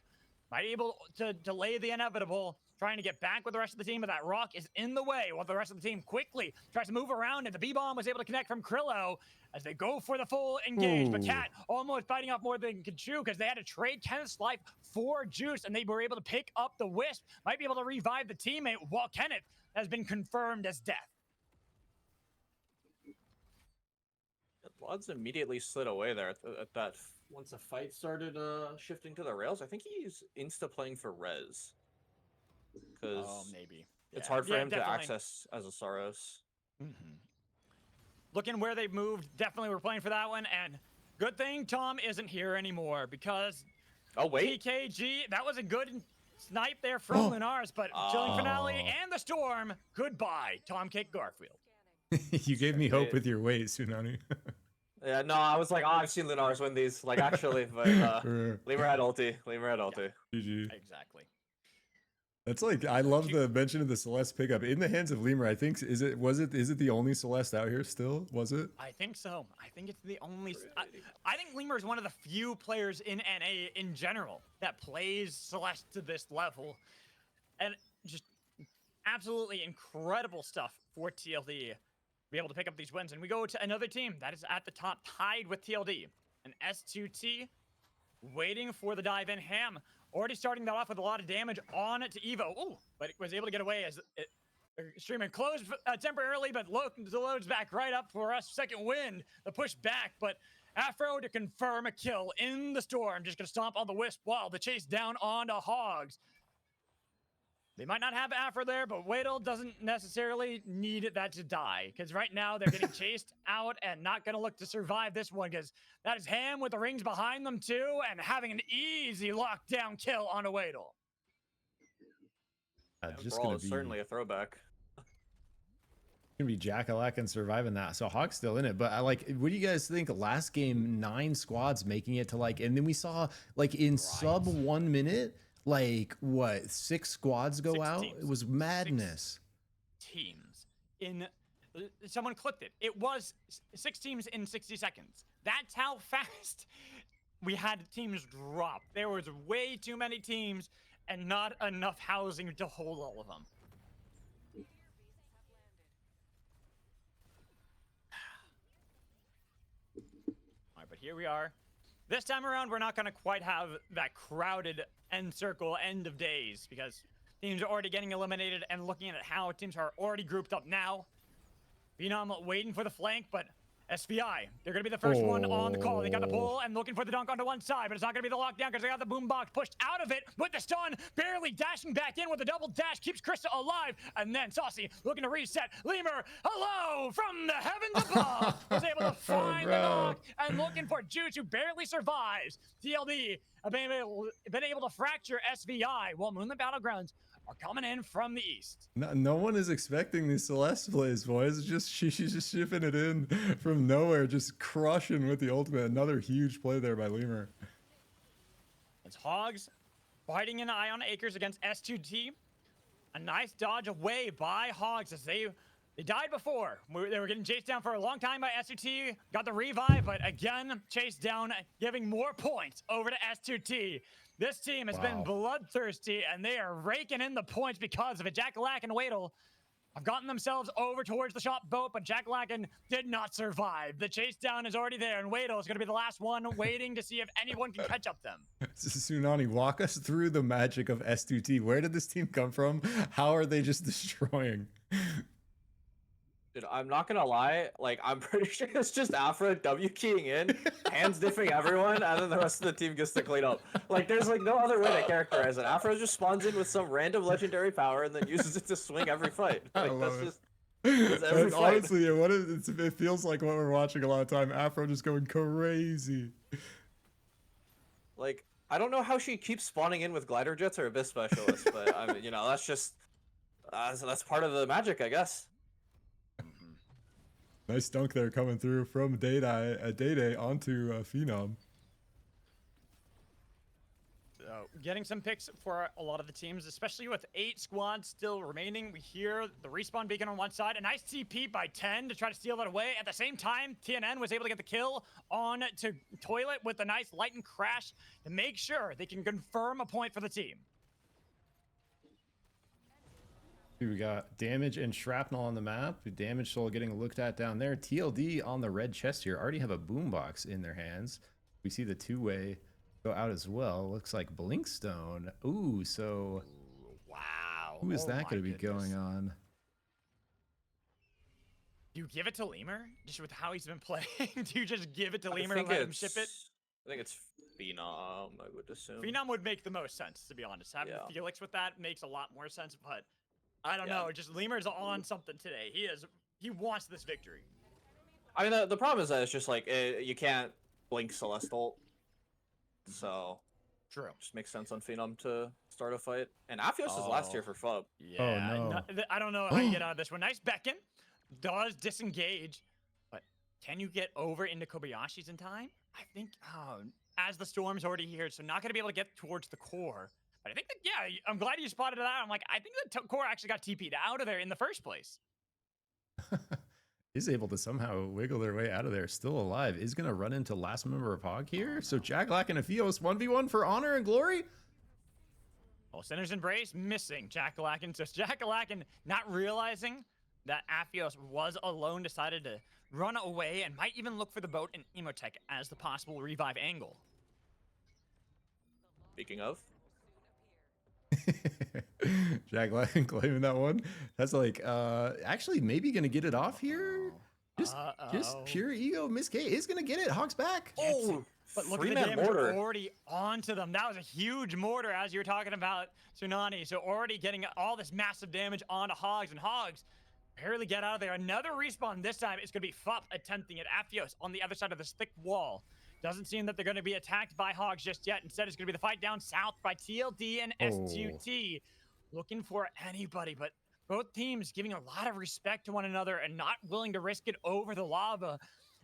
Speaker 5: might be able to delay the inevitable, trying to get back with the rest of the team, but that rock is in the way while the rest of the team quickly tries to move around, and the B-bomb was able to connect from Krillo as they go for the full engage. But
Speaker 2: Ooh.
Speaker 5: Cat almost fighting off more than can chew because they had to trade Kenneth's life for Juice, and they were able to pick up the Wisp, might be able to revive the teammate while Kenneth has been confirmed as death.
Speaker 1: Bloods immediately slid away there at that. Once the fight started shifting to the rails, I think he's insta playing for Rez. Because
Speaker 5: Maybe.
Speaker 1: it's
Speaker 5: Yeah.
Speaker 1: hard for
Speaker 5: Yeah,
Speaker 1: him to
Speaker 5: definitely.
Speaker 1: access as a Saros.
Speaker 5: Looking where they've moved, definitely we're playing for that one, and good thing Tom isn't here anymore because
Speaker 1: Oh, wait.
Speaker 5: TKG, that was a good snipe there from Lunaris, but Chilling Finale
Speaker 2: Oh.
Speaker 5: and the Storm, goodbye, Tom Kick Garfield.
Speaker 2: You gave me hope with your weight, Tsunani.
Speaker 1: Yeah, no, I was like, oh, I've seen Lunaris win these, like, actually, but Lemur had ulti.
Speaker 2: GG.
Speaker 5: Exactly.
Speaker 2: That's like, I love the mention of the Celeste pickup in the hands of Lemur. I think is it the only Celeste out here still? Was it?
Speaker 5: I think so. I think it's the only. I think Lemur is one of the few players in NA in general that plays Celeste to this level, and just absolutely incredible stuff for TLD. Be able to pick up these wins, and we go to another team that is at the top, tied with TLD, an S2T, waiting for the dive in. Ham already starting that off with a lot of damage on to Evo. Oh, but it was able to get away as it. Streaming closed temporarily, but loads back right up for us. Second wind, the push back, but Afro to confirm a kill in the Storm. Just gonna stomp on the Wisp while the chase down onto Hogs. They might not have Afro there, but Wadle doesn't necessarily need that to die, because right now they're getting chased out and not gonna look to survive this one, because that is Ham with the rings behind them too, and having an easy lockdown kill on a Wadle.
Speaker 2: Just
Speaker 1: Brawl
Speaker 2: gonna
Speaker 1: is
Speaker 2: be
Speaker 1: certainly a throwback.
Speaker 2: gonna be Jack-a-lack and surviving that. So Hog's still in it, but I like. What do you guys think? Last game, 9 squads making it to like, and then we saw like in sub 1 minute, like what 6 squads go
Speaker 5: 6
Speaker 2: out.
Speaker 5: teams.
Speaker 2: It was madness.
Speaker 5: Teams in someone clicked it. It was 6 teams in 60 seconds. That's how fast we had teams drop. There was way too many teams and not enough housing to hold all of them. All right, but here we are. This time around, we're not going to quite have that crowded end circle end of days because teams are already getting eliminated, and looking at how teams are already grouped up now. Phenom waiting for the flank, but SVI, they're going to be the first one on the call. They got the pull and looking for the dunk onto one side, but it's not going to be the lockdown because they got the boombox pushed out of it with the stun, barely dashing back in with a double dash, keeps Krista alive, and then Saucy looking to reset. Lemur, hello from the heavens above, was able to find the knock and looking for Juice, who barely survives. TLD have been able to fracture SVI while Moonlit Battlegrounds are coming in from the east.
Speaker 2: No one is expecting these Celeste plays, boys. It's just she's just shipping it in from nowhere, just crushing with the ultimate. Another huge play there by Lemur.
Speaker 5: It's Hogs fighting an eye on Acres against S2T. A nice dodge away by Hogs as they died before. They were getting chased down for a long time by S2T. Got the revive, but again, chased down, giving more points over to S2T. This team has been bloodthirsty, and they are raking in the points because of it. Jackalack and Wadle have gotten themselves over towards the shop boat, but Jackalack did not survive. The chase down is already there, and Wadle is going to be the last one waiting to see if anyone can catch up them.
Speaker 2: Tsunani, walk us through the magic of S2T. Where did this team come from? How are they just destroying?
Speaker 1: Dude, I'm not gonna lie, like, I'm pretty sure it's just Afra W keying in, hands diffing everyone, and then the rest of the team gets to clean up. Like, there's like no other way to characterize it. Afra just spawns in with some random legendary power and then uses it to swing every fight. Like, that's every fight.
Speaker 2: Honestly, it feels like what we're watching a lot of time. Afro just going crazy.
Speaker 1: Like, I don't know how she keeps spawning in with glider jets or abyss specialists, but I mean, you know, that's just that's part of the magic, I guess.
Speaker 2: Nice dunk there coming through from Day onto Phenom.
Speaker 5: So, getting some picks for a lot of the teams, especially with 8 squads still remaining. We hear the respawn beacon on one side, a nice TP by 10 to try to steal that away. At the same time, TNN was able to get the kill on to Toilet with a nice light and crash to make sure they can confirm a point for the team.
Speaker 2: We got damage and shrapnel on the map. Damage soul getting looked at down there. TLD on the red chest here already have a boombox in their hands. We see the two-way go out as well. Looks like Blinkstone. Ooh, so
Speaker 5: Wow.
Speaker 2: who is that going to be
Speaker 5: goodness.
Speaker 2: going on?
Speaker 5: Do you give it to Lemur? Just with how he's been playing? Do you just give it to Lemur and let him ship it?
Speaker 1: I think it's Phenom, I would assume.
Speaker 5: Phenom would make the most sense, to be honest. Having Felix with that makes a lot more sense, but I don't know. Just Lemur's on something today. He wants this victory.
Speaker 1: I mean, the problem is that it's just like you can't blink Celestial, so
Speaker 5: True.
Speaker 1: Just makes sense on Phenom to start a fight. And Afios is last year for FUB.
Speaker 5: Yeah.
Speaker 2: Oh, no.
Speaker 5: I don't know how you get out of this one. Nice Beacon does disengage, but can you get over into Kobayashi's in time? I think as the storm's already here, so not gonna be able to get towards the core. But I think that, yeah, I'm glad you spotted that. I'm like, I think the core actually got TP'd out of there in the first place.
Speaker 2: Is able to somehow wiggle their way out of there, still alive. Is going to run into last member of Hog here. So Jackalack and Afios 1v1 for honor and glory.
Speaker 5: Well, Sinner's Embrace missing Jackalack. So Jackalack not realizing that Afios was alone, decided to run away and might even look for the boat in Emotech as the possible revive angle.
Speaker 1: Speaking of.
Speaker 2: Jackalack claiming that one. That's like actually maybe gonna get it off here. Just pure ego. Miss K is gonna get it. Hawk's back.
Speaker 5: Oh, but look at the damage already onto them. That was a huge mortar, as you were talking about, Tsunani. So already getting all this massive damage onto Hogs, and Hogs barely get out of there. Another respawn. This time it's gonna be FUP attempting it. Afios on the other side of this thick wall. Doesn't seem that they're going to be attacked by Hogs just yet. Instead, it's going to be the fight down south by TLD and S2T. Looking for anybody, but both teams giving a lot of respect to one another and not willing to risk it over the lava.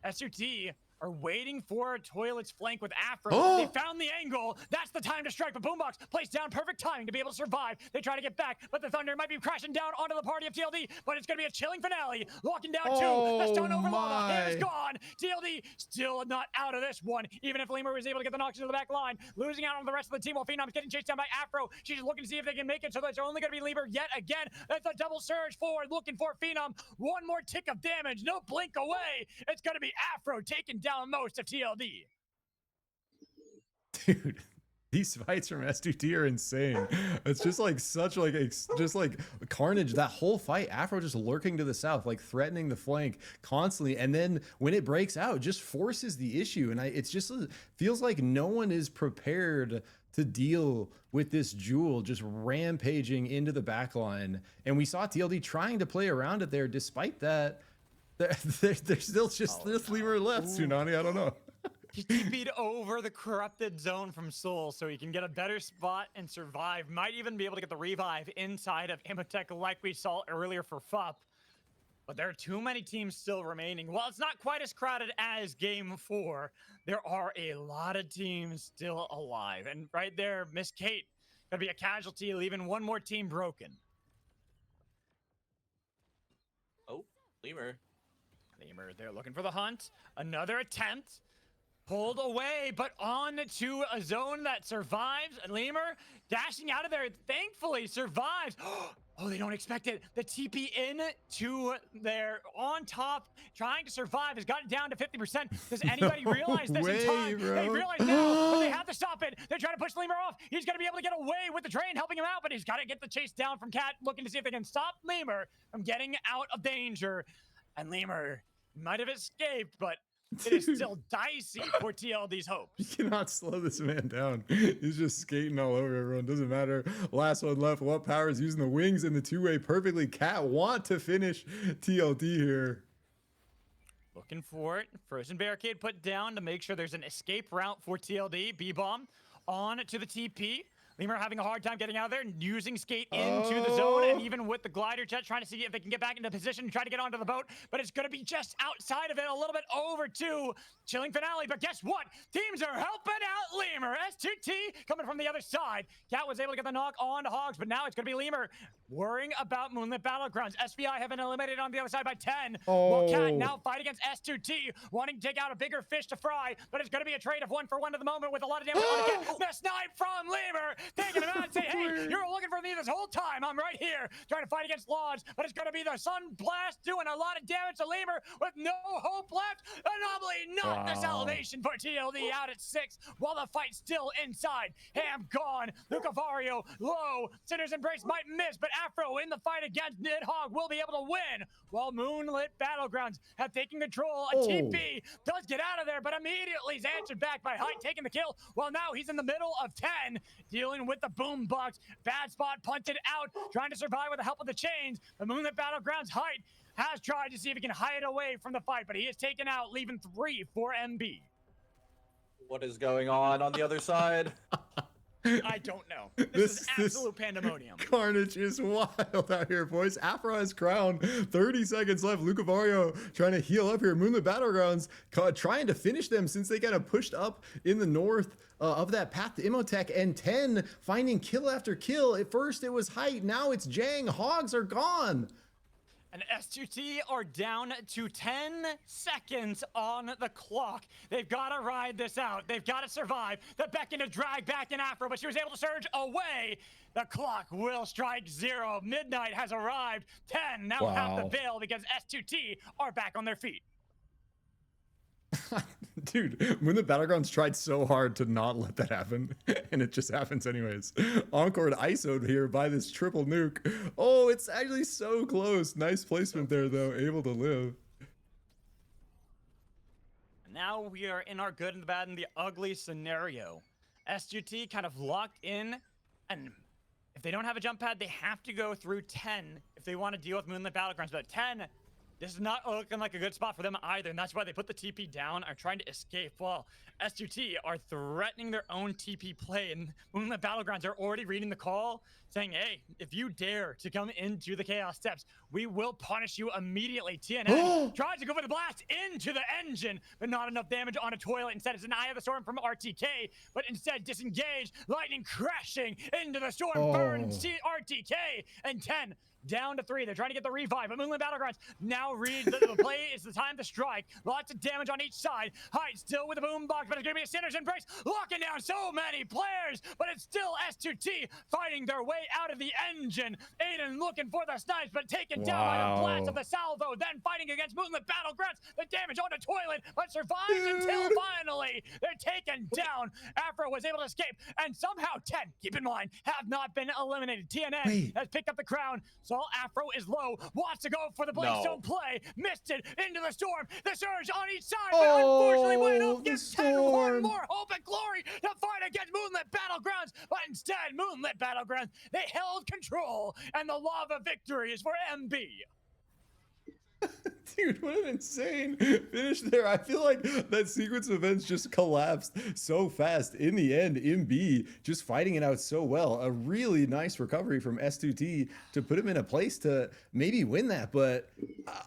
Speaker 5: S2T are waiting for Toilet's flank with Afro.
Speaker 2: Oh!
Speaker 5: They found the angle. That's the time to strike. But Boombox placed down perfect timing to be able to survive. They try to get back, but the Thunder might be crashing down onto the party of TLD. But it's going to be a chilling finale. Locking down two. The stun over lava. Hair is gone. TLD still not out of this one. Even if Lemur was able to get the knocks into the back line, losing out on the rest of the team while Phenom's getting chased down by Afro. She's looking to see if they can make it. So there's only going to be Lemur yet again. That's a double surge forward, looking for Phenom. One more tick of damage. No blink away. It's going to be Afro taking down most of TLD.
Speaker 2: Dude, these fights from S2T are insane. It's just like just like carnage. That whole fight, Afro just lurking to the south, like threatening the flank constantly, and then when it breaks out, just forces the issue. And it's just feels like no one is prepared to deal with this Jewel just rampaging into the backline. And we saw TLD trying to play around it there. Despite that, there's still just this Lemur left. Tsunani, I don't know.
Speaker 5: He TP'd over the corrupted zone from Soul so he can get a better spot and survive. Might even be able to get the revive inside of OOOTECH like we saw earlier for FUP. But there are too many teams still remaining. While it's not quite as crowded as Game 4, there are a lot of teams still alive. And right there, Miss Kate gonna be a casualty, leaving one more team broken.
Speaker 1: Oh, Lemur.
Speaker 5: Lemur, they're looking for the hunt. Another attempt. Pulled away, but on to a zone that survives. Lemur dashing out of there, thankfully survives. Oh, they don't expect it. The TP in to their on top, trying to survive, has gotten down to 50%. Does anybody realize this in time?
Speaker 2: Bro.
Speaker 5: They realize now, but they have to stop it. They're trying to push Lemur off. He's going to be able to get away with the train helping him out, but he's got to get the chase down from Cat, looking to see if they can stop Lemur from getting out of danger. And Lemur might have escaped, but it is still dicey for TLD's hopes.
Speaker 2: You cannot slow this man down. He's just skating all over everyone. Doesn't matter. Last one left. What Power is using the wings in the two-way perfectly. Cat want to finish TLD here.
Speaker 5: Looking for it. Frozen barricade put down to make sure there's an escape route for TLD. B-bomb on to the TP. Lemur having a hard time getting out of there and using skate into the zone, and even with the glider jet trying to see if they can get back into position and try to get onto the boat, but it's going to be just outside of it, a little bit over to chilling finale. But guess what? Teams are helping out Lemur. S2T coming from the other side. Cat was able to get the knock on to Hogs, but now it's going to be Lemur worrying about Moonlit Battlegrounds. SBI have been eliminated on the other side by 10. While Cat now fight against S2T, wanting to take out a bigger fish to fry, but it's going to be a trade of 1-for-1 at the moment with a lot of damage on the Cat. The snipe from Lemur, taking him out and say, hey, you were looking for me this whole time. I'm right here trying to fight against Lodge, but it's going to be the Sun Blast doing a lot of damage to Lemur with no hope left. Anomaly not the salvation for TLD out at 6 while the fight's still inside. Ham gone. Lucavario low. Sinner's Embrace might miss, but Afro in the fight against Nidhogg will be able to win while Moonlit Battlegrounds have taken control. A TP does get out of there, but immediately is answered back by Height taking the kill. Well, now he's in the middle of 10, dealing with the boombox. Bad spot punted out, trying to survive with the help of the chains. The Moonlit Battlegrounds Height has tried to see if he can hide away from the fight, but he is taken out, leaving 3 for MB.
Speaker 1: What is going on the other side?
Speaker 5: I don't know. This is absolute pandemonium.
Speaker 2: Carnage is wild out here, boys. Afro has crown. 30 seconds left. Lucavario trying to heal up here. Moonlit Battlegrounds trying to finish them since they kind of pushed up in the north of that path to OOOTECH, and 10 finding kill after kill. At first it was Height. Now it's Jang. Hogs are gone.
Speaker 5: And S2T are down to 10 seconds on the clock. They've got to ride this out. They've got to survive. The beckon to drag back in Afro, but she was able to surge away. The clock will strike 0. Midnight has arrived. 10 now have the veil because S2T are back on their feet.
Speaker 2: Dude, when the Battlegrounds tried so hard to not let that happen, and it just happens anyways. Encored ISO'd here by this triple nuke. Oh, it's actually so close. Nice placement there, though. Able to live.
Speaker 5: Now we are in our good and the bad and the ugly scenario. S2T kind of locked in, and if they don't have a jump pad, they have to go through 10 if they want to deal with Moonlit Battlegrounds. But 10 This is not looking like a good spot for them either, and that's why they put the TP down, are trying to escape. Well, S2T are threatening their own TP play, and Moonlit Battlegrounds are already reading the call, saying, hey, if you dare to come into the Chaos Steps, we will punish you immediately. TNN tries to go for the blast into the engine, but not enough damage on a toilet. Instead, it's an Eye of the Storm from RTK, but instead disengaged, lightning crashing into the storm, burns RTK, and 10 down to 3. They're trying to get the revive, but Moonlit Battlegrounds now read the play. It's the time to strike. Lots of damage on each side. Hyde still with a boombox, but it's going to be a Sinner's Embrace, locking down so many players, but it's still S2T fighting their way out of the engine. Aiden looking for the snipes, but taken down by the blast of the salvo, then fighting against Moonlit Battlegrounds. The damage on the toilet, but survives until finally they're taken down. Afro was able to escape, and somehow 10, keep in mind, have not been eliminated. TNN has picked up the crown. So Afro is low, wants to go for the Blackstone play, missed it into the storm. The surge on each side, but unfortunately went up. Gives 10 one more hope and glory to fight against Moonlit Battlegrounds, but instead Moonlit Battlegrounds, they held control, and the lava victory is for MB.
Speaker 2: Dude, what an insane finish there. I feel like that sequence of events just collapsed so fast. In the end, MB just fighting it out so well. A really nice recovery from S2T to put him in a place to maybe win that. But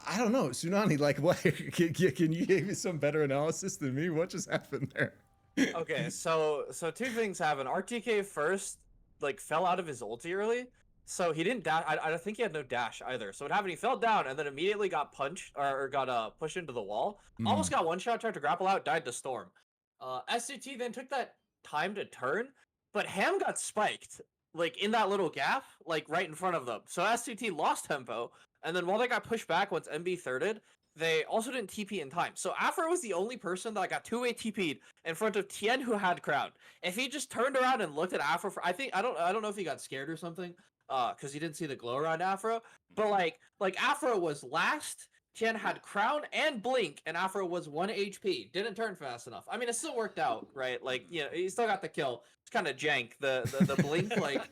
Speaker 2: I don't know, Tsunani, like, what? Can you give me some better analysis than me? What just happened there?
Speaker 1: Okay, so two things happened. RTK first, like, fell out of his ulti early. So he didn't dash. I think he had no dash either. So what happened? He fell down and then immediately got punched or got pushed into the wall. Almost got one shot, tried to grapple out, died to storm. SCT then took that time to turn, but Ham got spiked like in that little gap, like right in front of them. So SCT lost tempo, and then while they got pushed back once MB thirded, they also didn't TP in time. So Afro was the only person that got two-way TP'd in front of Tien, who had crown. If he just turned around and looked at Afro, I don't know if he got scared or something. Because he didn't see the glow around Afro, but like Afro was last. Tien had crown and blink, and Afro was 1 HP. Didn't turn fast enough. I mean, it still worked out, right? Like, you know, he still got the kill. It's kind of jank. The blink, like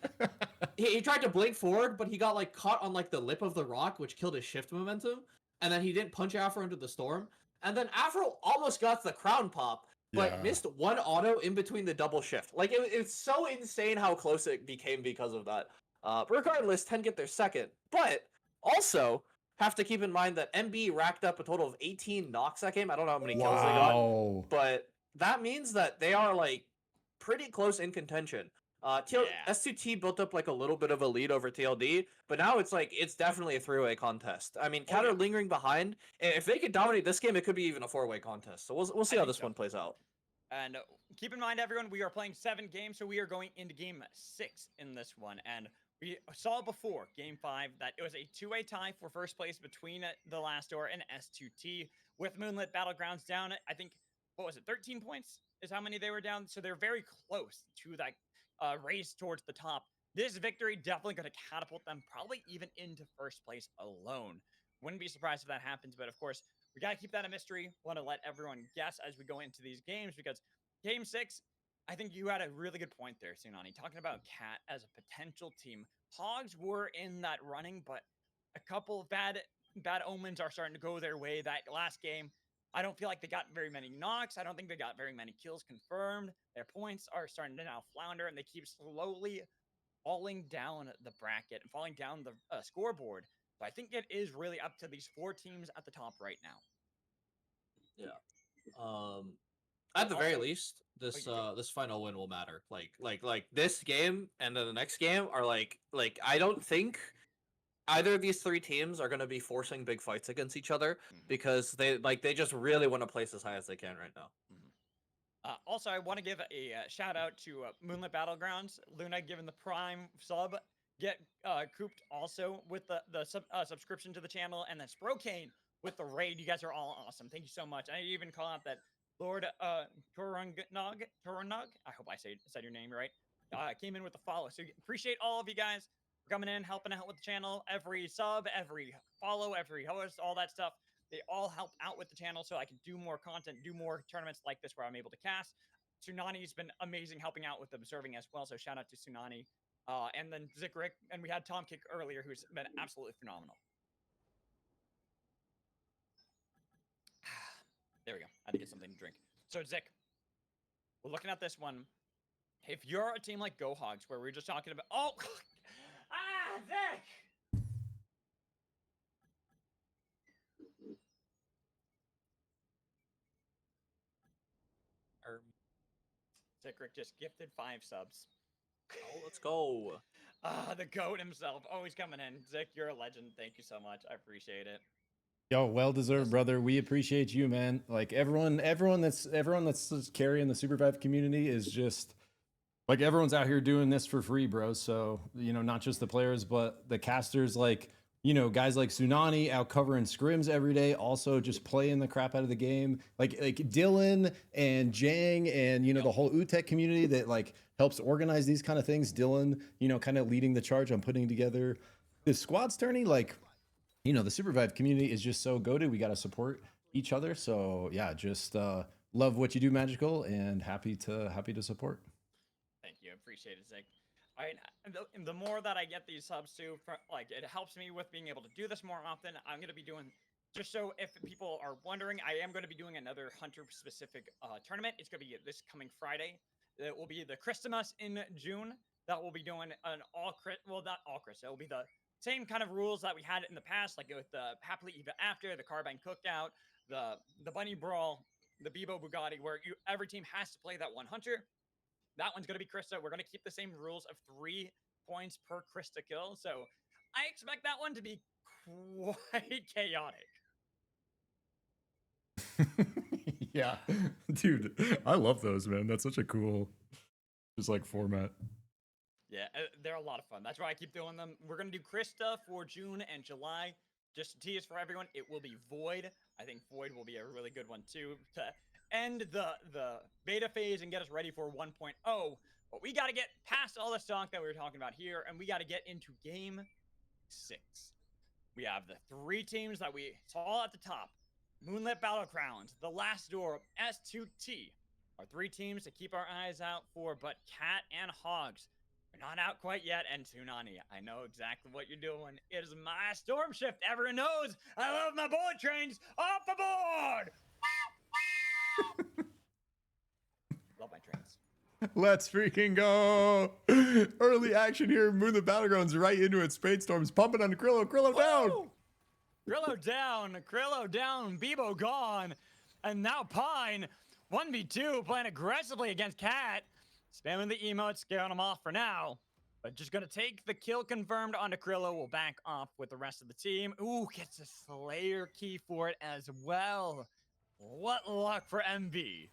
Speaker 1: he tried to blink forward, but he got like caught on like the lip of the rock, which killed his shift momentum. And then he didn't punch Afro into the storm. And then Afro almost got the crown pop, but missed one auto in between the double shift. Like it's so insane how close it became because of that. But regardless, 10 get their second. But also have to keep in mind that MB racked up a total of 18 knocks that game. I don't know how many kills they got, but that means that they are like pretty close in contention. S2T built up like a little bit of a lead over TLD, but now it's like it's definitely a three-way contest. I mean, Cat are lingering behind. If they could dominate this game, it could be even a four-way contest. So we'll see how this one plays out.
Speaker 6: And keep in mind, everyone, we are playing 7 games, so we are going into game 6 in this one. And we saw before game 5 that it was a 2-way tie for first place between the Last Door and S2T, with Moonlit Battlegrounds down. I think, what was it, 13 points is how many they were down. So they're very close to that race towards the top. This victory definitely going to catapult them probably even into first place alone. Wouldn't be surprised if that happens, but of course, we got to keep that a mystery. Want to let everyone guess as we go into these games, because game 6, I think you had a really good point there, Tsunani, talking about Cat as a potential team. Hogs were in that running, but a couple of bad omens are starting to go their way. That last game, I don't feel like they got very many knocks. I don't think they got very many kills confirmed. Their points are starting to now flounder, and they keep slowly falling down the bracket and falling down the scoreboard. So I think it is really up to these 4 teams at the top right now.
Speaker 4: Yeah. At the very least, this final win will matter. Like this game and then the next game are like I don't think either of these 3 teams are going to be forcing big fights against each other, because they just really want to place as high as they can right now.
Speaker 6: Also, I want to give a shout out to Moonlit Battlegrounds. Luna giving the Prime sub. Get cooped also with the subscription to the channel, and then Sprocane with the raid. You guys are all awesome. Thank you so much. I even call out that Lord Torunog. I hope I said your name right. Came in with the follow. So appreciate all of you guys for coming in, helping out with the channel. Every sub, every follow, every host, all that stuff. They all help out with the channel so I can do more content, do more tournaments like this where I'm able to cast. Tsunani's been amazing helping out with observing as well. So shout out to Tsunani. And then Zikrick, and we had Tom Kick earlier, who's been absolutely phenomenal. drink. So Zik, we're looking at this one. If you're a team like Go Hogs, where we're just talking about, oh, Zik. Zikrick just gifted 5 subs.
Speaker 1: Oh, let's go.
Speaker 6: The GOAT himself, always coming in. Zik, you're a legend. Thank you so much. I appreciate it.
Speaker 2: Yo, well deserved, brother. We appreciate you, man. Like everyone that's just carrying the SUPERVIVE community is just like everyone's out here doing this for free, bro. So, you know, not just the players, but the casters, like, you know, guys like Tsunani out covering scrims every day, also just playing the crap out of the game. Like Dylan and Jang and, you know, the whole OOOTECH community that like helps organize these kind of things. Dylan, you know, kind of leading the charge on putting together the squads tourney. Like, you know, the SUPERVIVE community is just so goated. We got to support each other. So yeah, just love what you do, Magical, and happy to support.
Speaker 6: Thank you. Appreciate it, Zik. All right, and the more that I get these subs too, like it helps me with being able to do this more often. I'm going to be doing, just so if people are wondering, I am going to be doing another hunter-specific tournament. It's going to be this coming Friday. It will be the Christmas in June. That will be doing an well, not all Christmas. It will be the same kind of rules that we had in the past, like with the Happily Eva After, the Carbine Cookout, the Bunny Brawl, the Bebo Bugatti, where every team has to play that one hunter. That one's going to be Krista. We're going to keep the same rules of 3 points per Krista kill. So I expect that one to be quite chaotic.
Speaker 2: Yeah, dude, I love those, man. That's such a cool, just like format.
Speaker 6: Yeah, they're a lot of fun. That's why I keep doing them. We're going to do Krista for June and July. Just to tease for everyone, it will be Void. I think Void will be a really good one too to end the beta phase and get us ready for 1.0. But we got to get past all the stonk that we were talking about here, and we got to get into Game 6. We have the 3 teams that we saw at the top. Moonlit Battlegrounds, The Last Door, S2T are 3 teams to keep our eyes out for, but Cat and Hogs are not out quite yet, and Tsunani, I know exactly what you're doing. It is my storm shift. Everyone knows I love my bullet trains off the board. Love my trains.
Speaker 2: Let's freaking go! Early action here. Moonlit Battlegrounds right into it. Spadestorm's pumping on Krillo. Krillo down!
Speaker 6: Woo! Krillo down, Bebo gone, and now Pine 1v2 playing aggressively against Cat, spamming the emotes, scaring him off for now, but just gonna take the kill confirmed onto Krillo. We'll back off with the rest of the team. Ooh, gets a Slayer key for it as well. What luck for MV.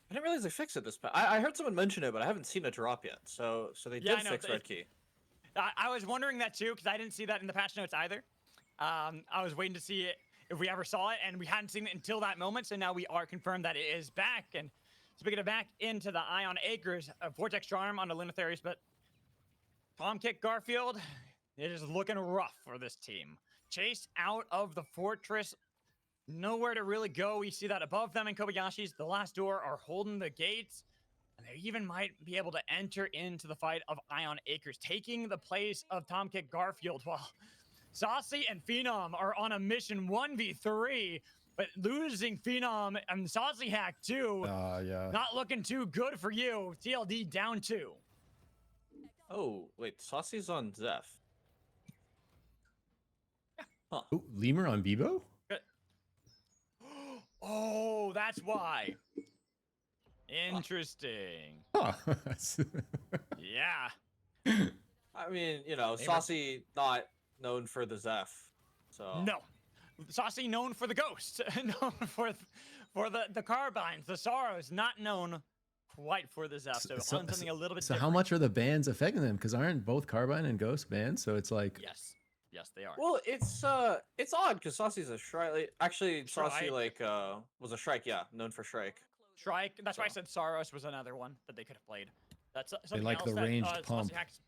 Speaker 1: I didn't realize they fixed it this past. I heard someone mention it, but I haven't seen a drop yet. So they did fix red key.
Speaker 6: I was wondering that too, because I didn't see that in the patch notes either. I was waiting to see it if we ever saw it, and we hadn't seen it until that moment. So now we are confirmed that it is back. And speaking of back into the Ion Acres, Vortex Charm on the Lunatherius, but Tom Kick Garfield, it is looking rough for this team. Chased out of the fortress, nowhere to really go. We see that above them in Kobayashi's, The Last Door are holding the gates, and they even might be able to enter into the fight of Ion Acres, taking the place of Tom Kick Garfield, while Saucy and Phenom are on a mission 1v3, but losing Phenom and Saucy Hack too.
Speaker 2: Yeah.
Speaker 6: Not looking too good for you. TLD down 2.
Speaker 1: Oh, wait, Saucy's on Zeph. Huh.
Speaker 2: Ooh, Lemur on Bebo?
Speaker 6: Oh, that's why. Interesting.
Speaker 2: Huh.
Speaker 6: Yeah.
Speaker 1: I mean, you know, Saucy not known for the Zeph, so
Speaker 6: No. Saucy known for the ghost. Known for the carbines, the sorrows, not known quite for the Zeph. So, on something a little bit different.
Speaker 2: How much are the bans affecting them? Because aren't both Carbine and Ghost banned? So it's like,
Speaker 6: Yes, they are.
Speaker 1: Well, it's odd because Saucy's a Shrike. Actually, Saucy was a Shrike, yeah, known for Shrike.
Speaker 6: Shrike. That's why I said Saros was another one that they could have played. That's something
Speaker 2: like
Speaker 6: else
Speaker 2: the
Speaker 6: that,
Speaker 2: ranged
Speaker 6: Saucy
Speaker 2: pump.
Speaker 6: hacks.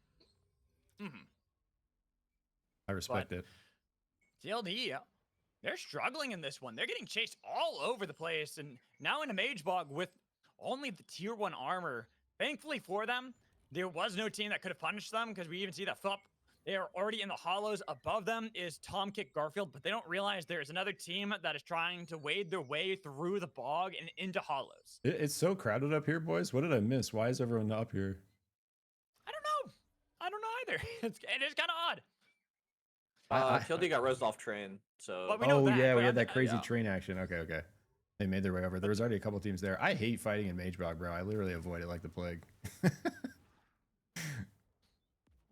Speaker 2: I respect it.
Speaker 6: TLD, they're struggling in this one. They're getting chased all over the place, and now in a Mage Bog with only the tier 1 armor. Thankfully for them, there was no team that could have punished them, because we even see that Fup
Speaker 5: They are already in the hollows. Above them is Tom Kick Garfield, but they don't realize there's another team that is trying to wade their way through the bog and into hollows.
Speaker 2: It's so crowded up here, boys. What did I miss? Why is everyone up here?
Speaker 5: I don't know. I don't know either. It is kind of odd.
Speaker 1: TLD got rosed off train, so.
Speaker 5: But we know
Speaker 2: Oh
Speaker 5: that,
Speaker 2: yeah, we
Speaker 5: but
Speaker 2: had that crazy
Speaker 1: yeah.
Speaker 2: train action. Okay. They made their way over. There was already a couple teams there. I hate fighting in Mage Bog, bro. I literally avoid it like the plague.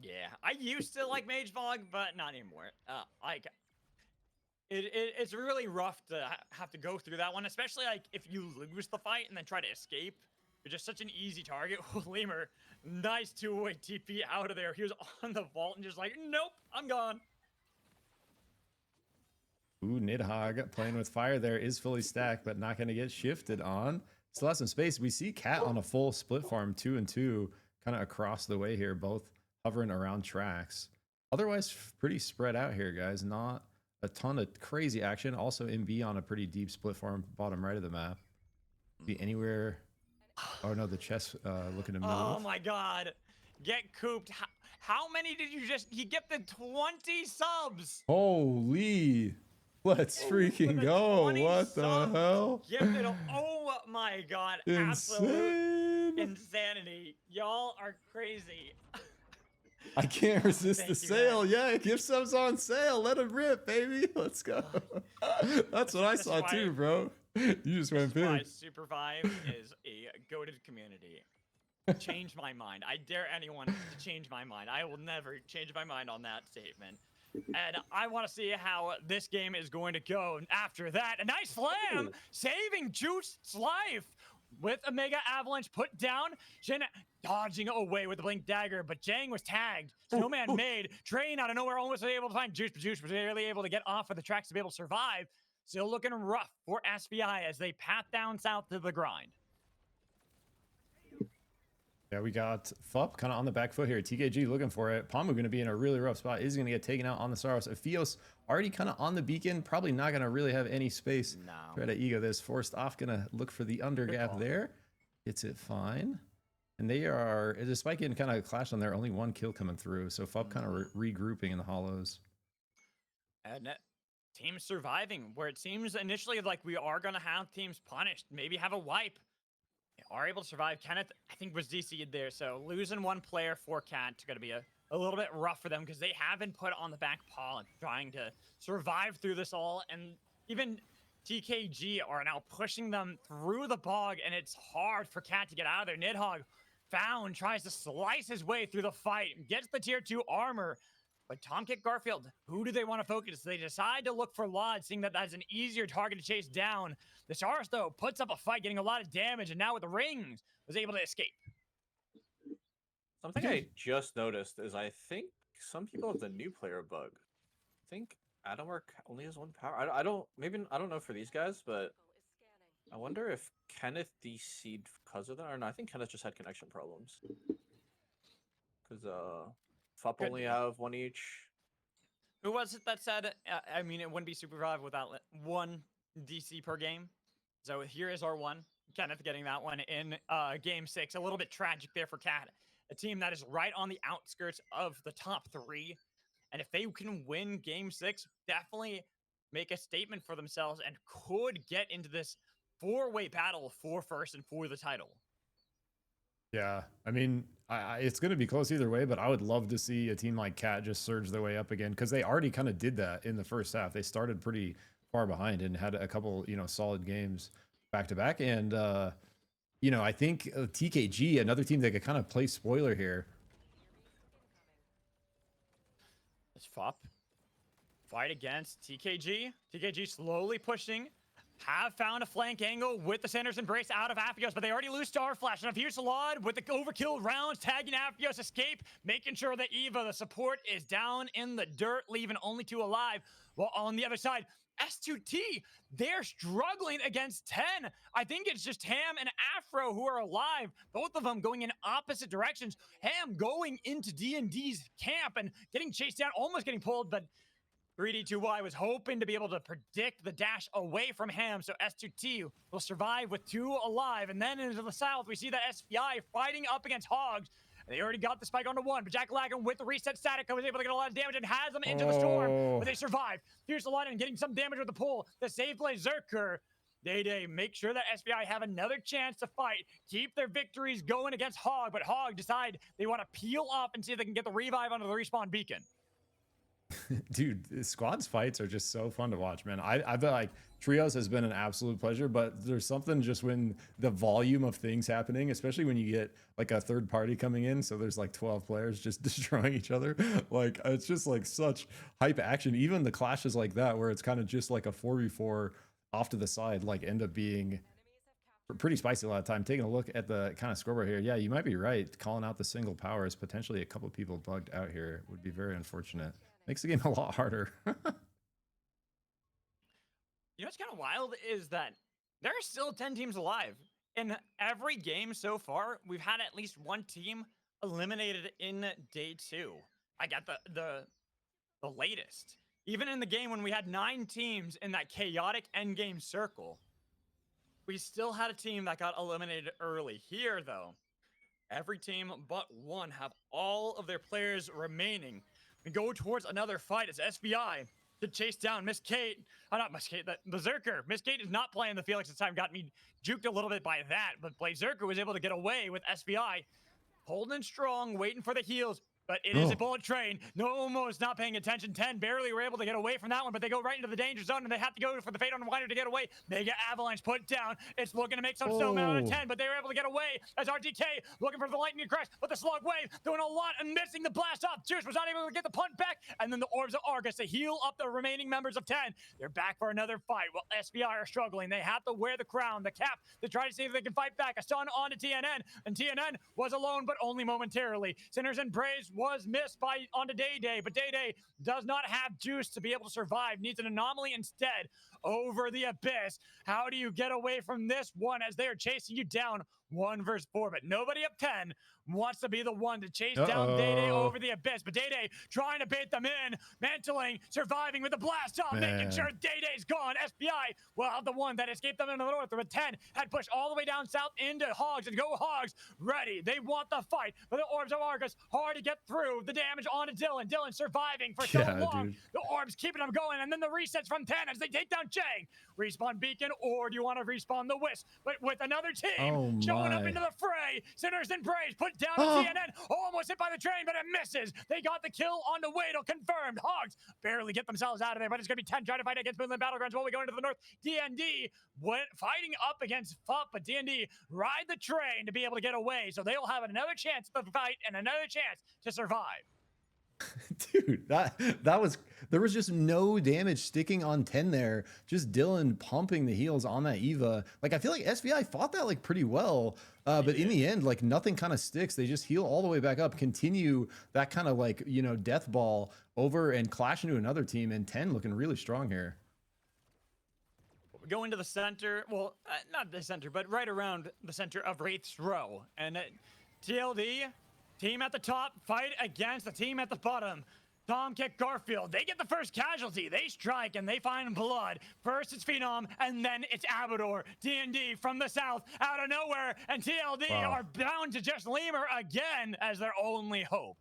Speaker 5: Yeah, I used to like Mage Fog, but not anymore. It's really rough to have to go through that one, especially like if you lose the fight and then try to escape. You're just such an easy target. Lemur, nice two-way TP out of there. He was on the vault and just like, nope, I'm gone.
Speaker 2: Ooh, Nidhogg playing with fire there is fully stacked, but not going to get shifted on. Still has some space. We see Cat on a full split farm, 2 and 2, kind of across the way here, both hovering around tracks. Otherwise, pretty spread out here, guys. Not a ton of crazy action. Also, MB on a pretty deep split farm, bottom right of the map. Be anywhere. Oh no, the chest looking to move.
Speaker 5: Oh my god. Get cooped. How many did you just... He gifted 20 subs.
Speaker 2: Holy. Let's freaking go. What the hell?
Speaker 5: Gifted. Oh my god. Absolute
Speaker 2: Insane.
Speaker 5: insanity. Y'all are crazy.
Speaker 2: I can't resist
Speaker 5: Thank
Speaker 2: the
Speaker 5: you,
Speaker 2: sale.
Speaker 5: man.
Speaker 2: Yeah, gift subs on sale. Let them rip, baby. Let's go. That's what I
Speaker 5: That's
Speaker 2: saw
Speaker 5: why-
Speaker 2: too, bro. You just went
Speaker 5: That's why
Speaker 2: big.
Speaker 5: SUPERVIVE is a goated community. Change my mind. I dare anyone to change my mind. I will never change my mind on that statement. And I want to see how this game is going to go after that. A nice slam, saving Juice's life with a Mega Avalanche put down. Jin dodging away with the Blink Dagger, but Jang was tagged. Snowman made. Train out of nowhere almost able to find Juice, but Juice was barely able to get off of the tracks to be able to survive. Still looking rough for SBI as they path down south to the grind.
Speaker 2: Yeah, we got Fup kind of on the back foot here. TKG looking for it. Pamu going to be in a really rough spot. Is going to get taken out on the Saros. Afios already kind of on the beacon. Probably not going to really have any space.
Speaker 5: No.
Speaker 2: Try to ego this. Forced off. Going to look for the under gap there. Gets it fine. And they are, despite getting kind of clashed on there, only 1 kill coming through. So Fup kind of regrouping in the hollows.
Speaker 5: And teams surviving, where it seems initially like we are going to have teams punished, maybe have a wipe. They are able to survive. Kenneth, I think, was DC'd there, so losing 1 player for Cat is going to be a little bit rough for them because they have been put on the back paw trying to survive through this all, and even TKG are now pushing them through the bog, and it's hard for Cat to get out of there. Nidhogg found, tries to slice his way through the fight, gets the tier 2 armor. But Tom Kick Garfield, who do they want to focus? They decide to look for Lod, seeing that that's an easier target to chase down. The Saurus, though, puts up a fight, getting a lot of damage, and now with the rings, was able to escape.
Speaker 1: Something I just noticed is I think some people have the new player bug. I think Adamwork only has 1 power. I don't know for these guys, but I wonder if Kenneth DC'd because of that, or no, I think Kenneth just had connection problems. Because Fup
Speaker 5: Could
Speaker 1: only
Speaker 5: be.
Speaker 1: have 1 each.
Speaker 5: Who was it that said, I mean, it wouldn't be SUPERVIVE without 1 DC per game? So here is our 1. Kenneth getting that one in game 6. A little bit tragic there for Cat. A team that is right on the outskirts of the top 3. And if they can win game 6, definitely make a statement for themselves and could get into this 4-way battle for first and for the title.
Speaker 2: Yeah, I mean, it's going to be close either way, but I would love to see a team like Cat just surge their way up again because they already kind of did that in the first half. They started pretty far behind and had a couple, solid games back to back. And, I think TKG, another team that could kind of play spoiler here.
Speaker 5: It's Fup. Fight against TKG. TKG slowly pushing. Have found a flank angle with the Sander's Embrace out of Appios, but they already lose Star Flash. And Fierce Lod with the overkill rounds, tagging Appios, escape, making sure that Eva, the support, is down in the dirt, leaving only 2 alive. While on the other side, S2T, they're struggling against 10. I think it's just Ham and Afro who are alive. Both of them going in opposite directions. Ham going into D&D's camp and getting chased down, almost getting pulled, but 3D2Y was hoping to be able to predict the dash away from Ham, so S2T will survive with 2 alive. And then into the south, we see that SBI fighting up against Hogs. They already got the spike onto one, but Jack Lagan with the reset static was able to get a lot of damage and has them into the storm, but they survive. Here's the line and getting some damage with the pull. The save play Zerker. Day make sure that SBI have another chance to fight, keep their victories going against Hog, but Hog decide they want to peel up and see if they can get the revive onto the respawn beacon.
Speaker 2: Dude, squads fights are just so fun to watch, man. I feel like trios has been an absolute pleasure, but there's something just when the volume of things happening, especially when you get like a third party coming in, so there's like 12 players just destroying each other. Like it's just like such hype action. Even the clashes like that where it's kind of just like a 4v4 off to the side, like end up being pretty spicy a lot of time. Taking a look at the kind of scoreboard here, yeah, you might be right. Calling out the single powers, potentially a couple of people bugged out here would be very unfortunate. Makes the game a lot harder.
Speaker 5: You know what's kind of wild is that there are still 10 teams alive. In every game so far, we've had at least one team eliminated in day 2. I got the latest. Even in the game when we had 9 teams in that chaotic endgame circle, we still had a team that got eliminated early. Here, though, every team but one have all of their players remaining. We go towards another fight. It's SBI to chase down Miss Kate. Not Miss Kate, the Berserker. Miss Kate is not playing the Felix this time. Got me juked a little bit by that, but Berserker was able to get away with SBI. Holding strong, waiting for the heals. But it is a bullet train. No, almost not paying attention. 10 barely were able to get away from that one, but they go right into the danger zone, and they have to go for the Fate on Wider to get away. Mega Avalanche put down. It's looking to make some stone out of 10, but they were able to get away as RTK looking for the lightning crash, but the slug wave doing a lot and missing the blast off. Juice was not able to get the punt back, and then the Orbs of Argus to heal up the remaining members of 10. They're back for another fight. While SBI are struggling, they have to wear the crown, the cap, to try to see if they can fight back. A stun onto TNN, and TNN was alone, but only momentarily. Sinners and Praise was missed by onto Day, but Day does not have juice to be able to survive. Needs an anomaly instead over the abyss. How do you get away from this one as they are chasing you down 1 versus 4? But nobody up 10 wants to be the one to chase down Day over the abyss. But Day trying to bait them in, mantling, surviving with the blast off, making sure Day's gone. SBI will have the one that escaped them into the north. But 10 had pushed all the way down south into Hogs, and go Hogs ready. They want the fight, but the Orbs of Argus hard to get through. The damage onto Dylan. Dylan surviving for so long. Dude. The Orbs keeping them going, and then the resets from 10 as they take down Jang. Respawn Beacon, or do you want to respawn the Wisp? But with another team showing up into the fray, Sinners and Praise put down a TNN, almost hit by the train, but it misses. They got the kill on the Wadle, confirmed. Hogs barely get themselves out of there, but it's going to be 10 trying to fight against Midland Battlegrounds while we go into the north. DND went fighting up against FUP, but DND ride the train to be able to get away, so they'll have another chance to fight and another chance to survive.
Speaker 2: Dude, that was, there was just no damage sticking on 10 there. Just Dylan pumping the heals on that Eva. Like, I feel like SBI fought that like pretty well, but in the end, like nothing kind of sticks. They just heal all the way back up, continue that kind of like, you know, death ball over and clash into another team, and 10 looking really strong here.
Speaker 5: We go into the center, well, not the center, but right around the center of Wraith's Row. And TLD, team at the top, fight against the team at the bottom. Tom Kick Garfield, they get the first casualty. They strike and they find blood. First it's Phenom, and then it's Abador. D&D from the south, out of nowhere, and TLD are bound to just Lemur again as their only hope.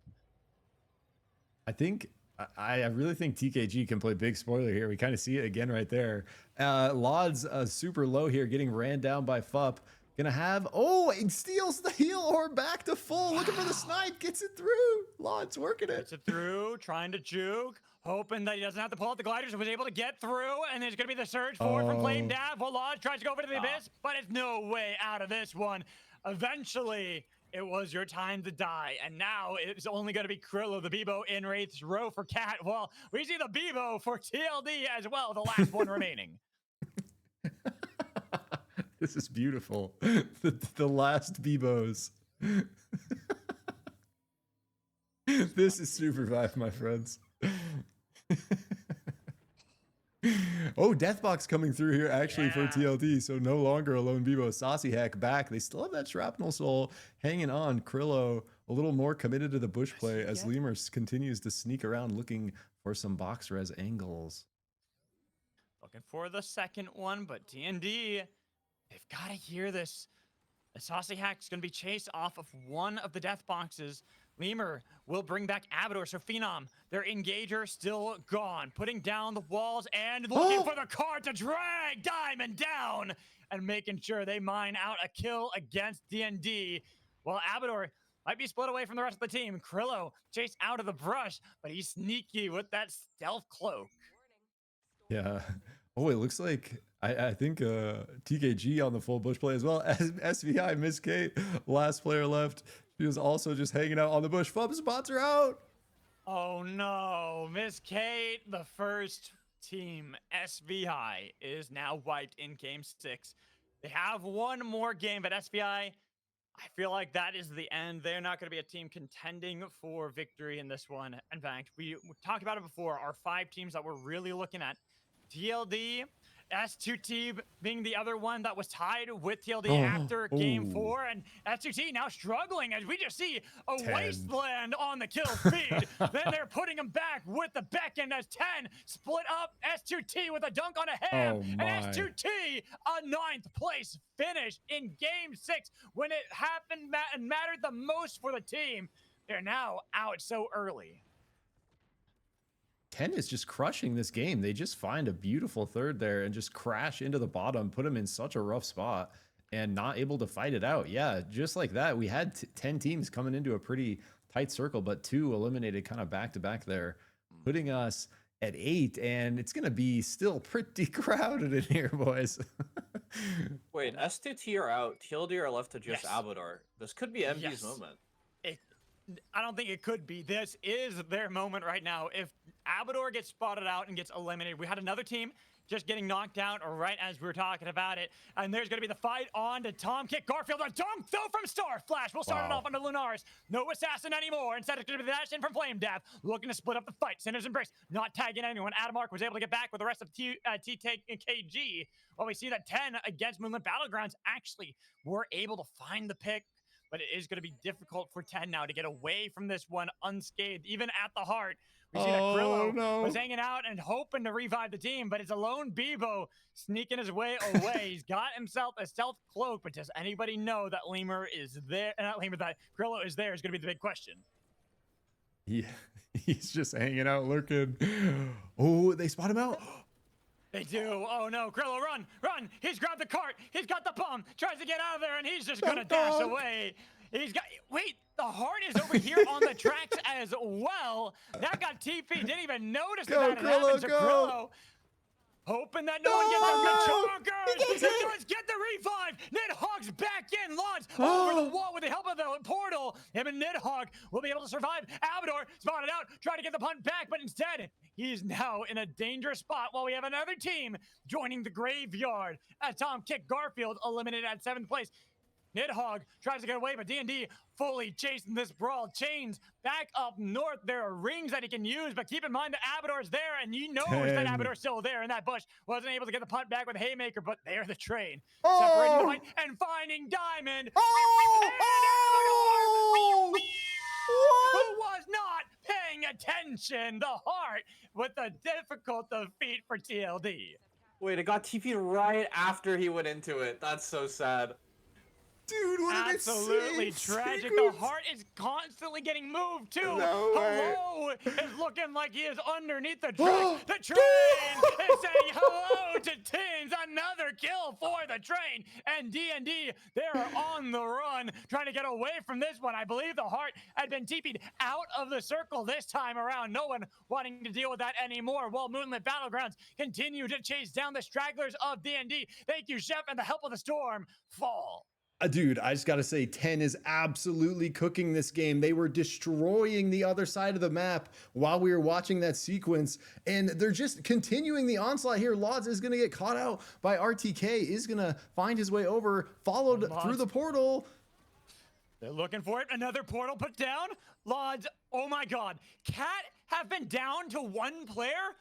Speaker 2: I really think TKG can play big spoiler here. We kind of see it again right there. Lod's super low here, getting ran down by FUP. Gonna have, it steals the heal orb back to full. Looking for the snipe, gets it through. Lod's working it.
Speaker 5: Gets it through, trying to juke, hoping that he doesn't have to pull out the gliders. Was able to get through, and there's gonna be the surge forward from Flame Dav. Well, Lodge tries to go over to the abyss, but it's no way out of this one. Eventually, it was your time to die, and now it's only going to be Krillo, the Bebo in Wraith's Row for Cat. Well, we see the Bebo for TLD as well, the last one remaining.
Speaker 2: This is beautiful. The last Bebos. This is SUPERVIVE, my friends. Deathbox coming through here actually for TLD, so no longer a lone Bebo. Saucy Hack back. They still have that Shrapnel Soul hanging on. Krillo a little more committed to the bush play as Lemur continues to sneak around looking for some box res angles.
Speaker 5: Looking for the second one, but TND, they've got to hear this Saucy Hack's going to be chased off of one of the death boxes. Lemur will bring back Abador, so Phenom, their engager still gone, putting down the walls and looking for the card to drag Diamond down and making sure they mine out a kill against DND. While Abador might be split away from the rest of the team. Krillo chased out of the brush, but he's sneaky with that stealth cloak.
Speaker 2: Yeah. Oh, it looks like I think TKG on the full bush play as well as SVI Miss Kate, last player left. She was also just hanging out on the bush. Fub spots are out.
Speaker 5: Oh no, Miss Kate, the first team SVI is now wiped in game 6. They have one more game, but SVI, I feel like that is the end. They're not going to be a team contending for victory in this one. In fact, we talked about it before. Our 5 teams that we're really looking at: TLD, S2T being the other one that was tied with TLD after game 4, and S2T now struggling as we just see a
Speaker 2: 10.
Speaker 5: wasteland on the kill feed. Then they're putting him back with the Beckon as 10 split up S2T with a dunk on a ham,
Speaker 2: Oh
Speaker 5: and
Speaker 2: my.
Speaker 5: S2T a 9th place finish in game 6 when it happened and mattered the most for the team. They're now out so early.
Speaker 2: 10 is just crushing this game. They just find a beautiful third there and just crash into the bottom, put them in such a rough spot and not able to fight it out. Yeah, just like that. We had 10 teams coming into a pretty tight circle, but 2 eliminated kind of back to back there, putting us at 8, and it's going to be still pretty crowded in here, boys.
Speaker 1: Wait, S2T are out. TLD are left to just
Speaker 5: Yes.
Speaker 1: Abador. This could be MV's
Speaker 5: Yes.
Speaker 1: moment.
Speaker 5: I don't think it could be. This is their moment right now. If Abador gets spotted out and gets eliminated, we had another team just getting knocked out right as we were talking about it. And there's going to be the fight on to Tom Kick Garfield. A dunk, though, from Star Flash. We'll start it off onto Lunaris. No assassin anymore. Instead, it's going to be the dash in from Flame Dab. Looking to split up the fight. Sinner's Embrace, not tagging anyone. Adamark was able to get back with the rest of T-Take and KG. Well, we see that 10 against Moonlit Battlegrounds actually were able to find the pick. But it is going to be difficult for 10 now to get away from this one unscathed, even at the heart. We see that Krillo was hanging out and hoping to revive the team, but it's a lone Bebo sneaking his way away. He's got himself a stealth cloak, but does anybody know that Lemur is there? Not Lemur, that Krillo is there is going to be the big question.
Speaker 2: Yeah, he's just hanging out, lurking. Oh, they spot him out.
Speaker 5: They do. Oh no, Krillo, run, run. He's grabbed the cart. He's got the bomb. Tries to get out of there, and he's just gonna dash away. He's got, wait, the heart is over here on the tracks as well. That got TP. Didn't even notice that had happened to Krillo. Hoping that no one gets a good chonkers. He does get the revive. Nidhogg's back in. Lodge over the wall with the help of the portal. Him and Nidhogg will be able to survive. Abador spotted out, trying to get the punt back, but instead, he's now in a dangerous spot while we have another team joining the graveyard as Tom Kick Garfield eliminated at 7th place. Nidhogg tries to get away, but D&D fully chasing this brawl. Chains back up north. There are rings that he can use, but keep in mind that Abador's there, and you know that Abador's still there in that bush. Wasn't able to get the punt back with Haymaker, but they're the train. Separating the fight and finding Diamond. And Abador, who was not paying attention. The heart with the difficult defeat for TLD.
Speaker 1: Wait, it got TP'd right after he went into it. That's so sad.
Speaker 2: Dude, what an
Speaker 5: Absolutely
Speaker 2: insane
Speaker 5: tragic.
Speaker 2: sequence.
Speaker 5: The heart is constantly getting moved too.
Speaker 2: No way.
Speaker 5: Hello is looking like he is underneath the tracks. The train is saying hello to Tins. Another kill for the train. And D&D, they're on the run, trying to get away from this one. I believe the heart had been TP'd out of the circle this time around. No one wanting to deal with that anymore. While Moonlit Battlegrounds continue to chase down the stragglers of D&D. Thank you, Chef, and the help of the storm fall.
Speaker 2: Dude, I just got to say, 10 is absolutely cooking this game. They were destroying the other side of the map while we were watching that sequence, and they're just continuing the onslaught here. Lods is going to get caught out by RTK, is going to find his way over, followed through the portal.
Speaker 5: They're looking for it. Another portal put down. Lods, oh my god. Cat have been down to 1 player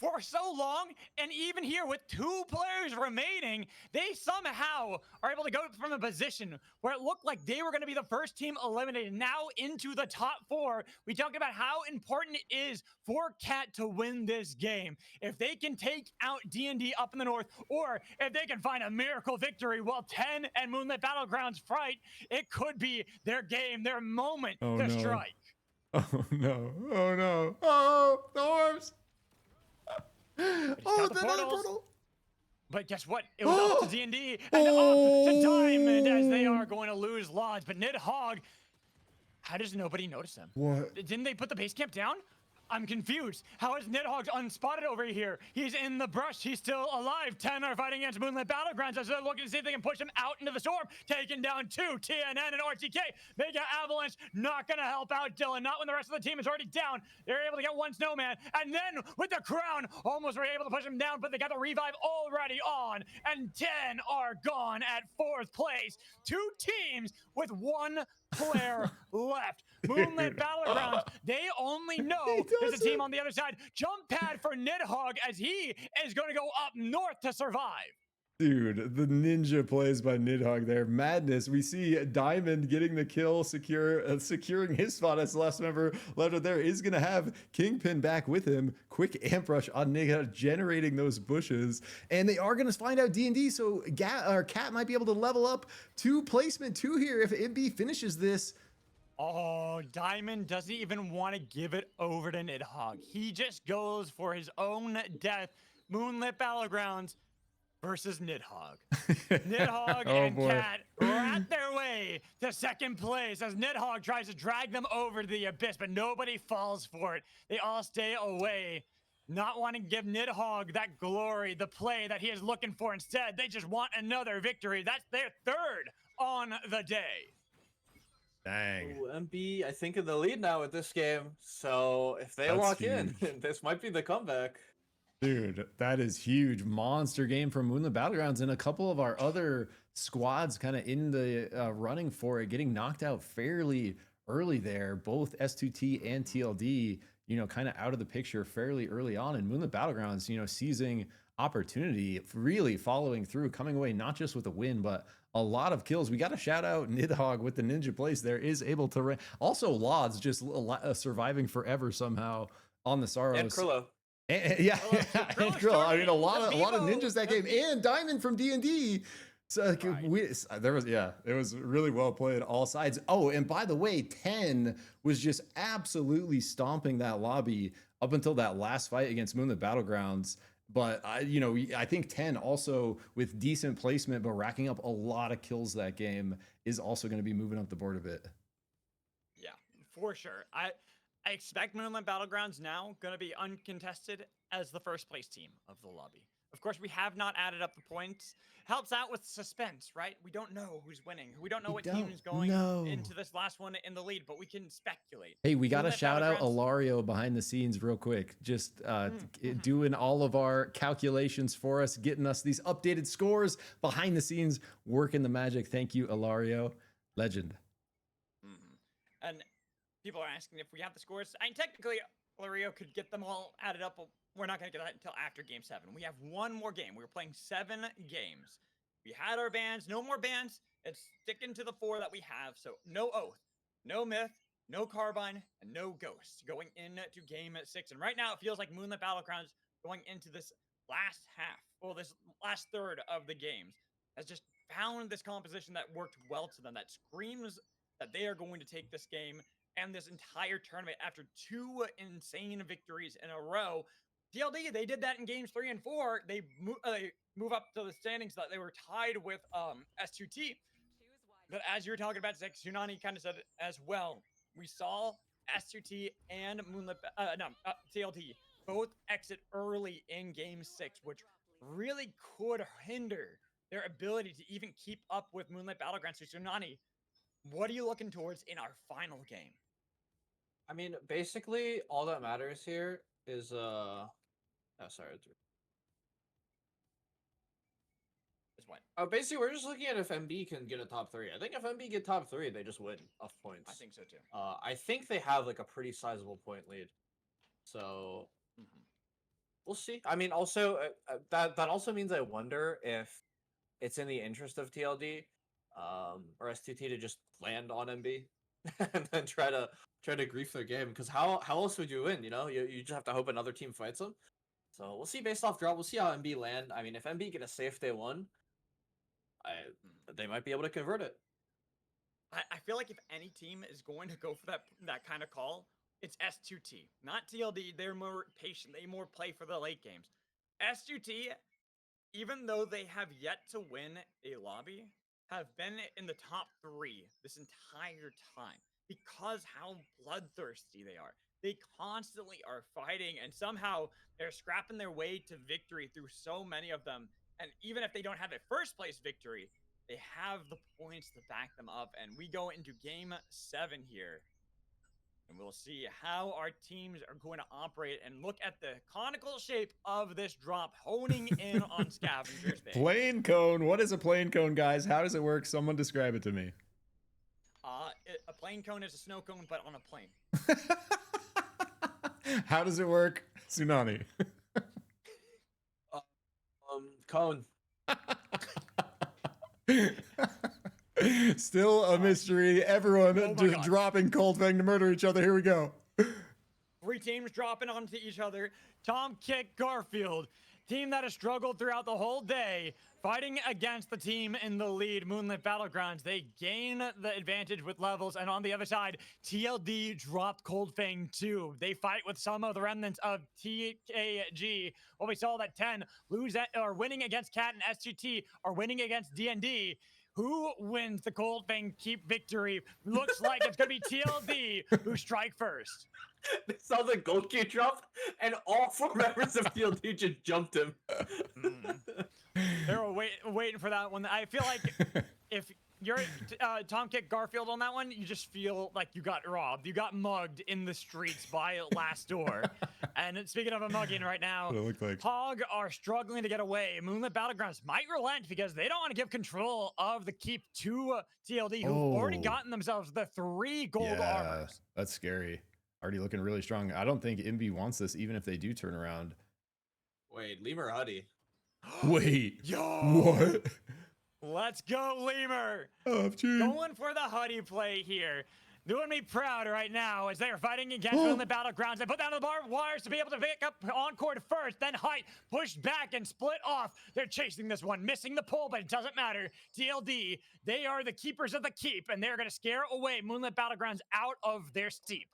Speaker 5: for so long, and even here with 2 players remaining, they somehow are able to go from a position where it looked like they were going to be the first team eliminated now into the top 4. We talked about how important it is for Cat to win this game. If they can take out D&D up in the north, or if they can find a miracle victory while 10 and Moonlit Battlegrounds fight, it could be their game, their moment
Speaker 2: Oh,
Speaker 5: to
Speaker 2: no.
Speaker 5: strike.
Speaker 2: Oh no! Oh no! Oh, the orbs! Oh,
Speaker 5: the
Speaker 2: the another
Speaker 5: portals.
Speaker 2: portal!
Speaker 5: But guess what? It was up to D&D and up to Diamond as they are going to lose Lodge. But Nidhogg, how does nobody notice them?
Speaker 2: What?
Speaker 5: Didn't they put the base camp down? I'm confused. How is Nidhogg unspotted over here? He's in the brush. He's still alive. 10 are fighting against Moonlit Battlegrounds as they're looking to see if they can push him out into the storm. Taking down 2, TNN and RTK. Mega Avalanche not going to help out Dylan. Not when the rest of the team is already down. They're able to get 1 snowman. And then with the crown, almost were able to push him down, but they got the revive already on. And 10 are gone at 4th place. 2 teams with 1 player left. Moonlit Battlegrounds, they only know there's a team on the other side. Jump pad for Nidhogg as he is going to go up north to survive.
Speaker 2: Dude, the ninja plays by Nidhogg there. Madness. We see Diamond getting the kill, securing his spot as the last member left there. Is going to have Kingpin back with him. Quick amp rush on Nigga, generating those bushes. And they are going to find out D&D, so Cat might be able to level up to placement 2 here if MB finishes this.
Speaker 5: Oh, Diamond doesn't even want to give it over to Nidhogg. He just goes for his own death. Moonlit Battlegrounds versus Nidhogg. Nidhogg and Cat rat their way to 2nd place as Nidhogg tries to drag them over to the abyss, but nobody falls for it. They all stay away, not wanting to give Nidhogg that glory, the play that he is looking for. Instead, they just want another victory. That's their 3rd on the day.
Speaker 2: Dang.
Speaker 1: Ooh, MB, I think, in the lead now with this game. So if they
Speaker 2: That's
Speaker 1: lock in,
Speaker 2: huge.
Speaker 1: this might be the comeback.
Speaker 2: Dude, that is huge. Monster game from Moonlit Battlegrounds, and a couple of our other squads kind of in the running for it, getting knocked out fairly early there. Both S2T and TLD, you know, kind of out of the picture fairly early on. And Moonlit Battlegrounds, you know, seizing opportunity, really following through, coming away not just with a win, but a lot of kills. We got to shout out Nidhogg with the ninja place there, is able to also Lods just surviving forever somehow on the Saros.
Speaker 1: And Krillo.
Speaker 2: Yeah,
Speaker 5: Krill
Speaker 2: and Krill. I mean, a
Speaker 5: started
Speaker 2: lot of
Speaker 5: Vivo.
Speaker 2: ninjas that game, and Diamond from D&D. So like, it was really well played all sides. Oh, and by the way, 10 was just absolutely stomping that lobby up until that last fight against Moonlit Battlegrounds. But I think 10 also with decent placement, but racking up a lot of kills that game, is also going to be moving up the board a bit.
Speaker 5: Yeah, for sure. I expect Moonlit Battlegrounds now going to be uncontested as the 1st place team of the lobby. Of course, we have not added up the points. Helps out with suspense, right? We don't know who's winning. We don't know what team is going into this last one in the lead, but we can speculate.
Speaker 2: Hey, we got to
Speaker 5: Moonlit
Speaker 2: shout out
Speaker 5: Battlegrounds-
Speaker 2: Allario behind the scenes real quick. Just doing all of our calculations for us, getting us these updated scores behind the scenes, working the magic. Thank you, Allario. Legend.
Speaker 5: And people are asking if we have the scores. I mean, technically, Allario could get them all added up, but we're not going to get that until after Game 7. We have 1 more game. We were playing 7 games. We had our bans. No more bans. It's sticking to the 4 that we have. So no Oath, no Myth, no Carbine, and no Ghost going into Game 6. And right now, it feels like Moonlit Battlegrounds going into this last half, well, this last third of the games, has just found this composition that worked well to them, that screams that they are going to take this game and this entire tournament after 2 insane victories in a row. TLD, they did that in games 3 and 4. They move up to the standings that they were tied with S2T. But as you were talking about, Tsunani kind of said it as well. We saw S2T and TLD both exit early in game 6, which really could hinder their ability to even keep up with Moonlit Battlegrounds. So Tsunani, what are you looking towards in our final game?
Speaker 1: I mean, basically, all that matters here is
Speaker 5: Is what?
Speaker 1: basically, we're just looking at if MB can get a top 3. I think if MB get top 3, they just win off points.
Speaker 5: I think so too.
Speaker 1: I think they have like a pretty sizable point lead. So we'll see. I mean, also that also means I wonder if it's in the interest of TLD or S2T to just land on MB and then try to grief their game. Because how else would you win? You know, you just have to hope another team fights them. So we'll see based off draw. We'll see how MB land. I mean, if MB get a safe day one, they might be able to convert it.
Speaker 6: I feel like if any team is going to go for that kind of call, it's S2T, not TLD. They're more patient. They more play for the late games. S2T, even though they have yet to win a lobby, have been in the top 3 this entire time because how bloodthirsty they are. They constantly are fighting, and somehow they're scrapping their way to victory through so many of them. And even if they don't have a first place victory, they have the points to back them up. And we go into game 7 here. And we'll see how our teams are going to operate and look at the conical shape of this drop, honing in on Scavenger's Bay.
Speaker 2: Plane cone. What is a plane cone, guys? How does it work? Someone describe it to me.
Speaker 6: A plane cone is a snow cone, but on a plane.
Speaker 2: How does it work? Tsunani.
Speaker 1: Cone.
Speaker 2: Still a mystery. Everyone
Speaker 6: Oh my
Speaker 2: just
Speaker 6: God.
Speaker 2: dropping Cold Fang to murder each other. Here we go.
Speaker 5: 3 teams dropping onto each other. Tom Kick Garfield, team that has struggled throughout the whole day, fighting against the team in the lead, Moonlit Battlegrounds. They gain the advantage with levels, and on the other side, TLD dropped Cold Fang 2. They fight with some of the remnants of TKG. Well, we saw that 10 or winning against Cat and SGT, or winning against DND. Who wins the Cold Fang Keep victory? Looks like it's going to be TLD who strike first.
Speaker 1: They saw the gold key drop, and all 4 members of TLD just jumped him.
Speaker 5: They were waiting for that one. I feel like if you're Tom Kick Garfield on that one, you just feel like you got robbed. You got mugged in the streets by Last Door. And speaking of a mugging right now,
Speaker 2: What it look like.
Speaker 5: Hog are struggling to get away. Moonlit Battlegrounds might relent because they don't want to give control of the keep to TLD, who've already
Speaker 2: Oh.
Speaker 5: gotten themselves the 3 gold armors.
Speaker 2: That's scary. Already looking really strong. I don't think MB wants this, even if they do turn around.
Speaker 4: Wait, Lemur Huddy.
Speaker 2: Wait.
Speaker 5: Yo!
Speaker 2: What?
Speaker 5: Let's go, Lemur!
Speaker 2: OFG.
Speaker 5: Going for the Huddy play here. Doing me proud right now as they are fighting against the Battlegrounds. They put down the barbed wires to be able to pick up Encore first, then Height pushed back and split off. They're chasing this one, missing the pole, but it doesn't matter. TLD, they are the keepers of the keep, and they're going to scare away Moonlit Battlegrounds out of their steep.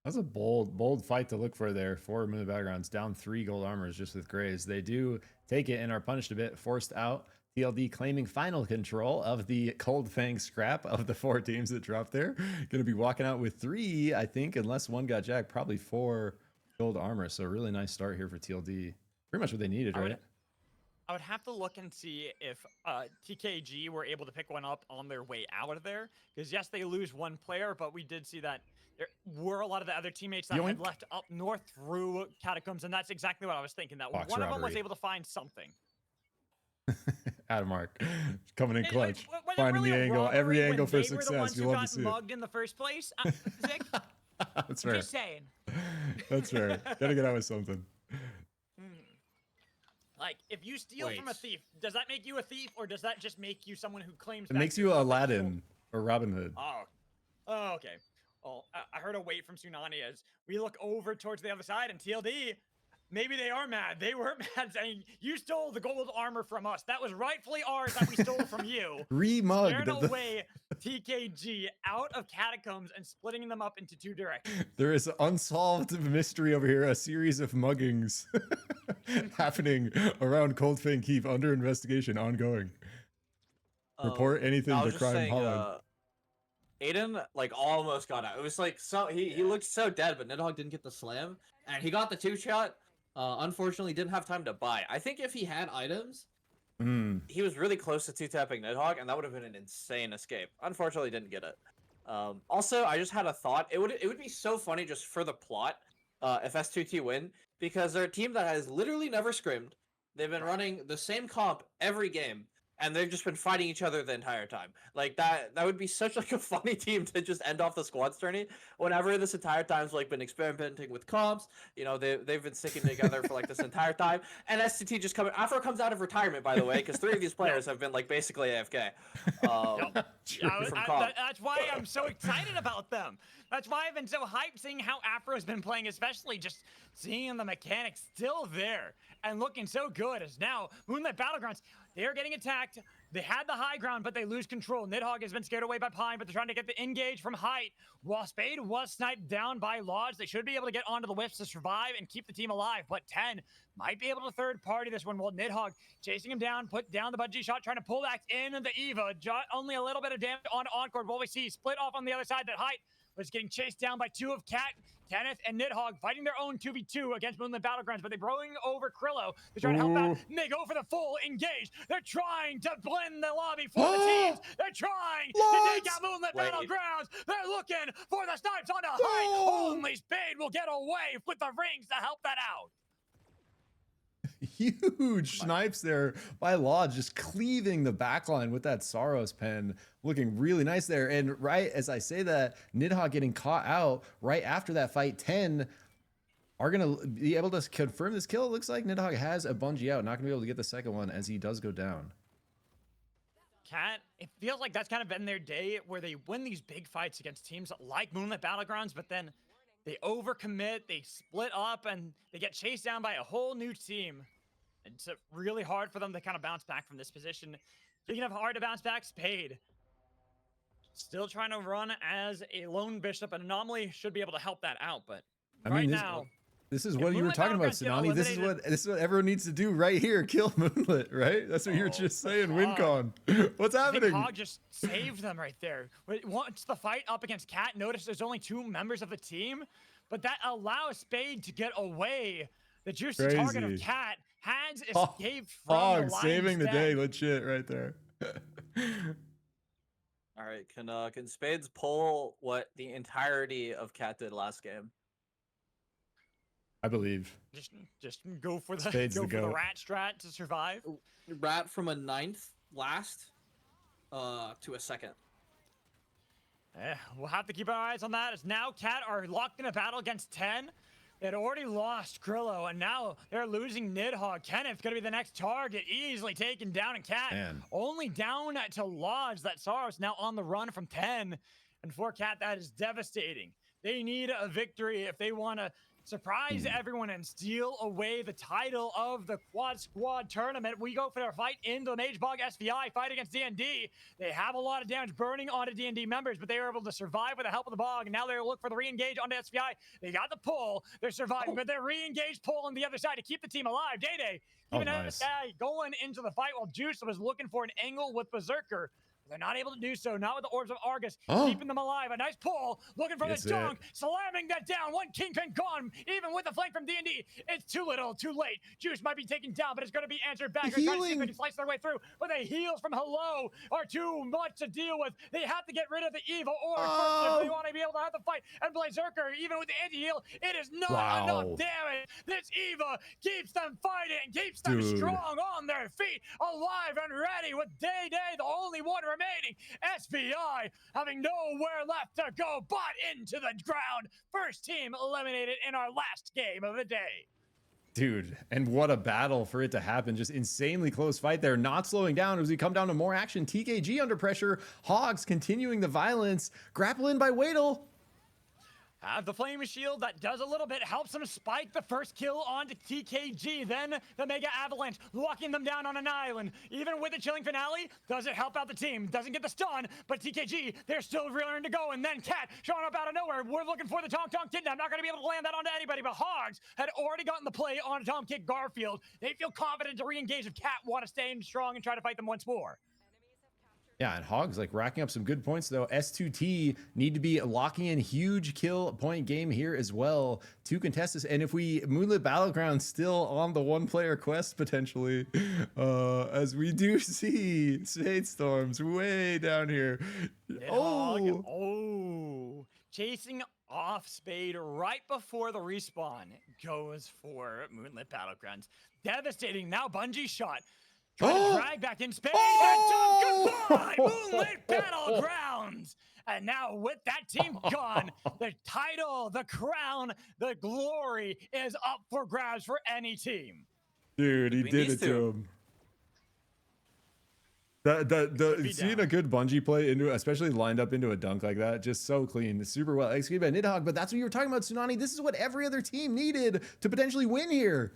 Speaker 2: That's a bold fight to look for there for Moonlit Battlegrounds. Down 3 gold armors just with Grays. They do take it and are punished a bit, forced out. TLD claiming final control of the Cold Fang scrap of the 4 teams that dropped there. Going to be walking out with 3, I think, unless one got jacked, probably 4 gold armor. So really nice start here for TLD. Pretty much what they needed, right?
Speaker 6: I would have to look and see if TKG were able to pick one up on their way out of there. Because yes, they lose 1 player, but we did see that there were a lot of the other teammates that had left up north through Catacombs, and that's exactly what I was thinking, that
Speaker 2: Box
Speaker 6: one of them was
Speaker 2: robbery.
Speaker 6: able to find something.
Speaker 2: Adam Mark coming in clutch,
Speaker 6: Was it
Speaker 2: finding
Speaker 6: really
Speaker 2: the
Speaker 6: a
Speaker 2: angle,
Speaker 6: robbery
Speaker 2: every
Speaker 6: when
Speaker 2: angle for
Speaker 6: they were the
Speaker 2: success.
Speaker 6: ones
Speaker 2: You
Speaker 6: who
Speaker 2: love to
Speaker 6: got
Speaker 2: see it.
Speaker 6: mugged in the first place? Zick,
Speaker 2: That's
Speaker 6: I'm
Speaker 2: right.
Speaker 6: just saying.
Speaker 2: That's right. Gotta get out with something.
Speaker 6: Like, if you steal from a
Speaker 4: Wait.
Speaker 6: thief, does that make you a thief, or does that just make you someone who claims
Speaker 2: It
Speaker 6: back
Speaker 2: makes
Speaker 6: your
Speaker 2: you
Speaker 6: stuff that
Speaker 2: Aladdin or Robin Hood.
Speaker 6: Oh, okay. Well, I heard a wait from Tsunani as we look over towards the other side, and TLD, maybe they are mad. They were mad saying, you stole the gold armor from us. That was rightfully ours that we stole from you.
Speaker 2: Remugged.
Speaker 6: Scaring away TKG out of Catacombs and splitting them up into 2 directions.
Speaker 2: There is unsolved mystery over here. A series of muggings happening around Cold Fang Keep, under investigation, ongoing. Report anything
Speaker 1: I
Speaker 2: to
Speaker 1: was just
Speaker 2: Crime
Speaker 1: saying,
Speaker 2: Holland.
Speaker 1: Aiden like almost got out. It was like so he looked so dead, but
Speaker 4: Nidhogg didn't get the slam, and he got the 2-shot. Unfortunately, didn't have time to buy. I think if he had items,
Speaker 1: he was really close to 2-tapping Nidhogg, and that would have been an insane escape. Unfortunately, didn't get it. Also, I just had a thought. It would be so funny just for the plot if S2T win, because they're a team that has literally never scrimmed. They've been running the same comp every game. and they've just been fighting each other the entire time. Like that would be such like a funny team to just end off the squads tourney. Whenever this entire time's like been experimenting with comps, you know, they've been sticking together for like this entire time. And STT just coming Afro comes out of retirement, by the way, because 3 of these players have been like basically AFK. From comp.
Speaker 5: That's why I'm so excited about them. That's why I've been so hyped seeing how Afro's been playing, especially just seeing the mechanics still there and looking so good. As now Moonlit Battlegrounds, they are getting attacked. They had the high ground, but they lose control. Nidhogg has been scared away by Pine, but they're trying to get the engage from height. While Spade was sniped down by Lodge, they should be able to get onto the whips to survive and keep the team alive. But 10 might be able to third party this one, while Nidhogg chasing him down, put down the bungee shot, trying to pull back in the Eva. Only a little bit of damage on Encore. While we see split off on the other side, that height was getting chased down by 2 of Kenneth and Nidhogg fighting their own 2v2 against Moonlit Battlegrounds, but they're bring over Krillo. They're trying to help out, and they go for the full engage. They're trying to blend the lobby for the teams. They're trying to take out Moonlit Battlegrounds. They're looking for the snipes onto height. Only Spade will get away with the rings to help that out.
Speaker 2: Huge snipes there by Lodge, just cleaving the backline with that Saros pen, looking really nice there. And right as I say that, Nidhogg getting caught out right after that fight. 10 are going to be able to confirm this kill. It looks like Nidhogg has a bungee out, not going to be able to get the second one as he does go down.
Speaker 5: Cat, it feels like that's kind of been their day where they win these big fights against teams like Moonlit Battlegrounds, but then they overcommit, they split up, and they get chased down by a whole new team. It's really hard for them to kind of bounce back from this position. Speaking of hard to bounce back, Spade still trying to run as a lone bishop, and Anomaly should be able to help that out. But
Speaker 2: this is what you were talking about, Tsunani. This is what everyone needs to do right here. Kill Moonlit, right? That's what you were just saying, WinCon. What's happening?
Speaker 5: Hog just saved them right there. Once the fight up against Cat, notice there's only 2 members of the team, but that allows Spade to get away. The juicy target of Cat has escaped from
Speaker 2: Hog
Speaker 5: the
Speaker 2: saving the day, legit, right there.
Speaker 1: All right, can Spades pull what the entirety of Cat did last game?
Speaker 2: I believe.
Speaker 5: Just go for the
Speaker 2: Spades
Speaker 5: go
Speaker 2: the
Speaker 5: for the
Speaker 2: goat.
Speaker 5: rat strat to survive.
Speaker 1: Rat from a 9th last to a 2nd.
Speaker 5: We'll have to keep our eyes on that, as now Cat are locked in a battle against 10. They had already lost Krillo, and now they're losing Nidhogg. Kenneth going to be the next target, easily taken down, and Cat only down to Lodge. That Saros now on the run from 10. And for Cat, that is devastating. They need a victory if they want to surprise everyone and steal away the title of the Quad Squad tournament. We go for their fight into the Mage Bog SVI fight against D&D. They have a lot of damage burning onto D&D members, but they were able to survive with the help of the Bog, and now they look for the re-engage onto SVI. They got the pull. They're surviving, but they're re-engaged pull on the other side to keep the team alive. Day-Day even had this guy going into the fight while Juice was looking for an angle with Berserker. They're not able to do so, not with the Orbs of Argus, keeping them alive. A nice pull, looking for the dunk, slamming that down. One Kingpin gone, even with the flank from D&D. It's too little, too late. Juice might be taken down, but it's going to be answered back. They're trying to see if they can slice their way through, but the heals from Hello are too much to deal with. They have to get rid of the Eva Orb if they want to be able to have the fight. And Berserker, even with the anti-heal, it is not enough damage. This Eva keeps them fighting, keeps them strong on their feet, alive and ready with Day-Day, the only one remaining. SVI having nowhere left to go but into the ground. First team eliminated in our last game of the day.
Speaker 2: Dude, and what a battle for it to happen. Just insanely close fight there. Not slowing down as we come down to more action. TKG under pressure. Hogs continuing the violence. Grapple in by Wadle.
Speaker 5: Have the Flame Shield that does a little bit, helps them spike the first kill onto TKG. Then the Mega Avalanche, locking them down on an island. Even with the Chilling Finale, does it help out the team? Doesn't get the stun, but TKG, they're still rearing to go. And then Cat showing up out of nowhere. We're looking for the Tom Kidnap. Not going to be able to land that onto anybody, but Hogs had already gotten the play on Tom Kick Garfield. They feel confident to re-engage if Cat want to stay in strong and try to fight them once more.
Speaker 2: Yeah, and Hogs like racking up some good points though. S2T need to be locking in huge kill point game here as well to contest this. And if we Moonlit Battleground still on the 1-player quest potentially, as we do see Shade Storms way down here.
Speaker 5: Chasing off Spade right before the respawn goes for Moonlit Battlegrounds. Devastating now, bungee shot. Trying
Speaker 2: Oh!
Speaker 5: to drag back in space.
Speaker 2: Oh!
Speaker 5: And done. Goodbye, Moonlit Battlegrounds. And now with that team gone, the title, the crown, the glory is up for grabs for any team.
Speaker 2: Dude, he
Speaker 1: Between
Speaker 2: did
Speaker 1: these
Speaker 2: it to
Speaker 1: two.
Speaker 2: him. The
Speaker 5: be
Speaker 2: seeing
Speaker 5: down.
Speaker 2: a good bungee play into, especially lined up into a dunk like that, just so clean, super well executed by Nidhogg. But that's what you were talking about, Tsunani. This is what every other team needed to potentially win here.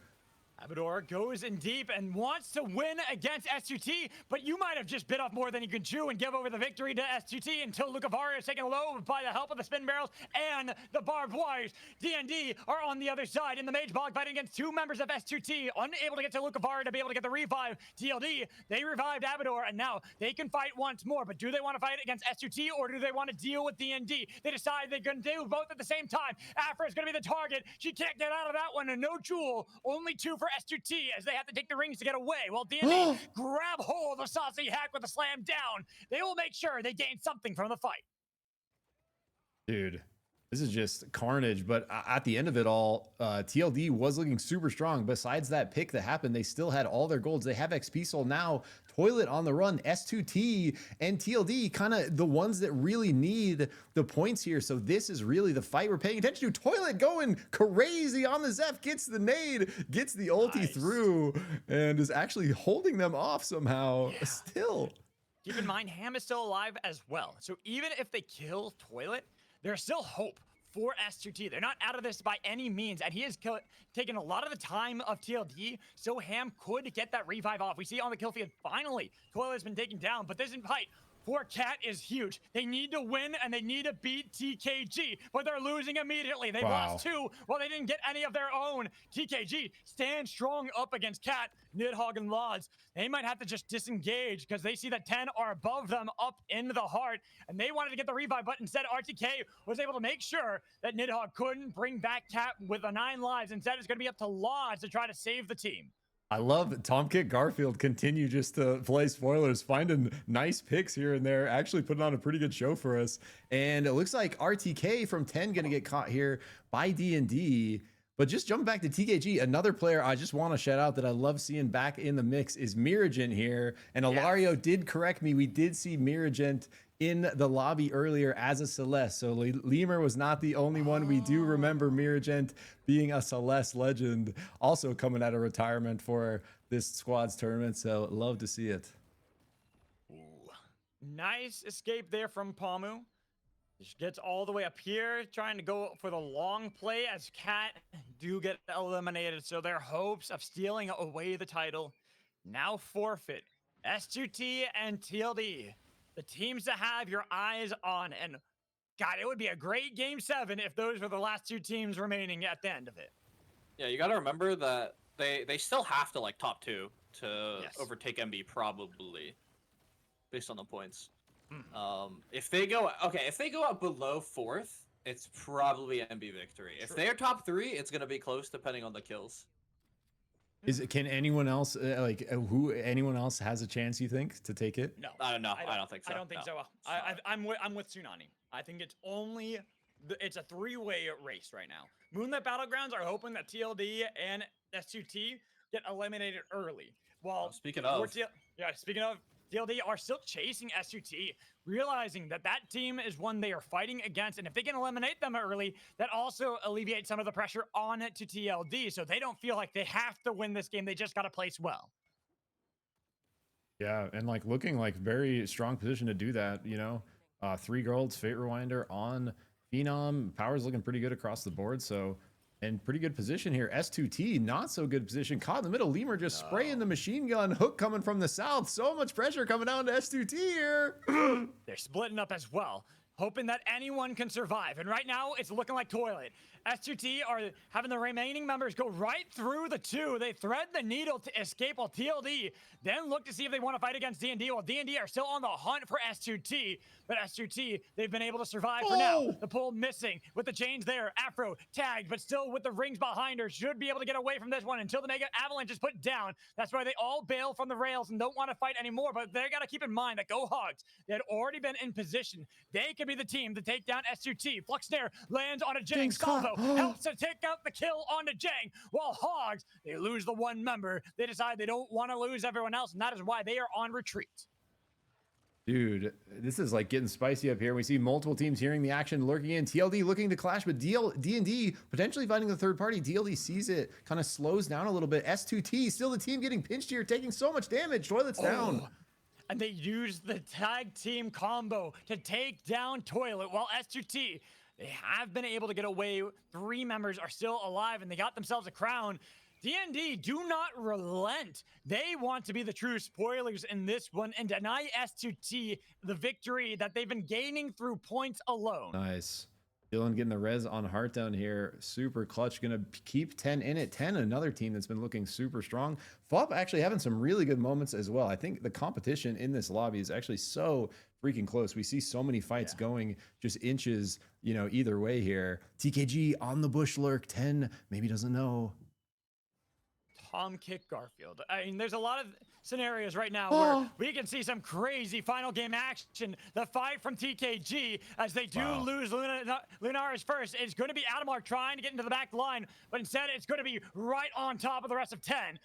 Speaker 5: Abador goes in deep and wants to win against SUT, but you might have just bit off more than you can chew and give over the victory to SUT until Lucavari is taken low by the help of the spin barrels and the barbed wires. DND are on the other side in the Mage Bog fighting against two members of SUT, unable to get to Lucavari to be able to get the revive. TLD, they revived Abador, and now they can fight once more, but do they want to fight against SUT or do they want to deal with DND? They decide they're going to do both at the same time. Afra is going to be the target. She can't get out of that one, and no Jewel, only two for SUT as they have to take the rings to get away. While D&D grab hold of Saucy Hack with a slam down. They will make sure they gain something from the fight.
Speaker 2: Dude, this is just carnage. But at the end of it all, TLD was looking super strong. Besides that pick that happened, they still had all their golds. They have XP Soul now. Toilet on the run. S2T and TLD kind of the ones that really need the points here. So this is really the fight we're paying attention to. Toilet going crazy on the Zeph. Gets the nade. Gets the ulti
Speaker 5: Nice.
Speaker 2: through. And is actually holding them off somehow.
Speaker 5: Yeah.
Speaker 2: Still.
Speaker 5: Keep in mind, Ham is still alive as well. So even if they kill Toilet, there's still hope for S2T. They're not out of this by any means, and he has taken a lot of the time of TLD, so Ham could get that revive off. We see on the kill field, finally, Toilet has been taken down, but this fight for Cat is huge. They need to win, and they need to beat TKG, but they're losing immediately. They've lost two, while they didn't get any of their own. TKG stands strong up against Cat, Nidhogg, and Lods. They might have to just disengage because they see that 10 are above them up in the heart, and they wanted to get the revive, but instead RTK was able to make sure that Nidhogg couldn't bring back Cat with the 9 lives. Instead, it's going to be up to Lods to try to save the team.
Speaker 2: I love Tomkit Garfield continue just to play spoilers, finding nice picks here and there, actually putting on a pretty good show for us. And it looks like RTK from 10 going to get caught here by D&D. But just jumping back to TKG, another player I just want to shout out that I love seeing back in the mix is Miragent here. And Allario did correct me. We did see Miragent in the lobby earlier as a Celeste. So Lemur was not the only one. We do remember Miragent being a Celeste legend, also coming out of retirement for this squads tournament. So love to see it.
Speaker 5: Ooh. Nice escape there from Pamu. She gets all the way up here, trying to go for the long play as Cat do get eliminated. So their hopes of stealing away the title now forfeit. S2T and TLD, the teams to have your eyes on. And God, it would be a great game 7 if those were the last two teams remaining at the end of it.
Speaker 1: Yeah, you got to remember that they still have to like top 2 to overtake MB probably, based on the points. If they go up below 4th, it's probably MB victory. If they're top 3, it's gonna be close depending on the kills.
Speaker 2: Can anyone else anyone else has a chance, you think, to take it?
Speaker 5: No,
Speaker 1: I don't know. I don't think so.
Speaker 5: I don't think
Speaker 1: No.
Speaker 5: so. I'm with Tsunani. I think it's only it's a 3-way race right now. Moonlit Battlegrounds are hoping that TLD and S2T get eliminated early. While
Speaker 1: speaking of,
Speaker 5: TLD are still chasing SUT, realizing that that team is one they are fighting against, and if they can eliminate them early, that also alleviates some of the pressure on it to TLD, so they don't feel like they have to win this game. They just got to place well.
Speaker 2: Yeah, and like looking like very strong position to do that, you know. 3 golds, Fate Rewinder on Phenom. Power's looking pretty good across the board, so and pretty good position here. S2T, not so good position. Caught in the middle. Lemur just spraying the machine gun. Hook coming from the south. So much pressure coming down to S2T here.
Speaker 5: They're splitting up as well, hoping that anyone can survive. And right now, it's looking like Toilet. S2T are having the remaining members go right through the 2. They thread the needle to escape while TLD then look to see if they want to fight against D&D, while D&D are still on the hunt for S2T. But S2T, they've been able to survive for now. The pull missing with the chains there. Afro tagged, but still with the rings behind her. Should be able to get away from this one until the Mega Avalanche is put down. That's why they all bail from the rails and don't want to fight anymore. But they got to keep in mind that Go Hogs, they had already been in position. They could be be the team to take down S2T. Flux Snare lands on a
Speaker 2: Jang's
Speaker 5: Jang's
Speaker 2: caught.
Speaker 5: combo, helps to take out the kill onto Jang, while Hogs, they lose the one member. They decide they don't want to lose everyone else, and that is why they are on retreat.
Speaker 2: Dude, this is like getting spicy up here. We see multiple teams hearing the action, lurking in. TLD looking to clash, but D&D potentially fighting the third party. DLD sees it, kind of slows down a little bit. S2T, still the team getting pinched here, taking so much damage. Toilet's down.
Speaker 5: And they use the tag team combo to take down Toilet, while S2T, they have been able to get away. 3 members are still alive, and they got themselves a crown. D&D do not relent. They want to be the true spoilers in this one and deny S2T the victory that they've been gaining through points alone.
Speaker 2: Nice. Dylan getting the res on Heart down here. Super clutch. Gonna keep 10 in it. 10, another team that's been looking super strong. FUP actually having some really good moments as well. I think the competition in this lobby is actually so freaking close. We see so many fights going just inches, you know, either way here. TKG on the bush lurk. 10 maybe doesn't know.
Speaker 5: Tom kick Garfield. I mean, there's a lot of scenarios right now where we can see some crazy final game action. The fight from TKG as they do lose Lunaris first. It's going to be Adamark trying to get into the back line, but instead it's going to be right on top of the rest of 10.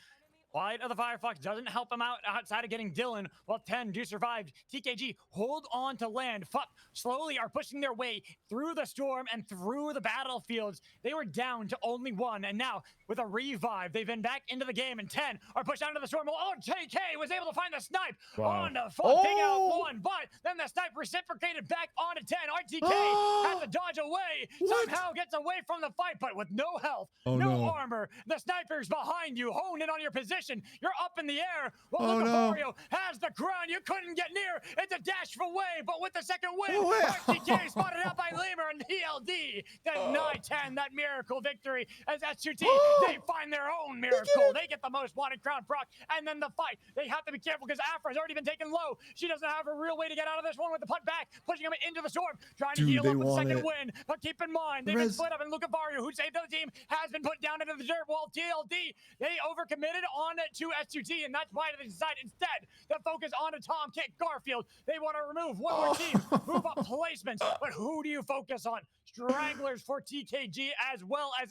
Speaker 5: Flight of the Firefox doesn't help him out outside of getting Dylan, while 10 do survive. TKG hold on to land. FUP slowly are pushing their way through the storm and through the battlefields. They were down to only 1, and now with a revive, they've been back into the game, and 10 are pushed out into the storm. Oh, TK was able to find the snipe onto FUP, taking out 1, but then the snipe reciprocated back onto 10. RTK has to dodge away, somehow gets away from the fight, but with no health, no armor. The sniper's behind you, honed in on your position. You're up in the air. Well, Lucafario has the crown. You couldn't get near. It's a dash away, but with the second win, RTK spotted out by Lemur and TLD. Deny 10 that miracle victory as S2T. They find their own miracle. They get the most wanted crown proc, and then the fight. They have to be careful because Afra's already been taken low. She doesn't have a real way to get out of this one with the putt back, pushing him into the storm, trying to heal up with the second win. But keep in mind, they've been split up, and Lucafario, who saved the team, has been put down into the dirt, while TLD, they overcommitted on to S2T, and that's why they decided instead to focus on a Tom kick Garfield. They want to remove one more team, move up placements, but who do you focus on? Stragglers for TKG as well as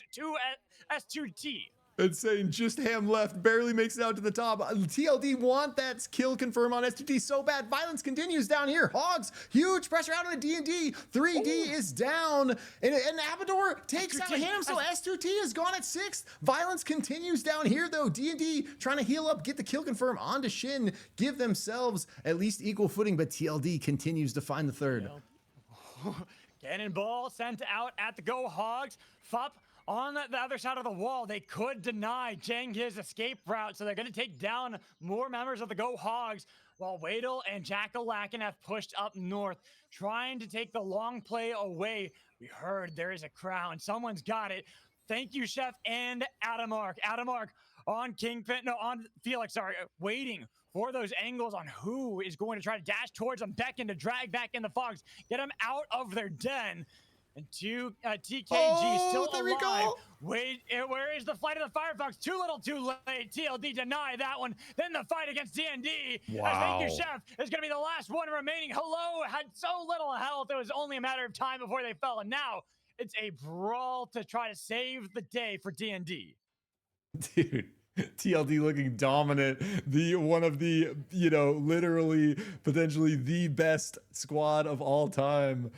Speaker 5: S2T.
Speaker 2: Insane, just Ham left, barely makes it out to the top. TLD want that kill confirm on S2T so bad. Violence continues down here. Hogs, huge pressure out on the D&D. 3D is down, and Abador takes out Ham, so S2T is gone at 6th. Violence continues down here, though. D&D trying to heal up, get the kill confirm onto Shin, give themselves at least equal footing, but TLD continues to find the third.
Speaker 5: Cannonball sent out at the Go Hogs. FUP on the other side of the wall. They could deny Jang his escape route, so they're going to take down more members of the Go Hogs, while Wadle and Jackalacken have pushed up north, trying to take the long play away. We heard there is a crown. Someone's got it. Thank you, Chef and Adamark. Adamark on Kingpin, no, on Felix, sorry, waiting for those angles on who is going to try to dash towards them, beckon to drag back in the Fogs, get them out of their den. And TKG still alive. Wait, where is the flight of the Firefox? Too little, too late. TLD deny that one. Then the fight against D&D.
Speaker 2: Wow.
Speaker 5: As Thank You Chef is going to be the last one remaining. Hello had so little health. It was only a matter of time before they fell. And now it's a brawl to try to save the day for D&D.
Speaker 2: Dude. TLD looking dominant, one of the, you know, literally potentially the best squad of all time,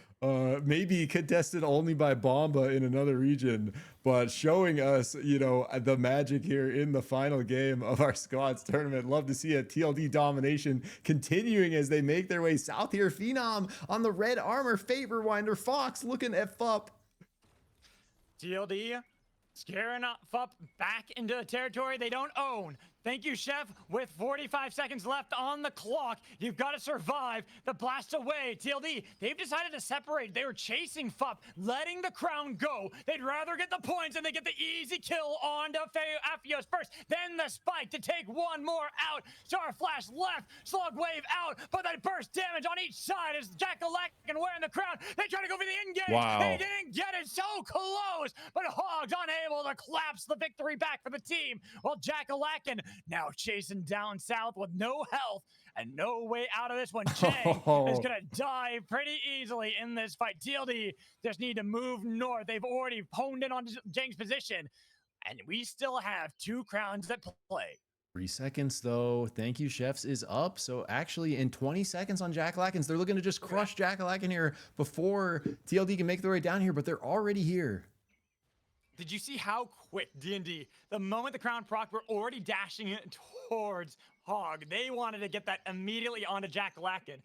Speaker 2: maybe contested only by Bomba in another region, but showing us, you know, the magic here in the final game of our squads tournament. Love to see a TLD domination continuing as they make their way south here. Phenom on the red armor, Favor Winder, Fox looking at FUP.
Speaker 5: TLD scaring FUP back into the territory they don't own. Thank you, Chef. With 45 seconds left on the clock, you've got to survive the blast away. TLD, they've decided to separate. They were chasing FUP, letting the crown go. They'd rather get the points and they get the easy kill on to Afios first. Then the spike to take one more out. Star Flash left, Slug Wave out, but they burst damage on each side as Jackalacken wearing the crown. They try to go for the engage.
Speaker 2: Wow.
Speaker 5: They didn't get it, so close, but Hogs unable to collapse the victory back for the team, while Jackalacken now chasing down south with no health and no way out of this one. Jang is
Speaker 2: Oh.
Speaker 5: gonna die pretty easily in this fight. TLD just need to move north. They've already honed in on Jang's position, and we still have 2 crowns at play.
Speaker 2: 3 seconds though. Thank you, Chefs is up. So actually in 20 seconds on Jack Lackens, they're looking to just crush Jack Lacken here before TLD can make their way down here, but they're already here.
Speaker 5: Did you see how quick D&D, the moment the crown proc, were already dashing it towards Hog? They wanted to get that immediately onto Jack Lacken.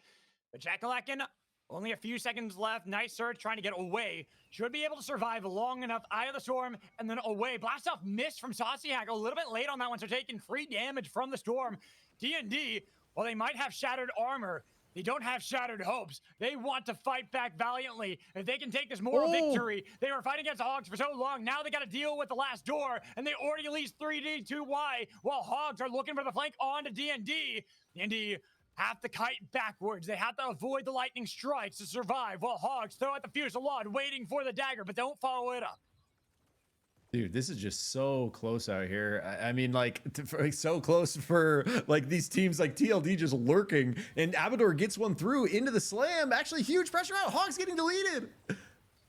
Speaker 5: But Jack Lacken, only a few seconds left. Nice search, trying to get away. Should be able to survive long enough. Eye of the Storm, and then away. Blast off missed from Saucy Hack. A little bit late on that one, so taking free damage from the Storm. D&D, while they might have shattered armor, they don't have shattered hopes. They want to fight back valiantly. If they can take this moral victory, they were fighting against Hogs for so long. Now they got to deal with the last door, and they already released 3D, 2Y, while Hogs are looking for the flank onto D&D. D&D have to kite backwards. They have to avoid the lightning strikes to survive, while Hogs throw out the Fusillade, waiting for the dagger, but don't follow it up.
Speaker 2: Dude, this is just so close out here. I mean, like, so close for, like, these teams like TLD just lurking. And Abador gets one through into the slam. Actually, huge pressure out. Hogs getting deleted.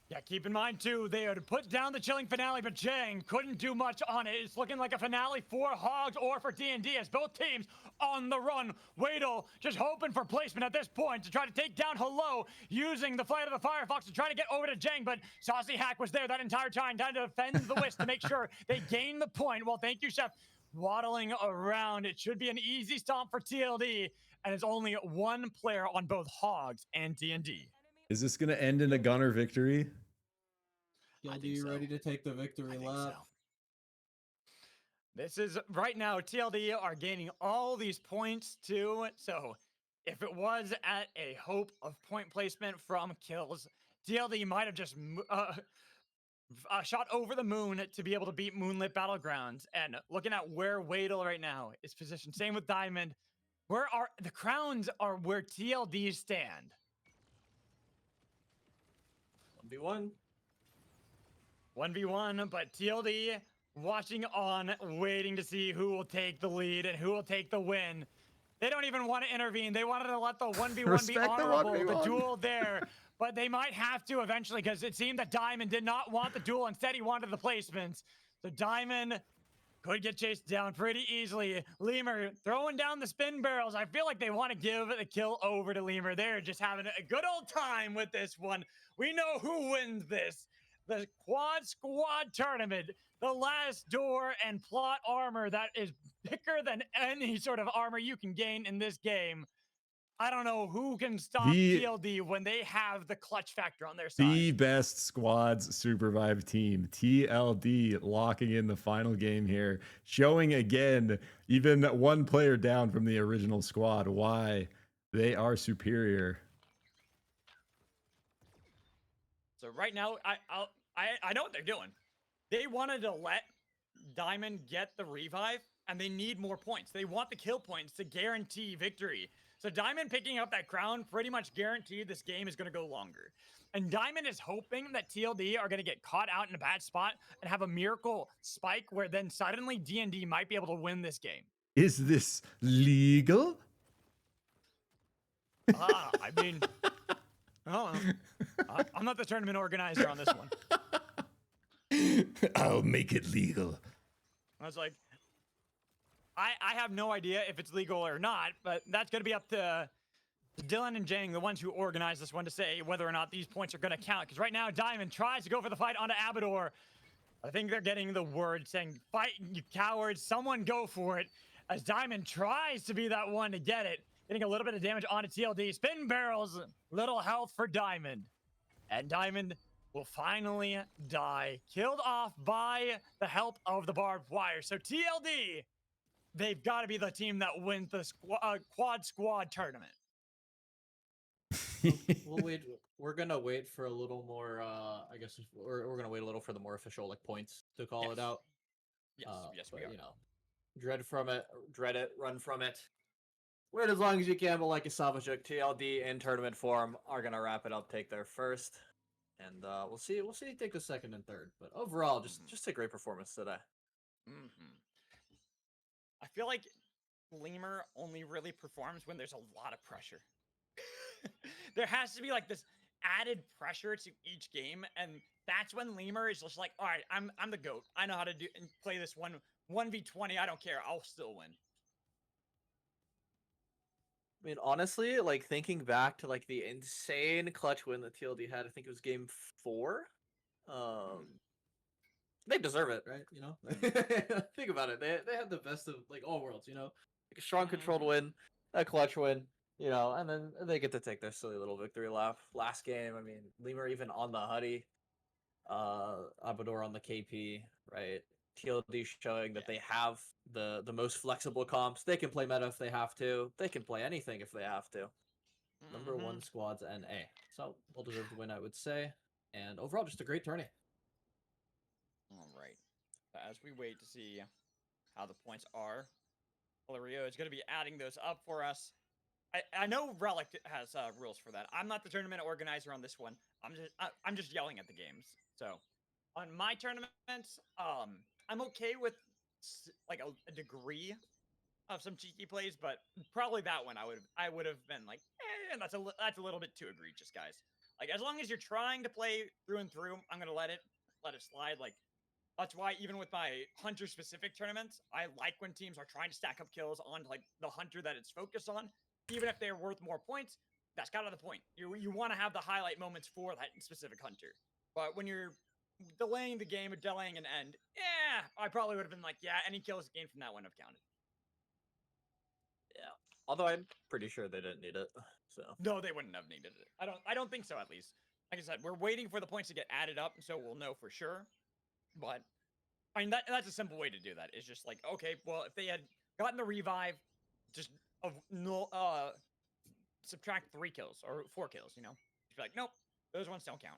Speaker 5: Yeah, keep in mind, too, they had put down the chilling finale, but Jang couldn't do much on it. It's looking like a finale for Hogs or for D&D as both teams on the run. Weidel just hoping for placement at this point to try to take down Hello, using the Flight of the Firefox to try to get over to Jang, but Saucy Hack was there that entire time, trying to defend the Wisp to make sure they gain the point. Well, thank you, Chef. Waddling around. It should be an easy stomp for TLD, and it's only 1 player on both Hogs and D&D.
Speaker 2: Is this going to end in a gunner victory?
Speaker 4: TLD ready to take the victory lap.
Speaker 5: This is right now, TLD are gaining all these points too. So if it was at a hope of point placement from kills, TLD might have just shot over the moon to be able to beat Moonlit Battlegrounds. And looking at where Weidel right now is positioned, same with Diamond. Where are the crowns are where TLD stand.
Speaker 4: 1v1.
Speaker 5: 1v1, but TLD watching on, waiting to see who will take the lead and who will take the win. They don't even want to intervene. They wanted to let the 1v1 be
Speaker 2: Respect the
Speaker 5: honorable,
Speaker 2: 1v1.
Speaker 5: the duel there. But they might have to eventually, because it seemed that Diamond did not want the duel. Instead, he wanted the placements. So Diamond could get chased down pretty easily. Lemur throwing down the spin barrels. I feel like they want to give the kill over to Lemur. They're just having a good old time with this one. We know who wins this. The Quad Squad Tournament, the last door and plot armor that is bigger than any sort of armor you can gain in this game. I don't know who can stop TLD when they have the clutch factor on their side.
Speaker 2: The best squads SUPERVIVE team, TLD, locking in the final game here, showing again, even 1 player down from the original squad, why they are superior.
Speaker 5: So right now, I know what they're doing. They wanted to let Diamond get the revive, and they need more points. They want the kill points to guarantee victory. So Diamond picking up that crown pretty much guaranteed this game is going to go longer. And Diamond is hoping that TLD are going to get caught out in a bad spot and have a miracle spike where then suddenly D&D might be able to win this game.
Speaker 2: Is this legal?
Speaker 5: I mean, I don't know. I'm not the tournament organizer on this one.
Speaker 2: I'll make it legal.
Speaker 5: I was like, I have no idea if it's legal or not, but that's going to be up to Dylan and Jang, the ones who organized this one, to say whether or not these points are going to count. Because right now, Diamond tries to go for the fight onto Abador. I think they're getting the word saying, fight, you cowards, someone go for it. As Diamond tries to be that one to get it, getting a little bit of damage onto TLD. Spin barrels, little health for Diamond. And Diamond will finally die, killed off by the help of the barbed wire. So TLD, they've got to be the team that wins the Quad Squad Tournament.
Speaker 4: We'll wait. We're gonna wait for a little more. I guess we're gonna wait a little for the more official points to call it out.
Speaker 5: Yes, yes,
Speaker 4: but,
Speaker 5: we are.
Speaker 4: You know, dread it, run from it. Wait as long as you can, but like Savajik, TLD in tournament form are gonna wrap it up, take their first, and we'll see take the second and third. But overall, just a great performance today.
Speaker 6: I feel like Lemur only really performs when there's a lot of pressure. There has to be like this added pressure to each game, and that's when Lemur is just like, all right, I'm the GOAT. I know how to do and play this 1v20. I don't care. I'll still win.
Speaker 1: I mean, honestly, like thinking back to like the insane clutch win that TLD had, I think it was game 4. They deserve it, right? You know, think about it. They had the best of like all worlds. You know, like a strong controlled win, a clutch win. You know, and then they get to take their silly little victory lap. Last game, I mean, Lemur even on the Huddy, Abador on the KP, right? TLD showing that they have the most flexible comps. They can play meta if they have to. They can play anything if they have to. Number 1 squads NA. So well deserved win, I would say. And overall, just a great tourney.
Speaker 6: All right. As we wait to see how the points are, Allario is going to be adding those up for us. I know Relic has rules for that. I'm not the tournament organizer on this one. I'm just yelling at the games. So on my tournaments, I'm okay with like a degree of some cheeky plays, but probably that one I would have been like, that's a little bit too egregious, guys. Like as long as you're trying to play through and through, I'm gonna let it slide. Like that's why even with my hunter specific tournaments, I like when teams are trying to stack up kills on like the hunter that it's focused on, even if they're worth more points. That's kind of the point. You want to have the highlight moments for that specific hunter. But when you're delaying the game or delaying an end, I probably would have been like, yeah, any kills gained from that wouldn't have counted.
Speaker 1: Yeah. Although I'm pretty sure they didn't need it. So
Speaker 6: no, they wouldn't have needed it. I don't think so, at least. Like I said, we're waiting for the points to get added up, so we'll know for sure. But I mean that's a simple way to do that. It's just like, okay, well, if they had gotten the revive, just subtract 3 kills or 4 kills, you know? Just be like, nope, those ones don't count.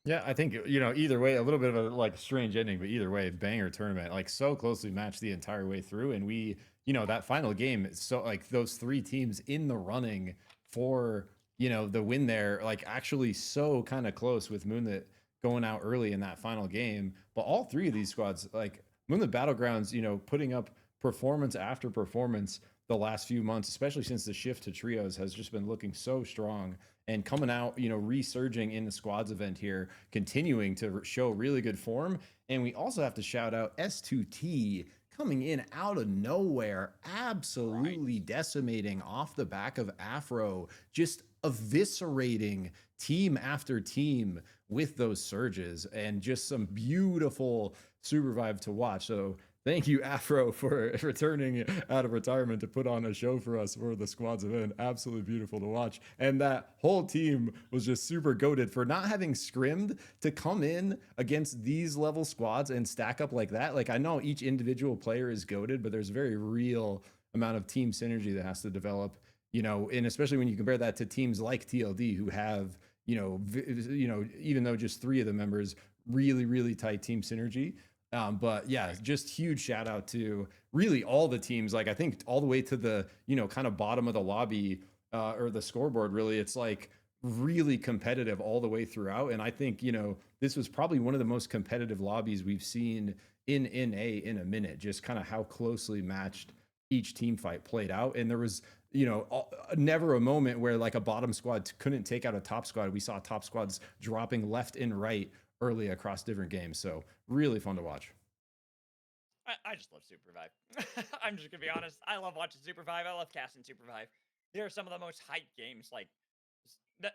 Speaker 2: Yeah, I think either way, a little bit of a like strange ending, but either way, banger tournament, like so closely matched the entire way through, and we, that final game, so like those 3 teams in the running for the win there, like actually so kind of close with Moonlit going out early in that final game, but all 3 of these squads, like Moonlit Battlegrounds, putting up performance after performance the last few months, especially since the shift to trios has just been looking so strong. And coming out, resurging in the squads event here, continuing to show really good form. And we also have to shout out S2T coming in out of nowhere, absolutely decimating off the back of Afro, just eviscerating team after team with those surges, and just some beautiful SUPERVIVE to watch. So thank you, Afro, for returning out of retirement to put on a show for us for the squads event. Absolutely beautiful to watch. And that whole team was just super goated for not having scrimmed to come in against these level squads and stack up like that. Like, I know each individual player is goated, but there's a very real amount of team synergy that has to develop, and especially when you compare that to teams like TLD who have, even though just 3 of the members, really, really tight team synergy. But yeah, just huge shout out to really all the teams. Like I think all the way to the, kind of bottom of the lobby or the scoreboard, really, it's like really competitive all the way throughout. And I think, this was probably one of the most competitive lobbies we've seen in NA in a minute, just kind of how closely matched each team fight played out. And there was, never a moment where like a bottom squad couldn't take out a top squad. We saw top squads dropping left and right early across different games. So really fun to watch.
Speaker 6: I just love SUPERVIVE. I'm just gonna be honest. I love watching SUPERVIVE. I love casting SUPERVIVE. They're some of the most hyped games. Like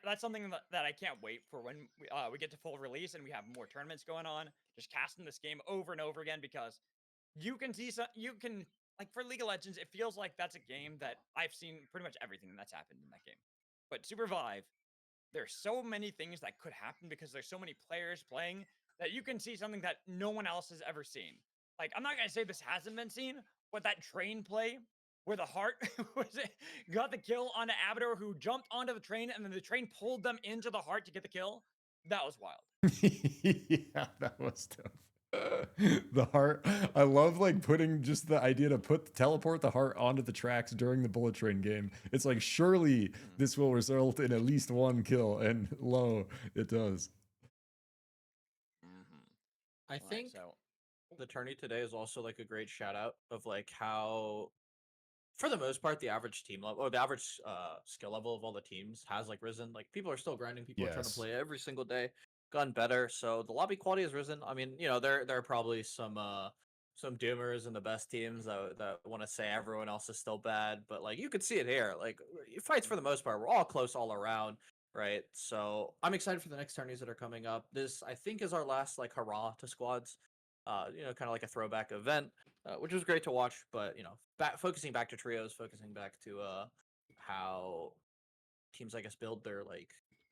Speaker 6: that's something that I can't wait for when we get to full release and we have more tournaments going on. Just casting this game over and over again, because you can see like for League of Legends, it feels like that's a game that I've seen pretty much everything that's happened in that game. But SUPERVIVE, there's so many things that could happen because there's so many players playing that you can see something that no one else has ever seen. Like, I'm not going to say this hasn't been seen, but that train play where the heart got the kill on an Abador who jumped onto the train and then the train pulled them into the heart to get the kill. That was wild.
Speaker 2: Yeah, that was tough. The heart, I love like putting just the idea to teleport the heart onto the tracks during the bullet train game. It's like, surely this will result in at least 1 kill, and lo, it does.
Speaker 4: I think
Speaker 1: the tourney today is also like a great shout out of like how, for the most part, the average team level or the average skill level of all the teams has like risen. Like people are still grinding, people are trying to
Speaker 2: Yes.
Speaker 1: play every single day, gotten better. So the lobby quality has risen. I mean, there are probably some doomers in the best teams that want to say everyone else is still bad, but like you could see it here. Like fights for the most part, we're all close all around, right? So I'm excited for the next tourneys that are coming up. This I think is our last like hurrah to squads. Kind of like a throwback event, which was great to watch. But focusing back to trios, focusing back to how teams, I guess, build their like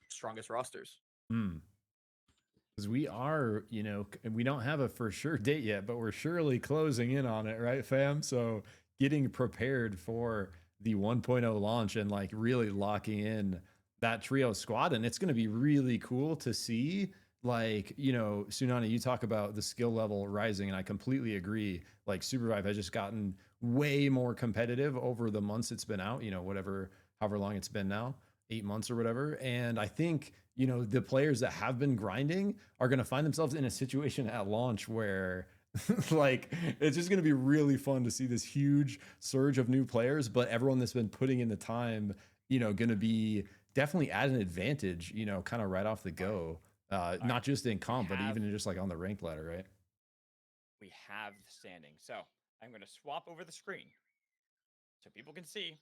Speaker 1: strongest rosters.
Speaker 2: Because we are, we don't have a for sure date yet, but we're surely closing in on it, right, fam? So getting prepared for the 1.0 launch and like really locking in that trio squad. And it's going to be really cool to see. Like, Tsunani, you talk about the skill level rising, and I completely agree. Like, SUPERVIVE has just gotten way more competitive over the months it's been out, however long it's been now, 8 months or whatever. And I think, the players that have been grinding are going to find themselves in a situation at launch where like it's just going to be really fun to see this huge surge of new players, but everyone that's been putting in the time, going to be definitely at an advantage, kind of right off the go. Not just in comp, but even just like on the ranked ladder, right?
Speaker 6: We have the standing. So I'm going to swap over the screen so people can see.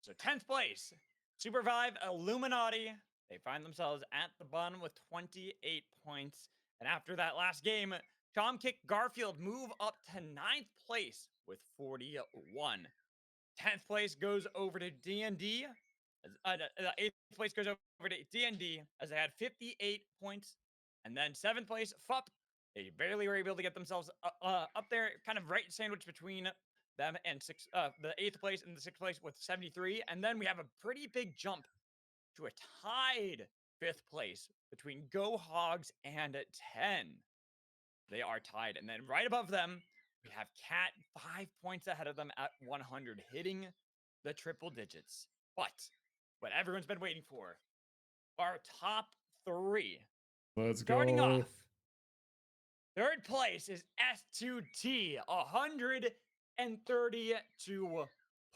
Speaker 6: So 10th place, SUPERVIVE Illuminati. They find themselves at the bottom with 28 points. And after that last game, Tom Kick Garfield move up to 9th place with 41. 10th place goes over to D&D. 8th place goes over to D&D as they had 58 points. And then 7th place, FUP. They barely were able to get themselves up there, kind of right sandwiched between them and the 8th place and the 6th place with 73. And then we have a pretty big jump to a tied 5th place between Go Hogs and 10. They are tied. And then right above them, we have Cat 5 points ahead of them at 100, hitting the triple digits. But what everyone's been waiting for, our top 3.
Speaker 2: Let's
Speaker 6: Starting
Speaker 2: go.
Speaker 6: off, 3rd place is S2T, 132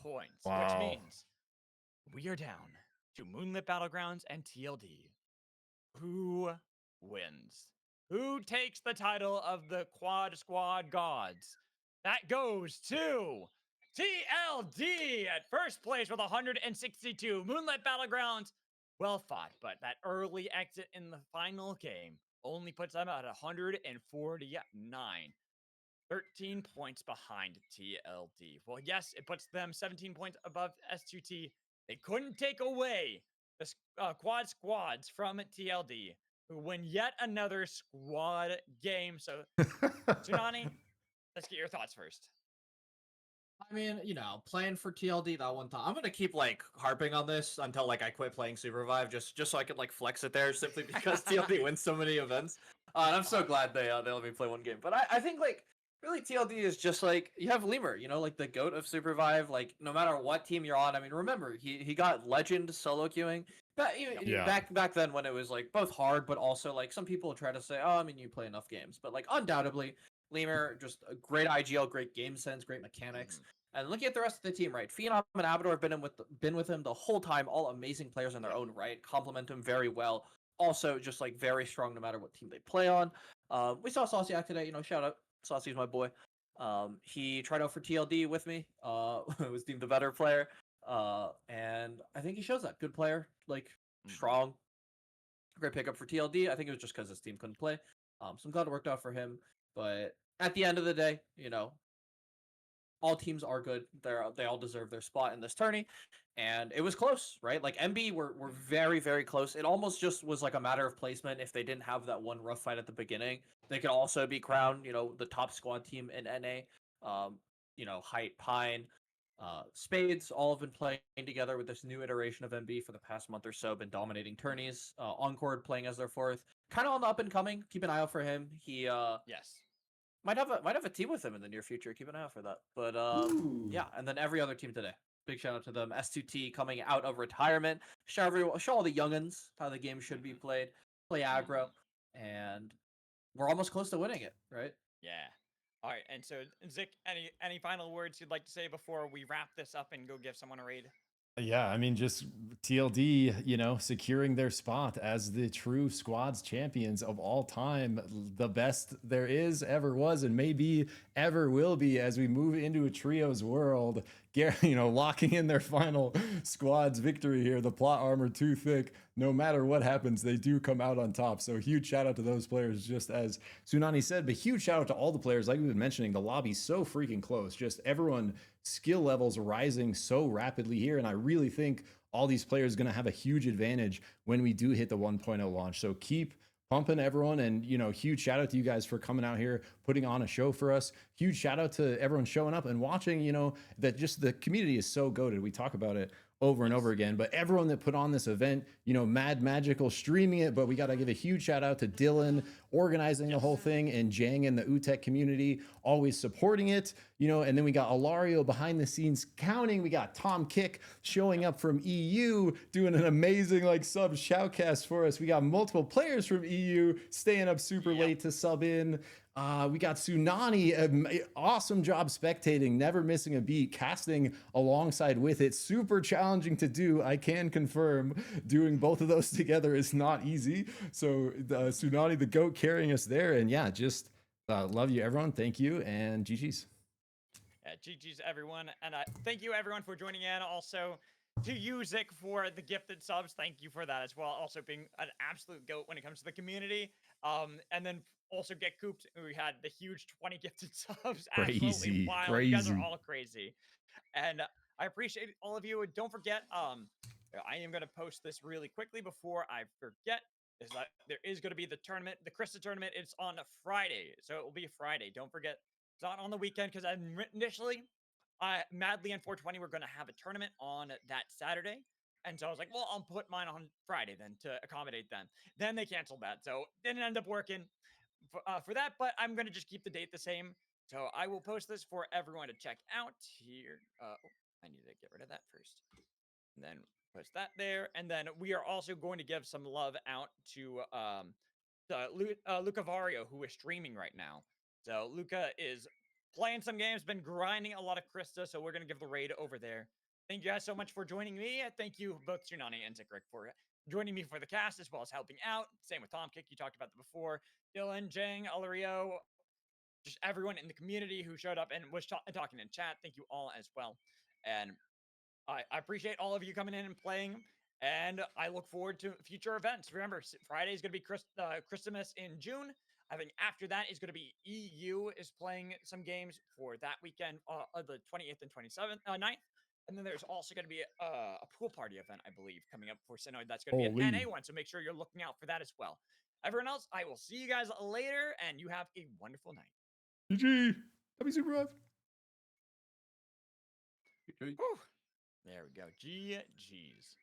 Speaker 6: points,
Speaker 2: Wow.
Speaker 6: which means we are down to Moonlit Battlegrounds and TLD. Who wins? Who takes the title of the Quad Squad Gods? That goes to TLD at 1st place with 162. Moonlit Battlegrounds, well fought, but that early exit in the final game only puts them at 149. 13 points behind TLD. Well, yes, it puts them 17 points above S2T. They couldn't take away the Quad Squads from TLD, who win yet another squad game. So, Tsunani, let's get your thoughts first.
Speaker 4: I mean, playing for TLD that one time. I'm gonna keep like harping on this until like I quit playing SUPERVIVE, just so I could like flex it there, simply because TLD wins so many events. And I'm so glad they let me play one game. But I think like really TLD is just like you have Lemur, like the goat of SUPERVIVE. Like no matter what team you're on. I mean, remember he got legend solo queuing. Back then when it was like both hard, but also like some people try to say, oh, I mean you play enough games, but like undoubtedly. Lemur, just a great IGL, great game sense, great mechanics. And looking at the rest of the team, right? Phenom and Abador have been with him the whole time, all amazing players in their own right, complement him very well. Also, just like very strong no matter what team they play on. We saw Sauciac today, shout out. Saucy's my boy. He tried out for TLD with me. Was deemed the better player. And I think he shows that. Good player, like strong. Great pickup for TLD. I think it was just because his team couldn't play. So I'm glad it worked out for him. But at the end of the day, all teams are good. They all deserve their spot in this tourney, and it was close, right? Like MB were very, very close. It almost just was like a matter of placement. If they didn't have that one rough fight at the beginning, they could also be crowned, the top squad team in NA. Height, Pine, Spades all have been playing together with this new iteration of MB for the past month or so. Been dominating tourneys. Encore playing as their 4th, kind of on the up and coming. Keep an eye out for him. He
Speaker 6: yes.
Speaker 4: Might have a team with him in the near future. Keep an eye out for that. But yeah, and then every other team today. Big shout out to them. S2T coming out of retirement. Show all the youngins how the game should be played. Play aggro, and we're almost close to winning it, right?
Speaker 6: Yeah. All right, and so Zik, any final words you'd like to say before we wrap this up and go give someone a raid?
Speaker 2: Yeah, I mean, just TLD, securing their spot as the true squads champions of all time, the best there is, ever was, and maybe ever will be as we move into a trios world. Locking in their final squads victory here. The plot armor too thick. No matter what happens, they do come out on top. So huge shout out to those players, just as Tsunani said, but huge shout out to all the players. Like we've been mentioning, the lobby's so freaking close. Just everyone skill levels rising so rapidly here. And I really think all these players are going to have a huge advantage when we do hit the 1.0 launch. So keep pumping everyone, and huge shout out to you guys for coming out here, putting on a show for us. Huge shout out to everyone showing up and watching. That just the community is so goated. We talk about it over and over again, but everyone that put on this event, Mad Magical streaming it, but we got to give a huge shout out to Dylan organizing the whole thing, and Jang and the OOOTECH community always supporting it, and then we got Allario behind the scenes counting. We got Tom Kick showing up from EU, doing an amazing sub shoutcast for us. We got multiple players from EU staying up super late to sub in. We got Tsunani, awesome job spectating, never missing a beat, casting alongside with it. Super challenging to do. I can confirm doing both of those together is not easy. So Tsunani, the GOAT, carrying us there. And yeah, just love you, everyone. Thank you, and GG's.
Speaker 6: Yeah, GG's, everyone. And thank you, everyone, for joining in. Also, to you, Zik, for the gifted subs. Thank you for that as well. Also being an absolute GOAT when it comes to the community. And then also Get Cooped, we had the huge 20 gifted subs. Absolutely wild. You guys are all crazy. And I appreciate all of you. And don't forget, I am going to post this really quickly before I forget. Is that there is going to be the tournament, the Krista tournament. It's on a Friday. So it will be a Friday. Don't forget, it's not on the weekend, because initially, Madly and 420 were going to have a tournament on that Saturday. And so I was like, well, I'll put mine on Friday then to accommodate them. Then they canceled that. So didn't end up working for that, but I'm going to just keep the date the same. So I will post this for everyone to check out here. I need to get rid of that first. And then post that there. And then we are also going to give some love out to Luca Vario, who is streaming right now. So Luca is playing some games, been grinding a lot of Krista, so we're going to give the raid over there. Thank you guys so much for joining me. Thank you, both Tsunani and Zikrick, for joining me for the cast, as well as helping out. Same with Tom Kick, you talked about that before. Dylan, Jang, Allario, just everyone in the community who showed up and was talking in chat. Thank you all as well. And I appreciate all of you coming in and playing, and I look forward to future events. Remember, Friday is going to be Christmas in June. I think after that is going to be EU is playing some games for that weekend, the 28th and 27th, 9th. And then there's also going to be a pool party event, I believe, coming up for Synoid. That's going to be an NA one, so make sure you're looking out for that as well. Everyone else, I will see you guys later, and you have a wonderful night.
Speaker 2: GG. Happy SUPERVIVE.
Speaker 6: Whew. There we go. GG's.